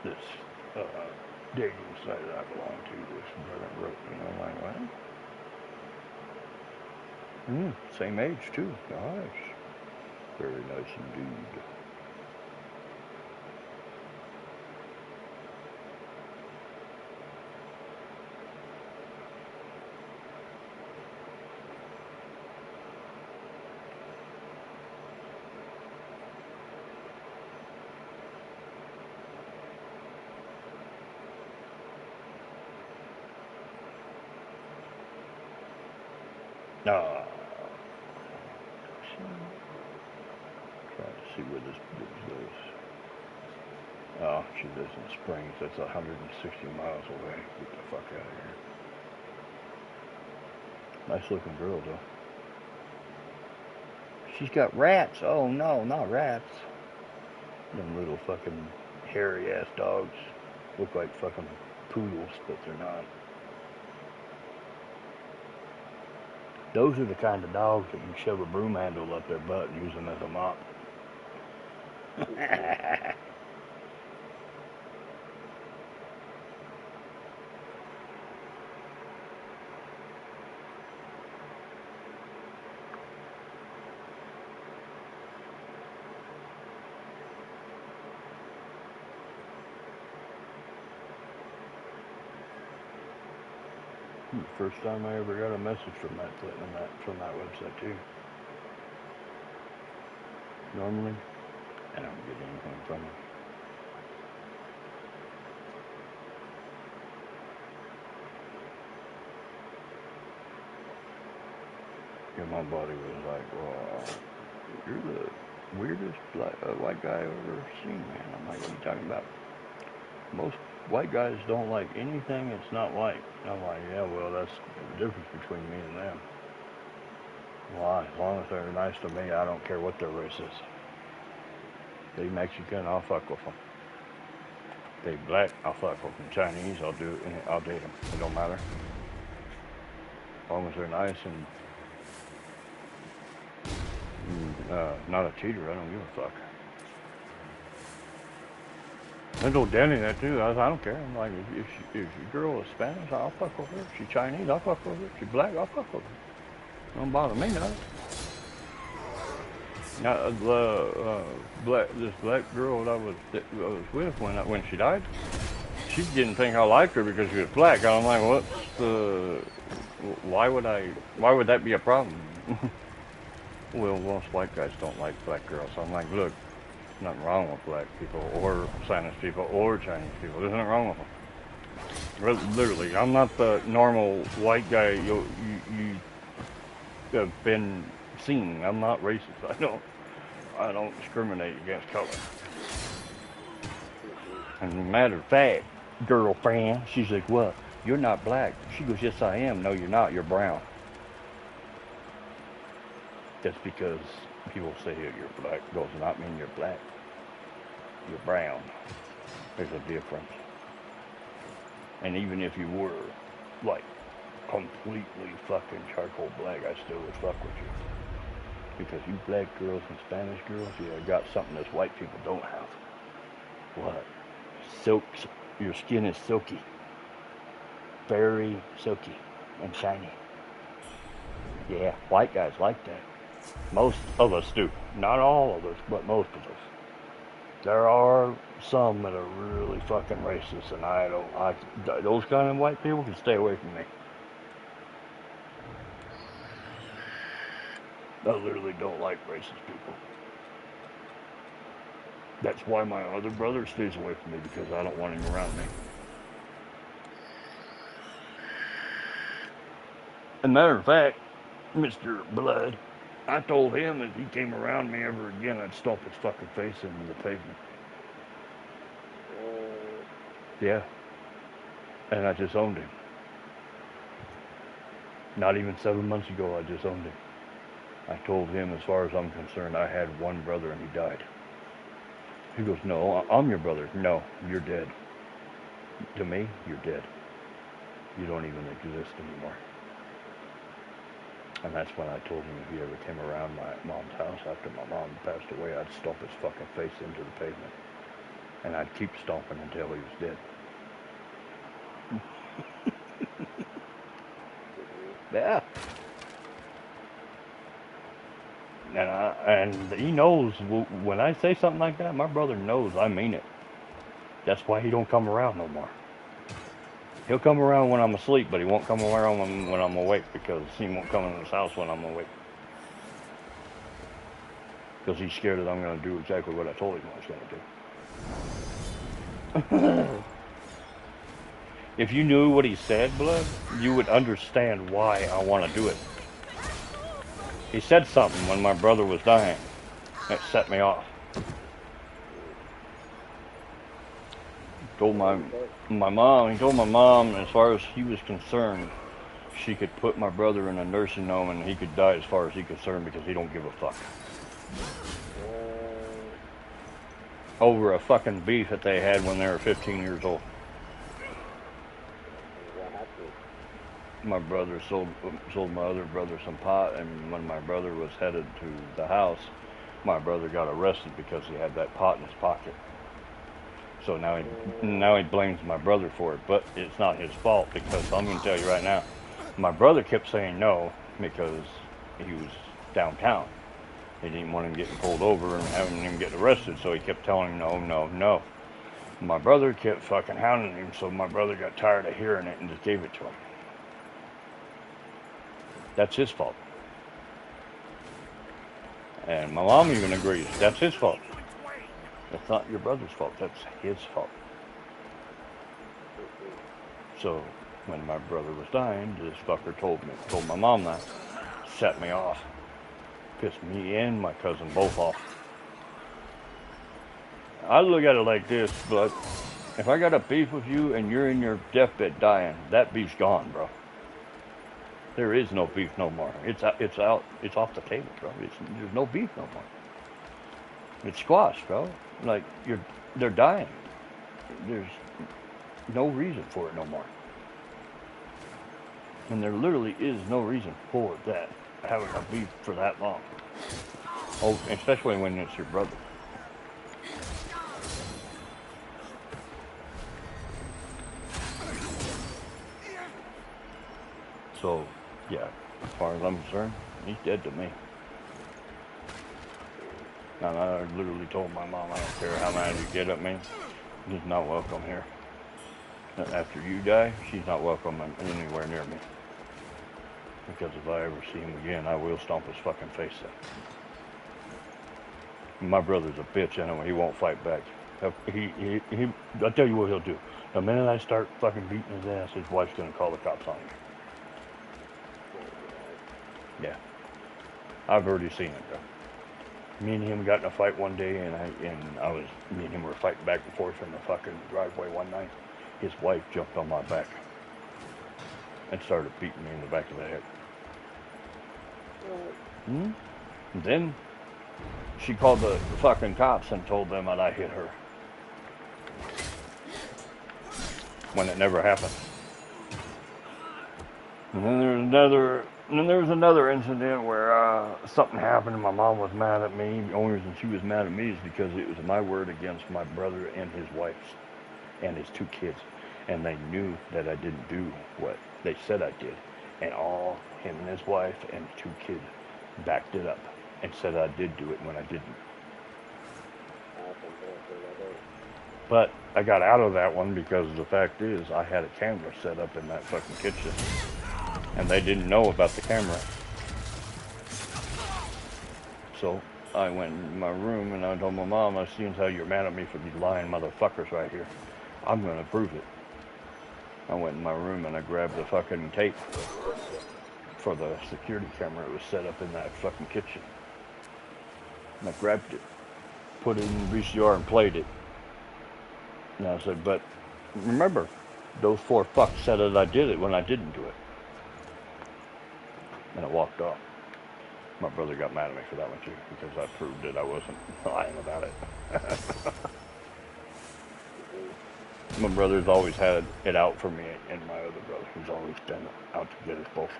this dating site that I belong to. This brother wrote me. I'm like, what? Same age too. Nice. Very nice indeed. Ah. Trying to see where this bitch lives. Oh, she lives in Springs. That's 160 miles away. Get the fuck out of here. Nice looking girl, though. She's got rats. Oh, no, not rats. Them little fucking hairy ass dogs. Look like fucking poodles, but they're not. Those are the kind of dogs that you shove a broom handle up their butt and use them as a mop. First time I ever got a message from that website too. Normally, I don't get anything from it. And my buddy was like, well, you're the weirdest white guy I've ever seen, man. I'm like, what are you talking about? Most white guys don't like anything that's not white. I'm like, yeah, well, that's the difference between me and them. Why? As long as they're nice to me, I don't care what their race is. They Mexican, I'll fuck with them. They black, I'll fuck with them. Chinese, I'll date them. It don't matter. As long as they're nice and not a cheater, I don't give a fuck. There's no doubt in that too. I don't care. I'm like, if your girl is Spanish, I'll fuck with her. If she's Chinese, I'll fuck with her. If she's black, I'll fuck with her. Don't bother me none. Now, this black girl that I was with when she died, she didn't think I liked her because she was black. I'm like, why would that be a problem? Well, most white guys don't like black girls. So I'm like, look, there's nothing wrong with black people or Spanish people or Chinese people. There's nothing wrong with them. Literally, I'm not the normal white guy you have been seen. I'm not racist. I don't discriminate against color. And as a matter of fact, girlfriend, she's like, what? You're not black. She goes, yes, I am. No, you're not. You're brown. That's because people say you're black. Does not mean you're black. You're brown. There's a difference. And even if you were, like, completely fucking charcoal black, I still would fuck with you. Because you black girls and Spanish girls, you got something that white people don't have. What? Silks. Your skin is silky. Very silky and shiny. Yeah, white guys like that. Most of us do. Not all of us, but most of us. There are some that are really fucking racist, and those kind of white people can stay away from me. I literally don't like racist people. That's why my other brother stays away from me, because I don't want him around me. As a matter of fact, Mr. Blood, I told him if he came around me ever again, I'd stomp his fucking face into the pavement. Yeah. And I just owned him. Not even 7 months ago, I just owned him. I told him, as far as I'm concerned, I had one brother and he died. He goes, no, I'm your brother. No, you're dead. To me, you're dead. You don't even exist anymore. And that's when I told him if he ever came around my mom's house after my mom passed away, I'd stomp his fucking face into the pavement. And I'd keep stomping until he was dead. Yeah. And he knows when I say something like that, my brother knows I mean it. That's why he don't come around no more. He'll come around when I'm asleep, but he won't come around when I'm awake, because he won't come in his house when I'm awake. Because he's scared that I'm going to do exactly what I told him I was going to do. If you knew what he said, Blood, you would understand why I want to do it. He said something when my brother was dying that set me off. He told my mom, as far as he was concerned, she could put my brother in a nursing home and he could die as far as he's concerned, because he don't give a fuck. Over a fucking beef that they had when they were 15 years old. My brother sold my other brother some pot, and when my brother was headed to the house, my brother got arrested because he had that pot in his pocket. So now he blames my brother for it, but it's not his fault, because I'm going to tell you right now, my brother kept saying no because he was downtown. He didn't want him getting pulled over and having him get arrested, so he kept telling him no, no, no. My brother kept fucking hounding him, so my brother got tired of hearing it and just gave it to him. That's his fault. And my mom even agrees. That's his fault. That's not your brother's fault. That's his fault. So when my brother was dying, this fucker told my mom that. Set me off. Pissed me and my cousin both off. I look at it like this, but if I got a beef with you and you're in your deathbed dying, that beef's gone, bro. There is no beef no more. It's out. It's off the table, bro. There's no beef no more. It's squashed, bro. Like they're dying. There's no reason for it no more. And there literally is no reason for that, having a beef for that long. Oh, especially when it's your brother. So, yeah, as far as I'm concerned, he's dead to me. And I literally told my mom, I don't care how mad you get at me, he's not welcome here. After you die, she's not welcome anywhere near me. Because if I ever see him again, I will stomp his fucking face in. My brother's a bitch anyway, he won't fight back. I'll tell you what he'll do. The minute I start fucking beating his ass, his wife's gonna call the cops on him. Yeah. I've already seen it, bro. Me and him got in a fight one day, and me and him were fighting back and forth in the fucking driveway one night. His wife jumped on my back and started beating me in the back of the head. And then she called the fucking cops and told them that I hit her. When it never happened. And then there was another incident where something happened and my mom was mad at me. The only reason she was mad at me is because it was my word against my brother and his wife's and his 2 kids. And they knew that I didn't do what they said I did. And all him and his wife and 2 kids backed it up and said I did do it when I didn't. But I got out of that one because the fact is I had a camera set up in that fucking kitchen. And they didn't know about the camera. So I went in my room and I told my mom, I seen how you're mad at me for these lying motherfuckers right here. I'm gonna prove it. I went in my room and I grabbed the fucking tape for the security camera. It was set up in that fucking kitchen. And I grabbed it, put it in the VCR and played it. And I said, but remember, those 4 fucks said that I did it when I didn't do it. And I walked off. My brother got mad at me for that one too, because I proved that I wasn't lying about it. My brother's always had it out for me, and my other brother, who's always been out to get us both.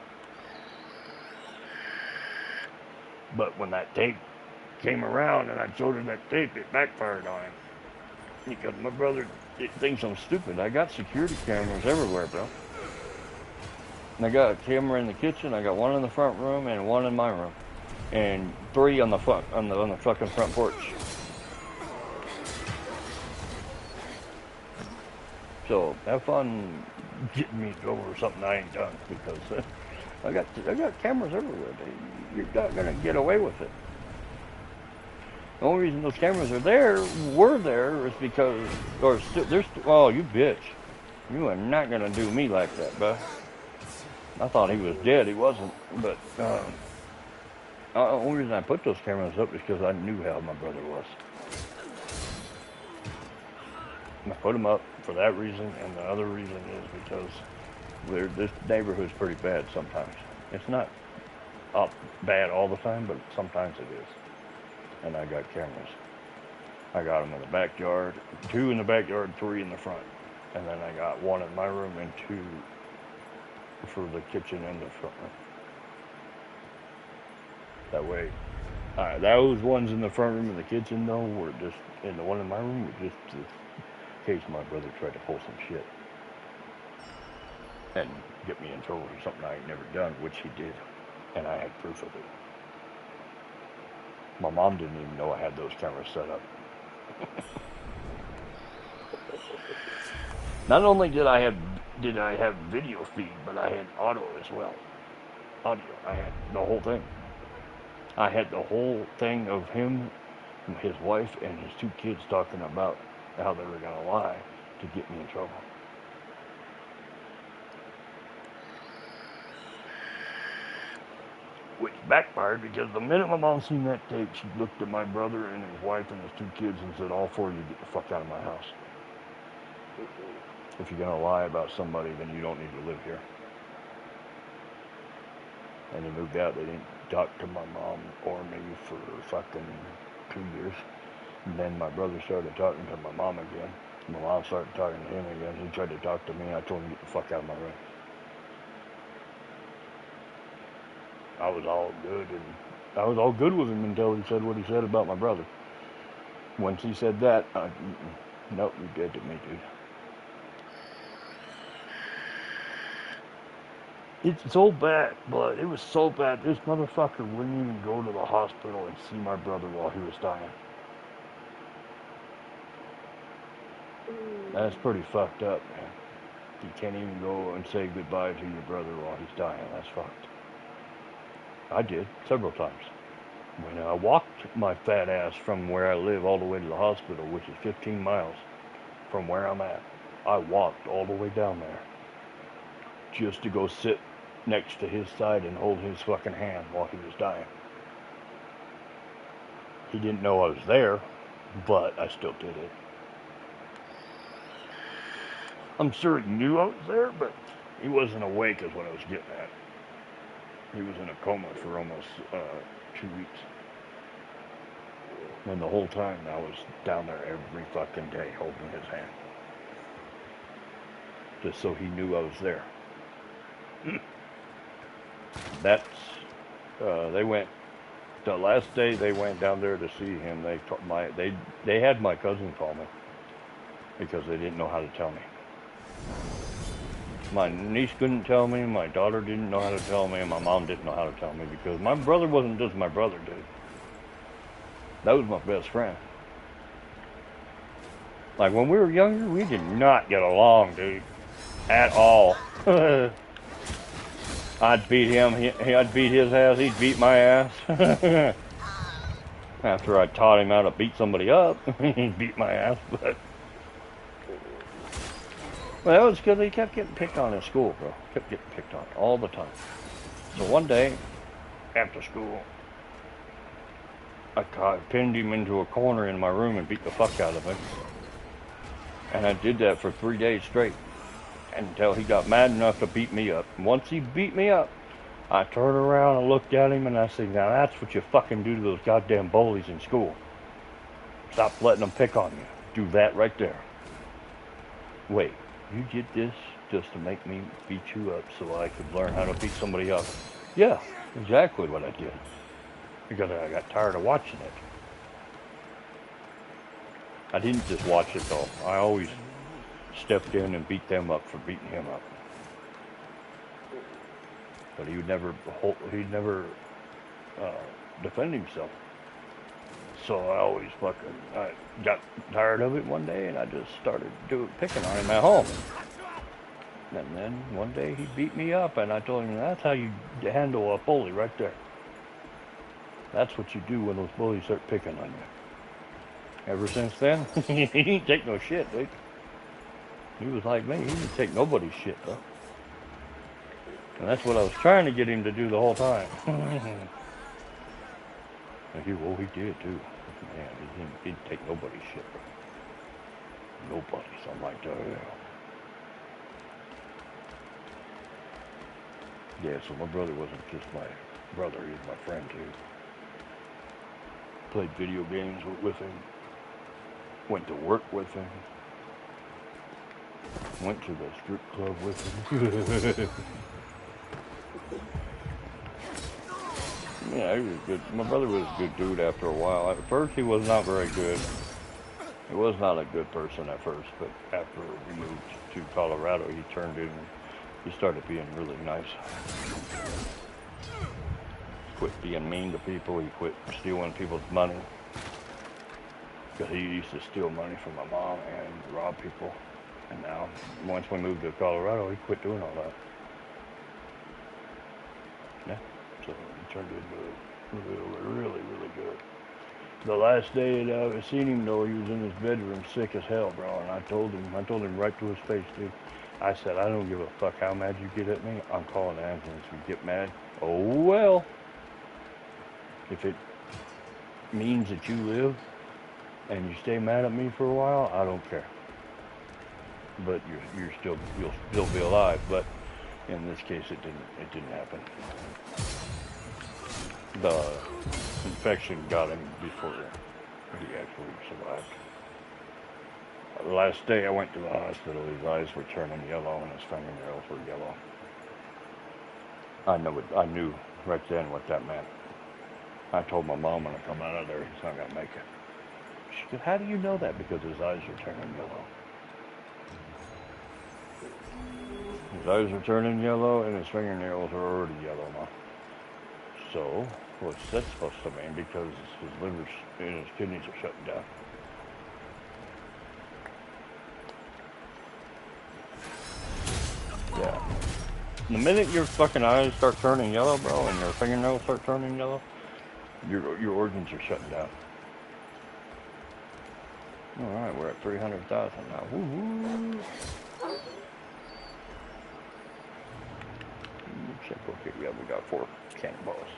But when that tape came around and I showed him that tape, it backfired on him. Because my brother thinks I'm stupid. I got security cameras everywhere, bro. And I got a camera in the kitchen, I got one in the front room and one in my room. And 3 on the fucking front porch. So have fun getting me in trouble for something I ain't done, because I got cameras everywhere. You're not gonna get away with it. The only reason those cameras were there, is because, oh, you bitch, you are not gonna do me like that, bro. I thought he was dead. He wasn't, but. The only reason I put those cameras up is because I knew how my brother was. And I put them up for that reason, and the other reason is because this neighborhood's pretty bad sometimes. It's not up bad all the time, but sometimes it is. And I got cameras. I got them in the backyard, 2 in the backyard, 3 in the front. And then I got 1 in my room and 2 for the kitchen and the front room. That way, those ones in the front room and the kitchen, though, were just, and the one in my room were just in case my brother tried to pull some shit and get me in trouble for something I ain't never done, which he did, and I had proof of it. My mom didn't even know I had those cameras set up. Not only did I have video feed, but I had audio as well. Audio. I had the whole thing. I had the whole thing of him, his wife, and his 2 kids talking about how they were going to lie to get me in trouble. Which backfired, because the minute my mom seen that tape, she looked at my brother and his wife and his 2 kids and said, all 4 of you get the fuck out of my house. If you're going to lie about somebody, then you don't need to live here. And they moved out. They didn't talk to my mom or me for fucking 2 years. And then my brother started talking to my mom again. My mom started talking to him again. He tried to talk to me, and I told him to get the fuck out of my room. I was all good with him until he said what he said about my brother. Once he said that, nope, you're dead to me, dude. It's so bad, but it was so bad, this motherfucker wouldn't even go to the hospital and see my brother while he was dying. That's pretty fucked up, man. You can't even go and say goodbye to your brother while he's dying. That's fucked. I did, several times. When I walked my fat ass from where I live all the way to the hospital, which is 15 miles from where I'm at, I walked all the way down there just to go sit next to his side and hold his fucking hand while he was dying. He didn't know I was there, but I still did it. I'm sure he knew I was there, but he wasn't awake is what I was getting at. He was in a coma for almost 2 weeks. And the whole time I was down there every fucking day holding his hand. Just so he knew I was there. That's, they went, the last day they went down there to see him, they had my cousin call me because they didn't know how to tell me. My niece couldn't tell me, my daughter didn't know how to tell me, and my mom didn't know how to tell me because my brother wasn't just my brother, dude. That was my best friend. Like when we were younger, we did not get along, dude. At all. I'd beat him, I'd beat his ass, he'd beat my ass. After I taught him how to beat somebody up, he beat my ass, but well, that was because he kept getting picked on in school, bro. Kept getting picked on all the time. So one day, after school, I pinned him into a corner in my room and beat the fuck out of him. And I did that for 3 days straight until he got mad enough to beat me up. And once he beat me up, I turned around and looked at him and I said, now that's what you fucking do to those goddamn bullies in school. Stop letting them pick on you. Do that right there. Wait, you did this just to make me beat you up so I could learn how to beat somebody up? Yeah, exactly what I did. Because I got tired of watching it. I didn't just watch it though. I always stepped in and beat them up for beating him up. But he'd never defend himself. So I got tired of it one day and I just started picking on him at home. And then one day he beat me up and I told him, that's how you handle a bully right there. That's what you do when those bullies start picking on you. Ever since then, he didn't take no shit, dude. He was like me. He didn't take nobody's shit, though. And that's what I was trying to get him to do the whole time. And he did, too. Man, he didn't take nobody's shit, bro. Nobody's. I'm like, oh, yeah. Yeah, so my brother wasn't just my brother. He was my friend, too. Played video games with him. Went to work with him. Went to the strip club with him. Yeah, he was good. My brother was a good dude after a while. At first, he was not very good. He was not a good person at first, but after we moved to Colorado, he turned in. He started being really nice. Quit being mean to people. He quit stealing people's money. Because he used to steal money from my mom and rob people. And now, once we moved to Colorado, he quit doing all that. Yeah, so he turned into really, really good. The last day that I seen him, though, he was in his bedroom sick as hell, bro. And I told him right to his face, dude. I said, I don't give a fuck how mad you get at me. I'm calling the ambulance. If you get mad, oh well. If it means that you live and you stay mad at me for a while, I don't care. But you'll still be alive. But in this case, it didn't happen. The infection got him before he actually survived. The last day I went to the hospital, his eyes were turning yellow and his fingernails were yellow. I knew right then what that meant. I told my mom when I come out of there, he's not gonna make it. She said, how do you know that? Because his eyes are turning yellow. His eyes are turning yellow and his fingernails are already yellow now. So, what's that supposed to mean? Because his liver and his kidneys are shutting down. Yeah. The minute your fucking eyes start turning yellow, bro, and your fingernails start turning yellow, your organs are shutting down. Alright, we're at 300,000 now. Woo-hoo. Check, okay, yeah, we got 4 cannonballs.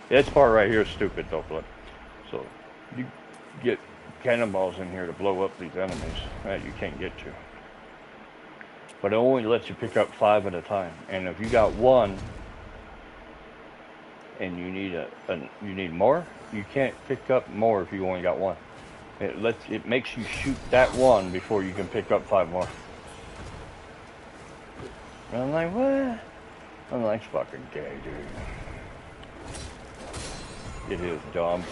This part right here is stupid, though, look. So, you get cannonballs in here to blow up these enemies that you can't get to. But it only lets you pick up 5 at a time. And if you got 1 and you need more, you can't pick up more if you only got 1. It makes you shoot that 1 before you can pick up 5 more. And I'm like, what? I'm like, it's fucking gay, dude. It is dumb.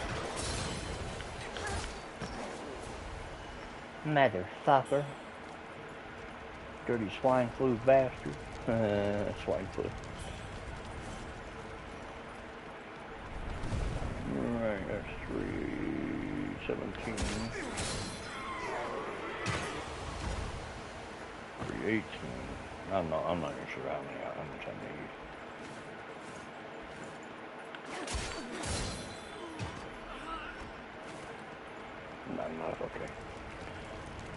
Motherfucker. Dirty swine flu bastard. Swine flu. Alright, that's 317. 318. I'm not even sure how much I need. I'm not okay.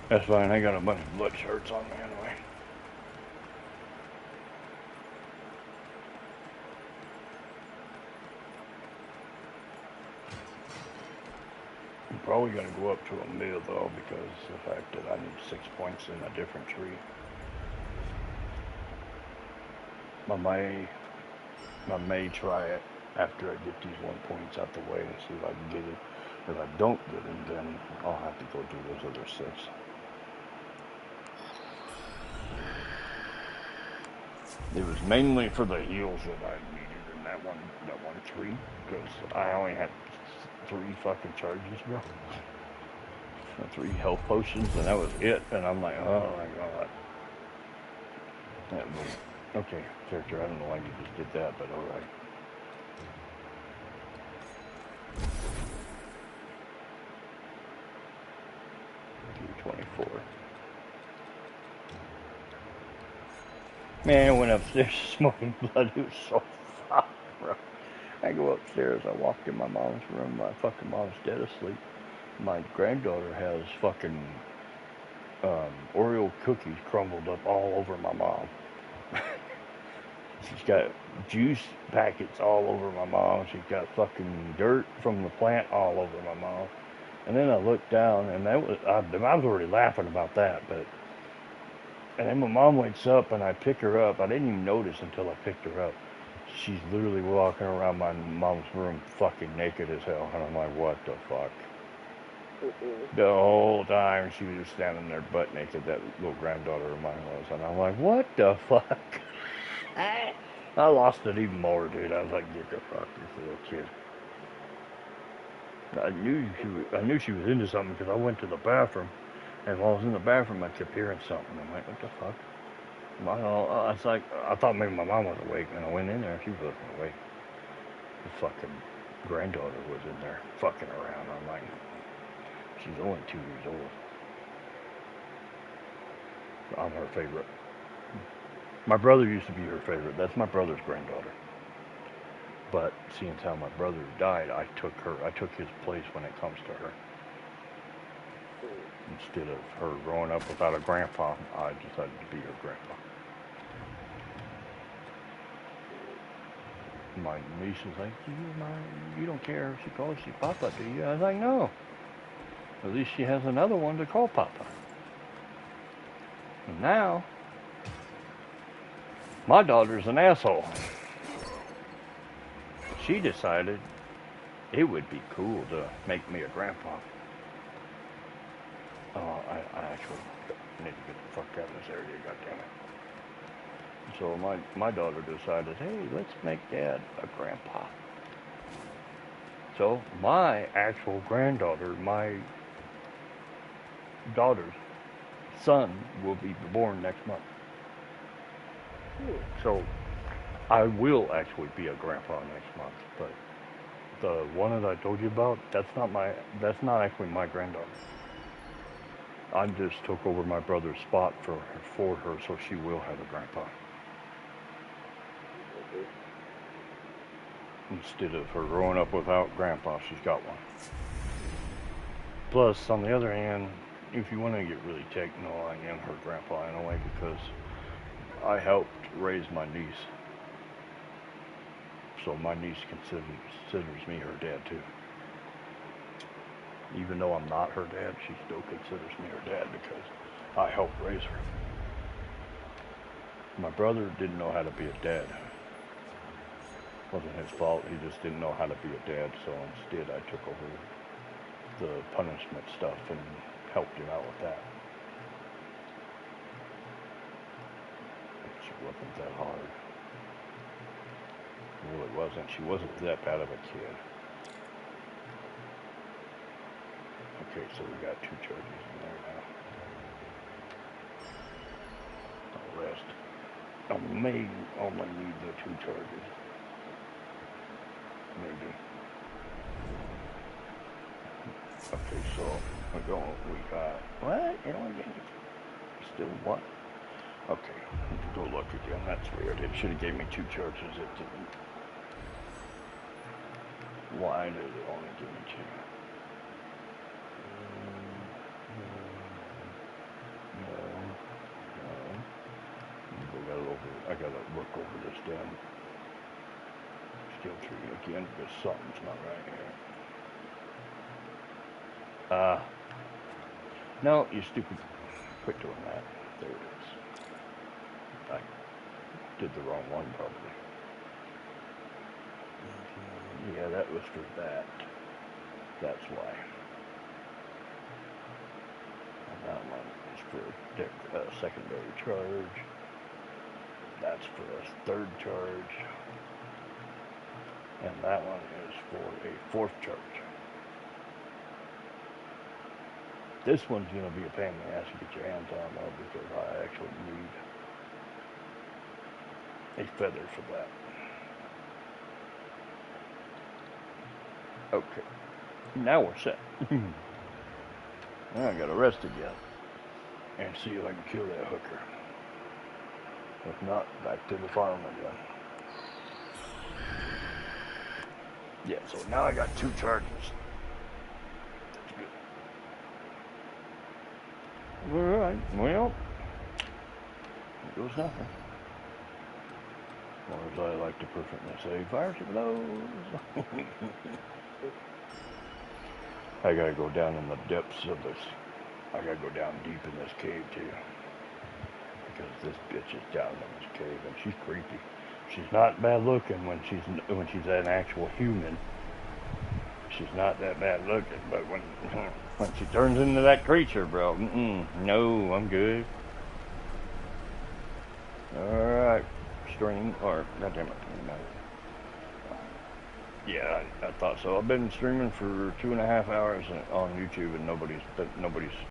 That's fine. I got a bunch of blood shirts on me anyway. I'm probably gonna go up to a mid though because the fact that I need 6 points in a different tree. I may try it after I get these 1 points out the way and see if I can get it. If I don't get it, then I'll have to go do those other 6. It was mainly for the heals that I needed in that one tree because I only had 3 fucking charges, bro. 3 health potions, and that was it. And I'm like, oh my god. That was, okay, character, I don't know why you just did that, but alright. $24. Man, I went upstairs smoking blood. It was so fun, bro. I go upstairs, I walked in my mom's room, my fucking mom's dead asleep. My granddaughter has fucking Oreo cookies crumbled up all over my mom. She's got juice packets all over my mom. She's got fucking dirt from the plant all over my mom. And then I looked down, and I was already laughing about that, but and then my mom wakes up, and I pick her up. I didn't even notice until I picked her up. She's literally walking around my mom's room fucking naked as hell, and I'm like, what the fuck? The whole time she was just standing there butt naked, that little granddaughter of mine was, and I'm like, what the fuck? I lost it even more, dude. I was like, get the fuck, this little kid. I knew she was into something because I went to the bathroom, and while I was in the bathroom, I kept hearing something. I'm like, what the fuck? It's like, I thought maybe my mom was awake, and I went in there, and she wasn't awake. The fucking granddaughter was in there fucking around. I'm like, she's only 2 years old. I'm her favorite. My brother used to be her favorite. That's my brother's granddaughter. But seeing how my brother died, I took his place when it comes to her. Instead of her growing up without a grandpa, I decided to be her grandpa. My niece is like, you don't care if she calls you Papa, do you? I was like, no. At least she has another one to call Papa. And now, my daughter's an asshole. She decided it would be cool to make me a grandpa. Oh, I actually need to get the fuck out of this area, goddammit. So my daughter decided, hey, let's make Dad a grandpa. So my actual granddaughter, my daughter's son, will be born next month. So I will actually be a grandpa next month, but the one that I told you about, that's not actually my granddaughter. I just took over my brother's spot for her, so she will have a grandpa. Instead of her growing up without grandpa, she's got one. Plus, on the other hand, if you want to get really technical, I am her grandpa in a way because I helped raise my niece. So my niece considers me her dad too. Even though I'm not her dad, she still considers me her dad because I helped raise her. My brother didn't know how to be a dad. It wasn't his fault, he just didn't know how to be a dad, so instead I took over the punishment stuff and helped him out with that. She wasn't that hard. It really wasn't. She wasn't that bad of a kid. Okay, so we got 2 charges in there now. I'll rest. I may only need the 2 charges. Maybe. Okay, so we got, what? It only gave me, still what? Okay, go look again. That's weird. It should have gave me 2 charges. It didn't. Why did it only give me 2? I gotta look over this damn skill tree again because something's not right here. No, you stupid. Quit doing that. There it is. I did the wrong one probably. Yeah, that was for that. That's why. And that one is for a secondary charge. That's for a third charge. And that one is for a fourth charge. This one's going to be a pain in the ass to get your hands on though, because I actually need a feather for that. Okay, now we're set. Now I gotta rest again and see if I can kill that hooker. If not, back to the farm again. Yeah, so now I got 2 charges. That's good. Alright, well, here goes nothing. Or as I like to perfectly say, fire some of those. I gotta go down in the depths of this. I gotta go down deep in this cave too. Because this bitch is down in this cave and she's creepy. She's not bad looking when she's an actual human. She's not that bad looking, but when she turns into that creature, bro, no, I'm good. Alright, stream, or, goddamn it, no. Yeah, I thought so. I've been streaming for 2.5 hours on YouTube and nobody's